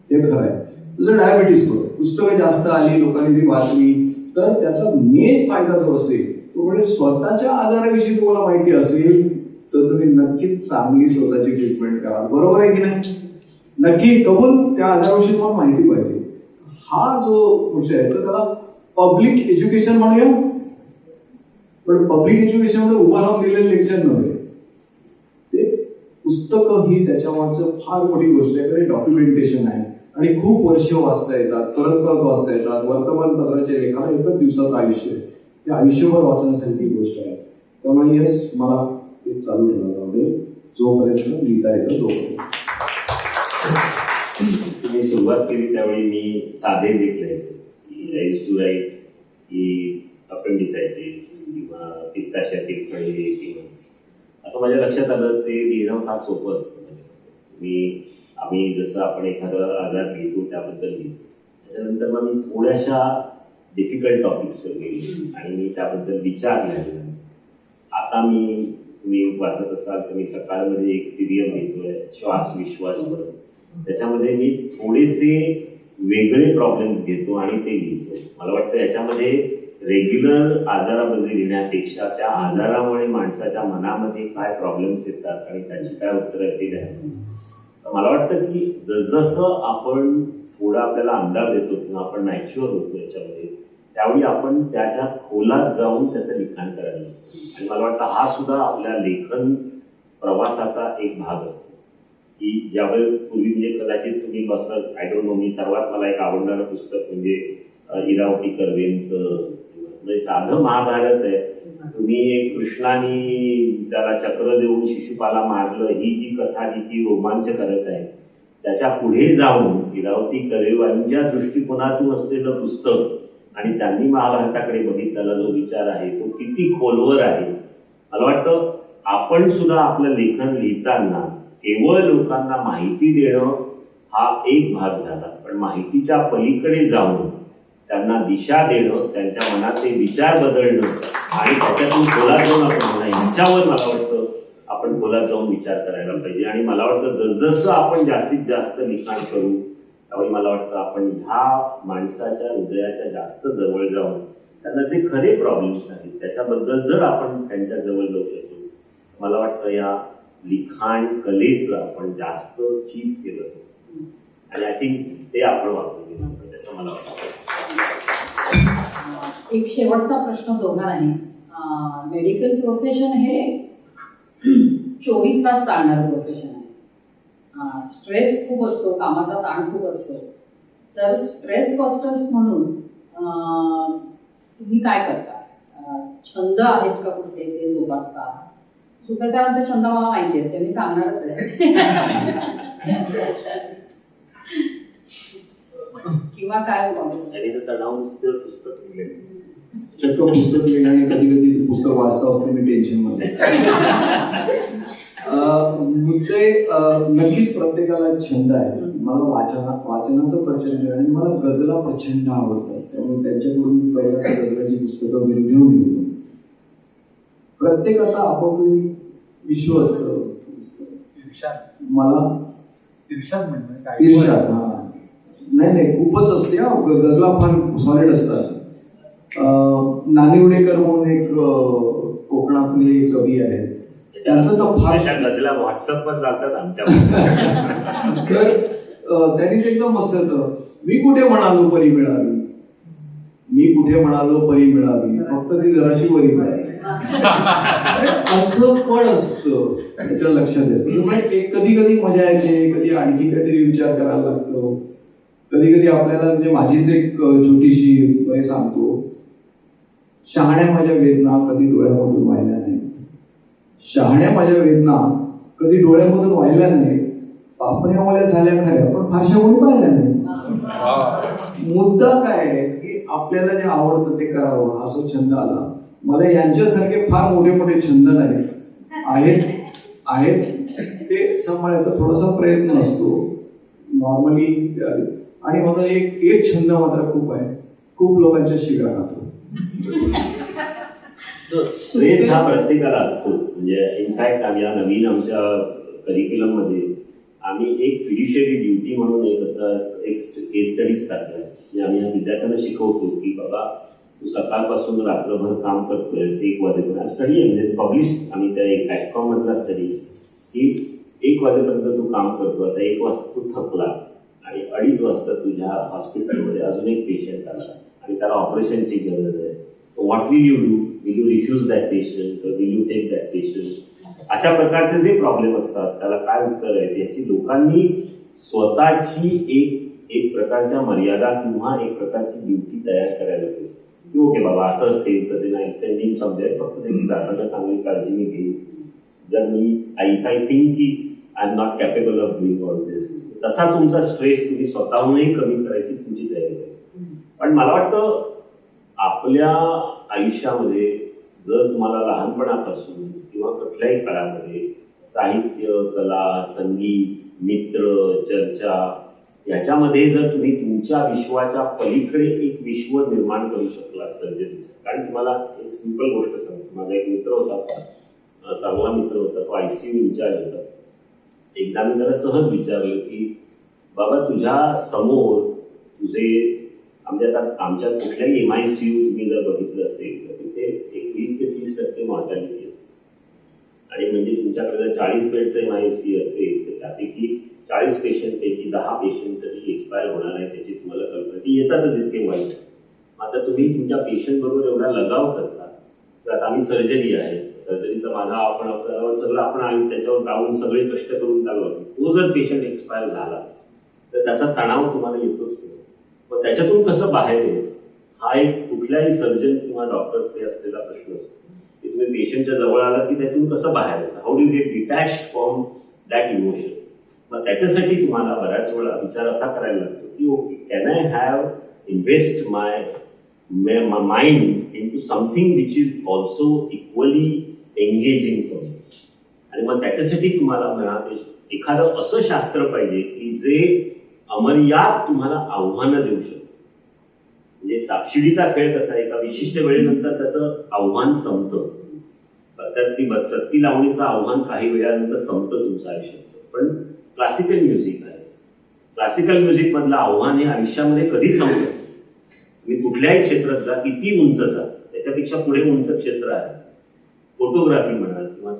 हे खरं आहे. तसं डायबिटीसवर पुस्तकं जास्त आली, लोकांनी ती वाचली, तर त्याचा मेन फायदा जो असेल तो म्हणजे स्वतःच्या आजाराविषयी तुम्हाला माहिती असेल तर तुम्ही नक्कीच चांगली स्वतःची ट्रीटमेंट करा. बरोबर आहे की नाही? नक्की कबूल, त्या आजाराविषयी तुम्हाला माहिती पाहिजे. हा जो विषय आहे तर त्याला पब्लिक एज्युकेशन म्हणूया. पण पब्लिक एज्युकेशन मध्ये उभं राहून दिलेलं लेक्चर नव्हे, ते पुस्तकं ही त्याच्यामागचं फार मोठी गोष्ट आहे. तर डॉक्युमेंटेशन आहे आणि खूप वर्ष वाचता येतात, परत परत वाचता येतात. वर्तमानपत्राचे लेखन एकच दिवसाचं आयुष्य आहे, ते आयुष्यभर वाचण्यासारखी गोष्ट आहे. त्यामुळे येस, मला ते चालू ठेवायला आवडेल जोपर्यंत लिहिता येतं तोपर्यंत. तुम्ही सुरुवात केली त्यावेळी मी साधे लेख लिहायचो. आय यूज्ड टू राईट की अपेंडिसायटिस किंवा पित्ताशयातील खळे किंवा असं माझ्या लक्षात आलं ते लिहिणं फार सोपं असतं. आम्ही जसं आपण एखादा आजार घेतो त्याबद्दल लिहितो, त्याच्यानंतर मग मी थोड्याशा डिफिकल्ट टॉपिक्सवर गेले आणि मी त्याबद्दल विचार लिहिले. आता तुम्ही वाचत असाल तर मी सकाळमध्ये एक सिरियल लिहितोय श्वास विश्वास म्हणून. त्याच्यामध्ये मी थोडेसे वेगळे प्रॉब्लेम्स घेतो आणि ते लिहितो. मला वाटतं याच्यामध्ये रेग्युलर आजाराबद्दल लिहिण्यापेक्षा त्या आजारामुळे माणसाच्या मनामध्ये काय प्रॉब्लेम्स येतात आणि त्याची काय उत्तरं आहेत ते द्यावं. मला वाटतं की जसजसं आपण थोडा आपल्याला अंदाज येतो किंवा आपण मॅच्युअर होतो याच्यामध्ये, त्यावेळी आपण त्याच्या खोलात जाऊन त्याचं लिखाण करायला लागतो. आणि मला वाटतं हा सुद्धा आपल्या लेखन प्रवासाचा एक भाग असतो की ज्यावेळी पूर्वी म्हणजे कदाचित तुम्ही बसत, आय डोंट नो, मी सर्वात मला एक आवडणारं पुस्तक म्हणजे इरावती कर्वेंचं म्हणजे साधं महाभारत आहे. तुम्ही एक कृष्णाने त्याला चक्र देऊन शिशुपाला मारलं ही जी कथा ती रोमांचकारक आहे. त्याच्या पुढे जाऊन इरावती कर्वेंच्या दृष्टिकोनातून असलेलं पुस्तक आणि त्यांनी महाभारताकडे बघितलेला जो विचार आहे तो किती खोलवर आहे. मला वाटतं आपण सुद्धा आपलं लेखन लिहिताना केवळ लोकांना माहिती देणं हा एक भाग झाला, पण माहितीच्या पलीकडे जाऊन त्यांना दिशा देणं, त्यांच्या मनातले विचार बदलणं आणि त्याच्यातून खोलात जाऊन आपण ह्याच्यावर मला वाटतं आपण खोलात जाऊन विचार करायला पाहिजे. आणि मला वाटतं जसजसं आपण जास्तीत जास्त लिखाण करू त्यावेळी मला वाटतं आपण ह्या माणसाच्या हृदयाच्या जास्त जवळ जाऊन त्यांना जे खरे प्रॉब्लेम्स आहेत त्याच्याबद्दल जर आपण त्यांच्या जवळ जाऊ शकतो, मला वाटतं या लिखाण कलेचं आपण जास्त चीज केलं असेल. आणि आय थिंक ते आपण वापरून गेलं पाहिजे असं मला वाटतं. एक शेवटचा प्रश्न दोघांनाही. मेडिकल प्रोफेशन हे 24 तास चालणारं प्रोफेशन आहे. स्ट्रेस खूप असतो, कामाचा ताण खूप असतो. तर स्ट्रेस बस्टर्स म्हणून तुम्ही काय करता? छंद आहेत का कुठले ते जोपासता? सुपेसरांचे छंद मला माहिती आहेत, ते मी सांगणारच आहे. किंवा काय तणाव पुस्तक लिहिलं, चक्क पुस्तक लिहिणं आणि कधी कधी पुस्तक वाचता असते मी टेन्शन मध्ये. मुद्दे नक्कीच प्रत्येकाला छंद आहे. मला वाचनाचं प्रचंड आहे आणि मला गझला प्रचंड आवडतात. त्यामुळे त्यांच्याकडून मी पहिल्या गझलाची पुस्तकं वगैरे घेऊन येतो. प्रत्येकाचा आपापली विश्व असतं. मला इर्षाद म्हणणं इर्षाद, हा नाही खूपच असते. गझला फार सॉलिड असतात. नानिवडेकर म्हणून एक कोकणातले कवी आहेत, त्यांचं तर फार अशा गजला व्हॉट्सअपवर चालतात आमच्या. तर त्यांनी ते एकदम मस्त होतं. मी कुठे म्हणालो परी मिळावी, मी कुठे म्हणालो परी मिळावी, फक्त ती जराशी परी मिळावी. असं पण असतं, त्याच्या लक्षात येतं. कधी कधी मजा येते, कधी आणखी काहीतरी विचार करायला लागतो. कधी कधी आपल्याला, म्हणजे माझीच एक छोटीशी सांगतो, शहाण्या माझ्या वेदना कधी डोळ्यामधून वाहिल्या नाहीत. शहाण्या माझ्या वेदना कधी डोळ्यामधून वाहिल्या नाहीत. पापण्यावाल्या झाल्या खऱ्या, पण फारशा कोणी पाहिल्या नाही. मुद्दा काय आहे की आपल्याला जे आवडतं ते करावं, हा जो छंद आला. मला यांच्यासारखे फार मोठे मोठे छंद नाही आहेत, ते सांभाळायचा थोडासा प्रयत्न असतो नॉर्मली. आणि मला एक छंद मात्र खूप आहे, खूप लोकांच्या शिगा खातो. स्ट्रेस हा प्रत्येकाला असतोच. म्हणजे इनफॅक्ट या नवीन आमच्या करिक्युलम मध्ये आम्ही एक फिड्युशियरी ड्युटी म्हणून एक केस स्टडीज टाकलाय. म्हणजे आम्ही या विद्यार्थ्यांना शिकवतो की बाबा तू सकाळपासून रात्रभर काम करतोयस 1 वाजेपर्यंत. स्टडी आहे म्हणजे पब्लिश आम्ही त्या एक ऍटकॉम मधला स्टडी की 1 वाजेपर्यंत तू काम करतो. आता 1 वाजता तू थकला आणि 2:30 वाजता तुझ्या हॉस्पिटलमध्ये अजून एक पेशंट आला आणि त्याला ऑपरेशनची गरज आहे. What will you do? Will you refuse that patient, will you take that patient? अशा प्रकारचे जे प्रॉब्लेम असतात त्याला काय उत्तर आहे याची लोकांनी स्वतःची एक प्रकारच्या मर्यादा किंवा एक प्रकारची ड्युटी तयार करायला पाहिजे की ओके बाबा असं असेल तर ते नाही सेंडिंग शब्द आहे, फक्त त्याची जाताना चांगली काळजी मी घेईन. जर मी इफ आय थिंक की I am not capable of doing all this, तसा तुमचा स्ट्रेस तुम्ही स्वतःहूनही कमी करायची तुमची तयारी आहे. पण मला वाटतं आपल्या आयुष्यामध्ये जर तुम्हाला लहानपणापासून किंवा कुठल्याही काळामध्ये साहित्य, कला, संगीत, मित्र, चर्चा याच्यामध्ये जर तुम्ही तुमच्या विश्वाच्या पलीकडे एक विश्व निर्माण करू शकलात सर्जरीचं. कारण तुम्हाला एक सिंपल गोष्ट सांगतो. माझा एक मित्र होता, चांगला मित्र होता, तो ICU इंचार्ज होता. एकदा मी त्याला सहज विचारलं की बाबा तुझ्या समोर तुझे आमच्या कुठल्याही MICU तुम्ही जर बघितलं असेल तर तिथे एक 20 ते 30% मॉर्टॅलिटी असते. आणि म्हणजे तुमच्याकडे जर 40 बेडचं MIC असेल तर त्यापैकी 40 पेशंटपैकी 10 पेशंट तरी एक्सपायर होणार आहे त्याची तुम्हाला कल्पना. ती येतातच इतके वाईट. आता तुम्ही तुमच्या पेशंट बरोबर एवढा लगाव करता. तर आता आम्ही सर्जरी आहे, सर्जरीचा माझा आपण सगळं आपण त्याच्यावर लावून सगळे कष्ट करून चालू. तो जर पेशंट एक्सपायर झाला तर त्याचा तणाव तुम्हाला येतोच नाही. मग त्याच्यातून कसं बाहेर यायचं हा एक कुठल्याही सर्जन किंवा डॉक्टरकडे असलेला प्रश्न असतो की तुम्ही पेशंटच्या जवळ आला की त्यातून कसं बाहेर यायचं. How do get detached from that emotion. मग त्याच्यासाठी तुम्हाला बऱ्याच वेळा विचार असा करायला लागतो की okay can I have invest my mind into something which is also equally engaging for me. आणि मग त्याच्यासाठी तुम्हाला म्हणा एखादं असं शास्त्र पाहिजे की जे अमर्याद तुम्हाला आव्हानं देऊ शकतो. म्हणजे सापशिडीचा खेळ कसा आहे, एका विशिष्ट वेळेनंतर त्याचं आव्हान संपतं. त्यातली सत्ती लावणीचं आव्हान काही वेळानंतर संपतं तुमचं आयुष्यात. पण क्लासिकल म्युझिक आहे, क्लासिकल म्युझिक मधलं आव्हान हे आयुष्यामध्ये कधी संपतं. तुम्ही कुठल्याही क्षेत्रात जा, किती उंच जा, त्याच्यापेक्षा पुढे उंच क्षेत्र आहे. फोटोग्राफी म्हणा किंवा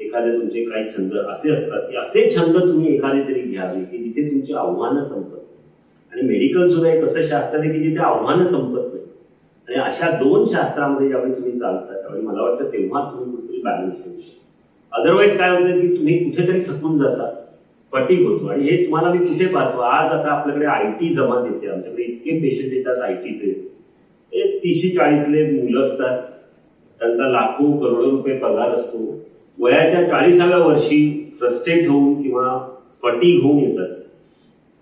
एखादे तुमचे काही छंद असे असतात की असे छंद तुम्ही एखादे तरी घ्यावे की जिथे तुमची आव्हानं संपत नाही. आणि मेडिकल सुद्धा एक असं शास्त्र आहे की जिथे आव्हानं संपत नाही. आणि अशा 2 शास्त्रामध्ये ज्यावेळी तुम्ही चालता त्यावेळी मला वाटतं तेव्हा तुम्ही कुठेतरी बॅलन्स ठेवू शकता. अदरवाईज काय होतं की तुम्ही कुठेतरी थकून जाता, फटीग होतो. आणि हे तुम्हाला मी कुठे पाहतो, आज आता आपल्याकडे IT जमात येते. आमच्याकडे इतके पेशंट येतात ITचे, 30-40 मुलं असतात, त्यांचा लाखो करोडो रुपये पगार असतो. वयाच्या 40व्या वर्षी फ्रस्ट्रेट होऊन किंवा फटीग होऊन येतात.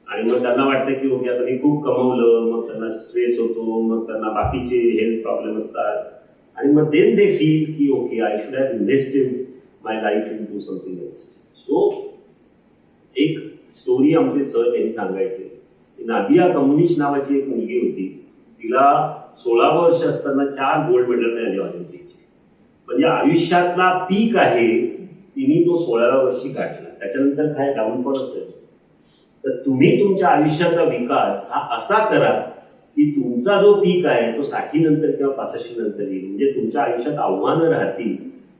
आणि मग त्यांना वाटतं की ओके आता मी खूप कमवलं, मग त्यांना स्ट्रेस होतो, मग त्यांना बाकीचे हेल्थ प्रॉब्लेम असतात. आणि मग देन दे फील की okay I should have invested my life into something else. So एक स्टोरी आमचे सर त्यांनी सांगायचे. नादिया कम्युनिस्ट नावाची एक मुलगी होती. तिला 16 वर्ष असताना 4 गोल्ड मेडल मिळाले ऑलिम्पिकचे. म्हणजे आयुष्यातला पीक आहे तिने तो 16व्या वर्षी गाठला. त्याच्यानंतर काय डाऊनफॉलच आहे. तर तुम्ही तुमच्या आयुष्याचा विकास हा असा करा की तुमचा जो पीक आहे तो 60 नंतर किंवा 65 नंतर येईल. म्हणजे तुमच्या आयुष्यात आव्हानं राहतील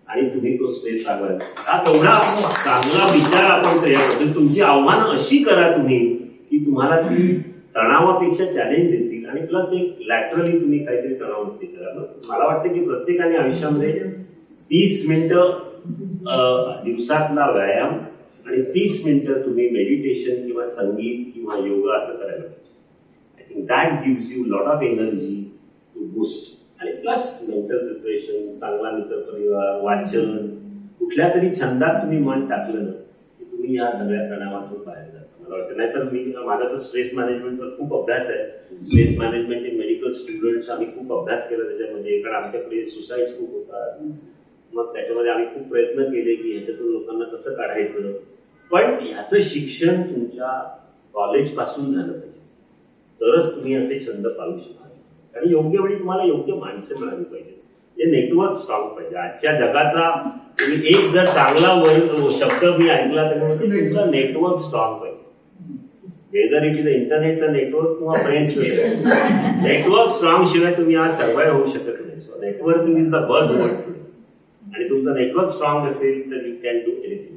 आणि तुम्ही तो स्ट्रेस सांगाल. हा तेवढा चांगला विचार आपण त्याच्याबद्दल. तुमची आव्हानं अशी करा तुम्ही की तुम्हाला ती तणावापेक्षा चॅलेंज देतील आणि प्लस एक लॅटरली तुम्ही काहीतरी तणावमुक्ती करा. मला वाटतं की प्रत्येकाने आयुष्यामध्ये 30 मिनिटं दिवसातला व्यायाम आणि 30 मिनिटं तुम्ही मेडिटेशन किंवा संगीत किंवा योगा असं करायला पाहिजे. I think that gives you lot of energy to boost. आणि प्लस मेंटल प्रिपरेशन, चांगला मित्रपरिवार, वाचन, कुठल्या तरी छंदात तुम्ही मन टाकलं ना की तुम्ही या सगळ्या तणावातून बाहेर जाता. मला वाटतं नाहीतर माझा तर स्ट्रेस मॅनेजमेंटवर खूप अभ्यास आहे. Stress management in medical students आम्ही खूप अभ्यास केला त्याच्यामध्ये. कारण आमच्याकडे सुसाईड्स खूप होतात. मग त्याच्यामध्ये आम्ही खूप प्रयत्न केले की ह्याच्यातून लोकांना कसं काढायचं. पण ह्याचं शिक्षण तुमच्या कॉलेजपासून झालं पाहिजे, तरच तुम्ही असे छंद पाळू शकाल. आणि योग्य वेळी तुम्हाला योग्य माणसं मिळाली पाहिजे. हे नेटवर्क स्ट्रॉंग पाहिजे. आजच्या जगाचा तुम्ही एक जर चांगला शब्द मी ऐकला तर म्हणजे तुमचा नेटवर्क स्ट्रॉंग पाहिजे. वेदर इट इज इंटरनेटचा नेटवर्क किंवा फ्रेंड्स नेटवर्क स्ट्रॉंग शिवाय तुम्ही आज सर्वाइव्ह होऊ शकत नाही. सो नेटवर्किंग इज द बज वर्ड. आणि तुमचं नेटवर्क स्ट्रॉंग असेल तर यू कॅन डू एनिथिंग.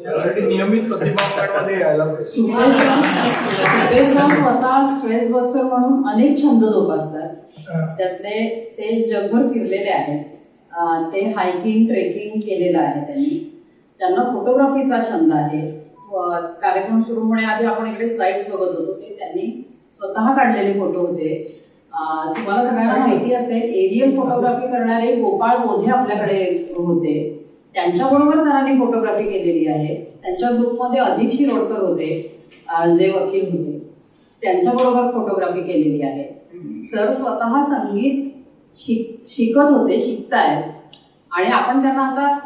त्यासाठी नियमित प्रतिभामध्ये यायला पाहिजे. सुपेश सर स्वतः स्ट्रेस बस्टर म्हणून अनेक छंद जोपासतात. त्यातले ते जगभर फिरलेले आहेत. ते हायकिंग, ट्रेकिंग केलेलं आहे त्यांनी. त्यांना फोटोग्राफीचा छंद आहे. कार्यक्रम सुरू होण्याआधी आपण इकडे स्लाइड्स बघत होतो ते त्यांनी स्वतः काढलेले फोटो होते. तुम्हाला सगळ्यांना माहिती असेल एरियल फोटोग्राफी करणारे गोपाळ बोधे आपल्याकडे होते. त्यांच्याबरोबर सरांनी फोटोग्राफी केलेली आहे. त्यांच्या ग्रुपमध्ये अधिक शिरोडकर होते जे वकील होते. त्यांच्याबरोबर फोटोग्राफी केलेली आहे. सर स्वतः संगीत शिकत होते, शिकतायत. आणि आपण त्यांना आता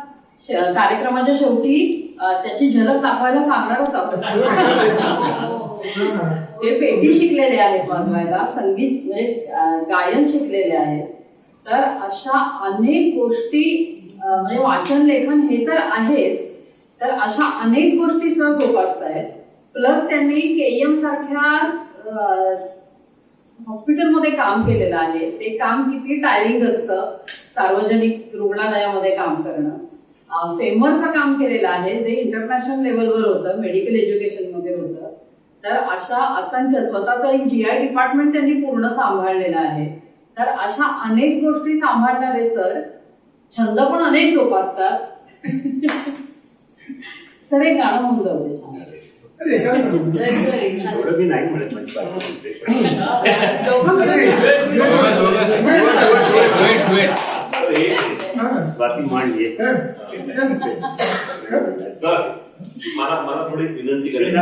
कार्यक्रमाच्या शेवटी त्याची झलक दाखवायला सांगणारच आहोत. ते पेटी शिकलेले आहेत वाजवायला, संगीत म्हणजे गायन शिकलेले आहेत. तर अशा अनेक गोष्टी म्हणजे वाचन लेखन हे तर आहेच, तर अशा अनेक गोष्टी सर जोपासतायत. प्लस त्यांनी KEM सारख्या हॉस्पिटलमध्ये काम केलेलं आहे. ते काम किती टायरिंग असतं, सार्वजनिक रुग्णालयामध्ये काम करणं. फेमरचं काम केलेलं आहे जे इंटरनॅशनल लेवलवर होतं, मेडिकल एज्युकेशनमध्ये होतं. तर अशा असंख्य स्वतःचा एक GI डिपार्टमेंट त्यांनी पूर्ण सांभाळलेला आहे. तर अशा अनेक गोष्टी सांभाळणारे सर छंद पण अनेक जोपासतात. सर एक गाणं होऊन जाऊ दे छान. एवढं मी नाही म्हणत म्हणजे स्वाती मान घे. सर मला थोडी विनंती करायची.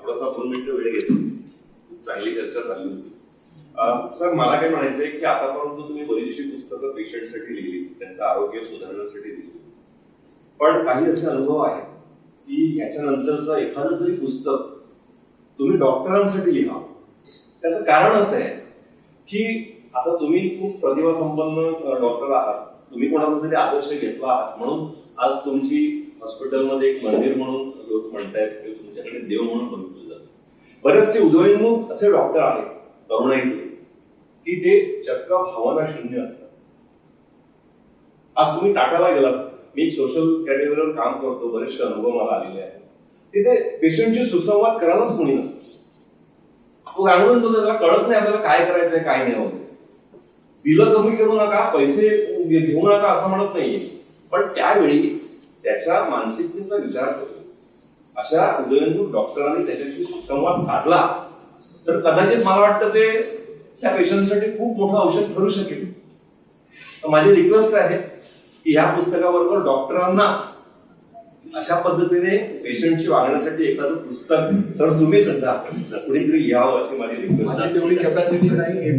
थोडासा 2 मिनिटं वेळ घेतो. चांगली चर्चा झाली होती. सर मला काय म्हणायचंय की आतापर्यंत तुम्ही बरीचशी पुस्तकं पेशंटसाठी लिहिली, त्यांचं आरोग्य सुधारण्यासाठी लिहिली. पण काही असे अनुभव आहेत की याच्यानंतरचं एखादं तरी पुस्तक तुम्ही डॉक्टरांसाठी लिहा. त्याचं कारण असं आहे की आता तुम्ही खूप प्रतिभासंपन्न डॉक्टर आहात. तुम्ही कोणाचा तरी आदर्श घेतला आहात म्हणून आज तुमची हॉस्पिटलमध्ये एक मंदिर म्हणून लोक म्हणतायत की तुमच्याकडे देव म्हणून बघितलं जातं. बरेचसे उदयोन्मुख असे डॉक्टर आहेत तरुणाईतले की ते चक्क भावना शून्य असतात. आज तुम्ही टाटाला गेलात. मी एक सोशल कॅटेगरीवर काम करतो, बरेचसे अनुभव मला आलेले आहेत. तिथे पेशंटशी सुसंवाद करायलाच कोणी नसतं. तो गाणून जो त्याला कळत नाही आपल्याला काय करायचंय काय नाही वगैरे. बिलं कमी करू नका, पैसे घेऊ नका असं म्हणत नाहीये, पण त्यावेळी त्याच्या मानसिकतेचा विचार करतो. अशा उदयोन्मुख डॉक्टरांनी त्याच्याशी सुसंवाद साधला तर कदाचित मला वाटतं ते त्या पेशंटसाठी खूप मोठं औषध ठरू शकेल. तर माझी रिक्वेस्ट आहे की ह्या पुस्तकाबरोबर डॉक्टरांना अशा पद्धतीने पेशंटशी वागण्यासाठी एखादं पुस्तक सर तुम्ही सुद्धा कुणीतरी लिहावं अशी माझी रिक्वेस्ट आहे. तेवढी कॅपॅसिटी नाही हे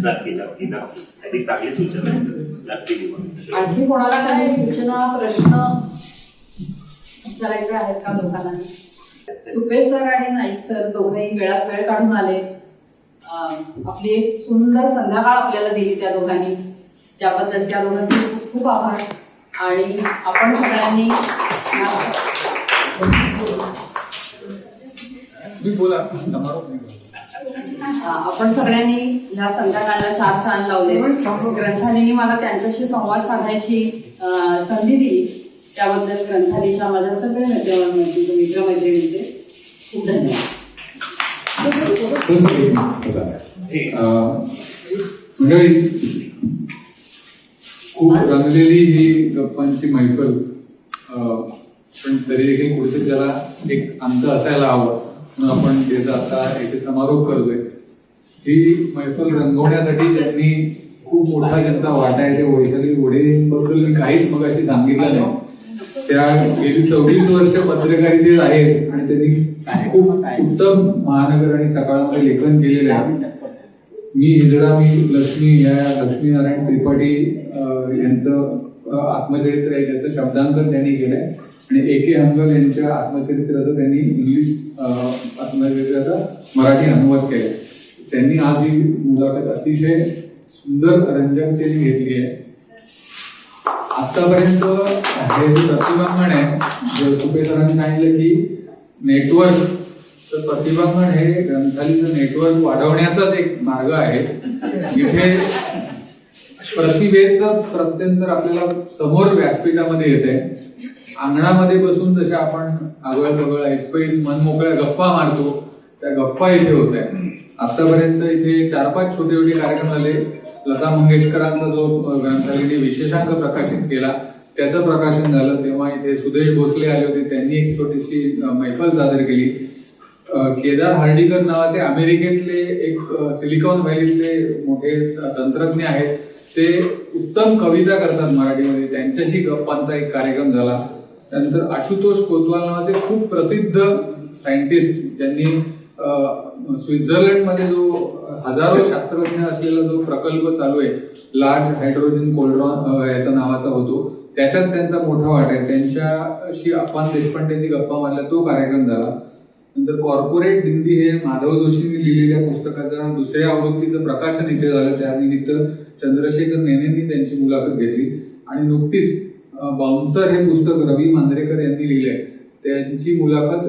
नक्की नक्की नक्की चांगली सूचना नक्की. आणखी कोणाला काही सूचना प्रश्न विचारायचे आहेत का दोघांना? सुपेश सर आणि नाईक सर दोघेही वेळात वेळ काढून आले. आपली एक सुंदर संध्याकाळ आपल्याला दिली त्या दोघांनी, त्याबद्दल त्या दोघांचे खूप खूप आभार. आणि आपण सगळ्यांनी तुम्ही बोला, समारोप नाही बोला. आपण सगळ्यांनी ह्या संध्याकाळला 4 चांद लावले. ग्रंथालयाने मला त्यांच्याशी संवाद साधायची संधी दिली, त्याबद्दल ग्रंथालयाच्या माझ्या सगळ्या मित्रमैत्रिणींचे खूप धन्यवाद. मंडळी, खूप रंगलेली ही गप्पांची मैफल, पण तरी देखील कुठेतरी त्याला एक अंत असायला हवं म्हणून आपण त्याचा आता इथे समारोप करतोय. ही मैफल रंगवण्यासाठी त्यांनी खूप मोठा ज्यांचा वाटा आहे, ते वैशाली घोडेबद्दल मी काहीच मगाशी सांगितलं नाही. त्या गेली 26 वर्ष पत्रकारितेत आहेत आणि त्यांनी खूप उत्तम महानगर आणि सकाळमध्ये लेखन केलेलं आहे. मी हिजडा मी लक्ष्मी या लक्ष्मीनारायण त्रिपाठी यांचं आत्मचरित्र आहे, त्याचं शब्दांकन त्यांनी केलंय आणि A.K. हंगल यांच्या आत्मचरित्राचं त्यांनी इंग्लिश आत्मचरित्राचा मराठी अनुवाद केलाय. त्यांनी आज ही मुलाखत अतिशय सुंदर रंजकतेने घेतली आहे. आतापर्यंत हे जे प्रतिबंधन आहे, सुपे सरांनी सांगितलं की नेटवर्क, तर प्रतिबंधन हे ग्रंथालयाचं नेटवर्क वाढवण्याचाच एक मार्ग आहे. जिथे प्रतिभेचं प्रत्यंतर आपल्याला समोर व्यासपीठामध्ये येते. अंगणामध्ये बसून जसे आपण आगळ बगळ ऐसपैस मन मोकळ्या गप्पा मारतो, त्या गप्पा इथे होत आहे. आतापर्यंत इथे 4-5 छोटे छोटे कार्यक्रम झाले. लता मंगेशकरांचा जो ग्रंथालयाने विशेषांक प्रकाशित केला त्याचं प्रकाशन झालं, तेव्हा इथे सुदेश भोसले आले होते, त्यांनी एक छोटीशी मैफल सादर केली. केदार हार्डीकर नावाचे अमेरिकेतले एक सिलिकॉन व्हॅलीतले मोठे तंत्रज्ञ आहेत, ते उत्तम कविता करतात मराठीमध्ये, त्यांच्याशी गप्पांचा एक कार्यक्रम झाला. त्यानंतर आशुतोष कोतवाल नावाचे खूप प्रसिद्ध सायंटिस्ट, ज्यांनी स्वित्झर्लंडमध्ये जो हजारो शास्त्रज्ञ असलेला जो प्रकल्प चालू आहे, लार्ज हायड्रोजन कोल्ड्रॉन याचा नावाचा होतो, त्याच्यात त्यांचा मोठा वाटा आहे. त्यांच्याशी अप्पान देशपांडेंनी गप्पा मारल्या, तो कार्यक्रम झाला. नंतर कॉर्पोरेट दिंडी हे माधव जोशींनी लिहिलेल्या पुस्तकाच्या 2ऱ्या आवृत्तीचं प्रकाशन इथे झालं. त्यानिमित्त चंद्रशेखर नेनेंनी त्यांची मुलाखत घेतली. आणि नुकतीच बाउन्सर हे पुस्तक रवी मांजरेकर यांनी लिहिलंय, त्यांची मुलाखत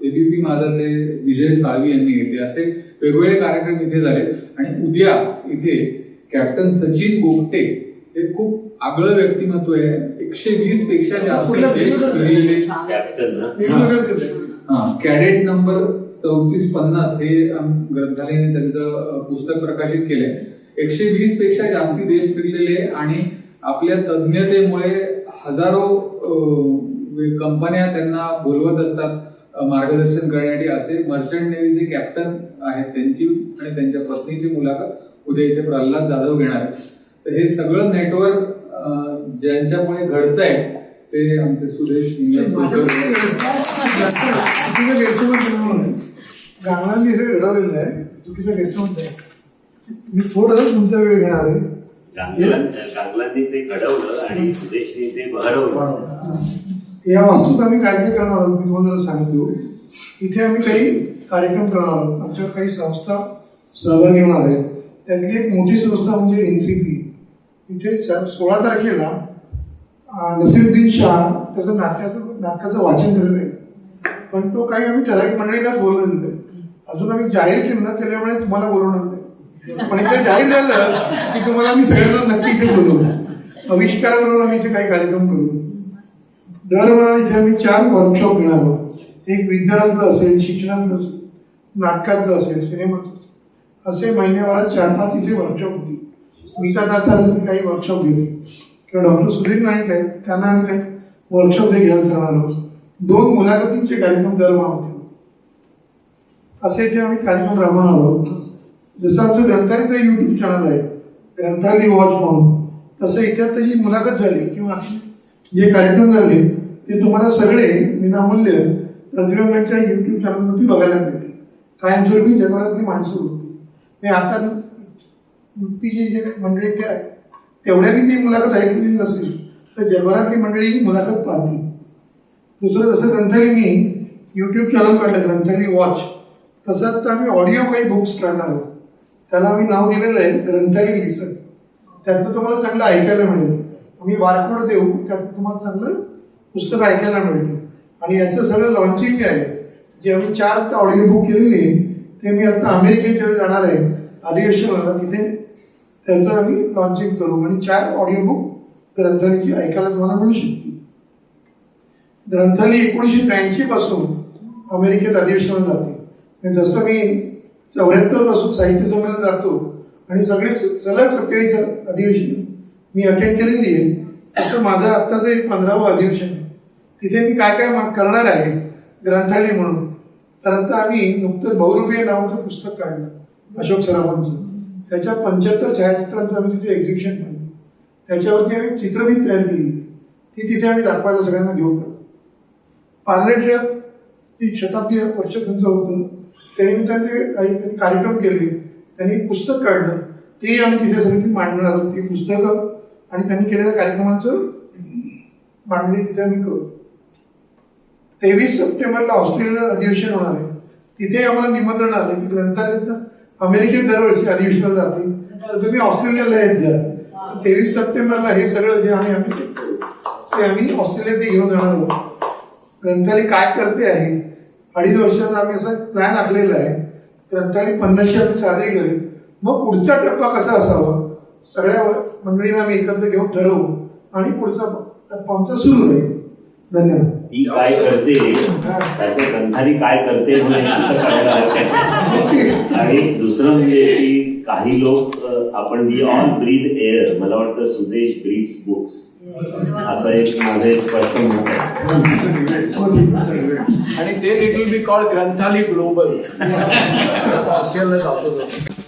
ABP माझाचे विजय साळवी यांनी घेतली. असे वेगवेगळे कार्यक्रम इथे झाले. आणि उद्या इथे कॅप्टन सचिन गोगटे हे खूप आगळं व्यक्तिमत्व आहे, 120 पेक्षा जास्त देश फिरलेले कॅडेट नंबर 3450 हे ग्रंथालयाने त्यांचं पुस्तक प्रकाशित केलंय. 120 पेक्षा जास्ती देश फिरलेले आणि आपल्या तज्ञतेमुळे हजारो कंपन्या त्यांना बोलवत असतात मार्गदर्शन करण्यासाठी. असे मर्चंट नेव्हीचे कॅप्टन आहेत, त्यांची आणि त्यांच्या पत्नीची मुलाखत उद्या इथे प्रल्हाद जाधव घेणार आहे. तर हे सगळं नेटवर्क ज्यांच्यामुळे घडतंय ते आमचे सुरेश गांगणांनी हे घडवलेलं आहे, चुकीचं गैरसमज आहे. मी थोडंसं तुमचा वेळ घेणार आहे. गांगलांनी ते घडवलं आणि सुदेशनी ते बहरवलं. या वास्तूत आम्ही काय काय करणार आहोत मी तुम्हाला सांगतो. इथे आम्ही काही कार्यक्रम करणार आहोत. आमच्यावर काही संस्था सहभागी होणार आहेत. त्यातली एक मोठी संस्था म्हणजे NCP. इथे 16 तारखेला नसीरुद्दीन शाह त्याचं नाटकाचं वाचन करत आहे, पण तो काही आम्ही ठराविक मंडळीला बोलवलेलं आहे. अजून आम्ही जाहीर केलं ना, त्याच्यामुळे तुम्हाला बोलवणार नाही, पण एकदा जाहीर झालं की तुम्हाला आम्ही सगळ्यांना नक्की इथे बोलवू. आविष्काराबरोबर आम्ही इथे काही कार्यक्रम करू. दरवेळा इथे आम्ही 4 वर्कशॉप घेणार आहोत. एक विज्ञानातलं असेल, शिक्षणातलं असेल, नाटकातलं असेल, सिनेमातलं असे महिन्याभरात 4-5 इथे वर्कशॉप होती. स्मिता दाता काही वर्कशॉप घेतली किंवा डॉक्टर सुधीर नाईक आहेत, त्यांना आम्ही काही वर्कशॉप घ्यायला जाणार आहोत. 2 मुलाखतींचे कार्यक्रम दरमहा होते. असे इथे आम्ही कार्यक्रम राबवणार आहोत. जसं आमचं ग्रंथालयाचं YouTube चॅनल आहे ग्रंथालय वॉच म्हणून, तसं इथे जी मुलाखत झाली किंवा जे कार्यक्रम झाले ते तुम्हाला सगळे विनामूल्य प्रतिबंधांच्या YouTube चॅनलवरती बघायला मिळते. कायमस्वरूपी जगभरातली माणसं होती. मी आता नुकतीची जे मंडळी ते आहे तेवढ्यानी ती मुलाखत ऐकली नसेल तर जगभरातली मंडळी ही मुलाखत पाहतील. दुसरं, जसं ग्रंथालयाने YouTube चॅनल काढलं ग्रंथालय वॉच, तसंच तर आम्ही ऑडिओ काही बुक्स काढणार आहोत. त्याला आम्ही नाव दिलेलं आहे ग्रंथालय लिसन. त्यातनं तुम्हाला चांगलं ऐकायला मिळेल. आम्ही बारकोड देऊ, त्यातनं तुम्हाला चांगलं पुस्तकं ऐकायला मिळतील. आणि याचं सगळं लॉन्चिंग जे आहे जे आम्ही 4 ऑडिओ बुक केलेली आहे ते मी आता अमेरिकेत जेव्हा जाणार आहे अधिवेशनाला तिथे त्याचं आम्ही लॉन्चिंग करू आणि 4 ऑडिओ बुक ग्रंथालीची ऐकायला तुम्हाला मिळू शकते. ग्रंथाली 1983 पासून अमेरिकेत अधिवेशनाला जाते. आणि जसं मी 74 पासून साहित्य संमेलनात जातो आणि सगळे सलग 27 अधिवेशन मी अटेंड केलेली आहे, तसं माझं आत्ताचं एक 15वं अधिवेशन आहे. तिथे मी काय काय करणार आहे ग्रंथालय म्हणून. तर आता आम्ही नुकतंच बहुरूपीय नावाचं पुस्तक काढलं अशोक सराफांचं. त्याच्या 75 छायाचित्रांचं आम्ही तिथे एक्झिबिशन काढलं. त्याच्यावरती आम्ही चित्रफित तयार केली ती तिथे आम्ही दाखवायला सगळ्यांना घेऊन काढतो. पार्लेटच्या ती शताब्दी वर्ष त्यांचं होतं त्यानिमित्ताने ते काही कार्यक्रम केले, त्यांनी पुस्तक काढलं, तेही आम्ही तिथे सगळी मांडणार आहोत. ती पुस्तकं आणि त्यांनी केलेल्या कार्यक्रमांचं मांडणी तिथे आम्ही करू. 23 सप्टेंबरला ऑस्ट्रेलियाला अधिवेशन होणार आहे. तिथे आम्हाला निमंत्रण आलं की ग्रंथालयात अमेरिकेत दरवर्षी अधिवेशनाला जाते, तर तुम्ही ऑस्ट्रेलियाला येत जा. 23 सप्टेंबरला हे सगळं जे आम्ही अमेरिकेत करू ते आम्ही ऑस्ट्रेलियात घेऊन जाणार आहोत. ग्रंथालय काय करते आहे 2.5 वर्षाचा आम्ही असा प्लॅन आखलेला आहे. ग्रंथालय 50शी आम्ही साजरी करेल. मग पुढचा टप्पा कसा असावा सगळ्या मंडळींना आम्ही एकत्र घेऊन ठरवू आणि पुढचा टप्पा आमचा सुरू राहील. धन्यवाद. ती काय करते त्याच्या ग्रंथाली काय करते म्हणून हे पुस्तक काढायला हरकत नाही. आणि दुसरं म्हणजे की काही लोक आपण वी ऑल ब्रीथ एअर, मला वाटतं सुदेश ब्रीथ्स बुक्स असं एक माझं एक स्पष्ट मत आहे. आणि ते it will be called Granthali global. ऑस्ट्रेलियाला जातो.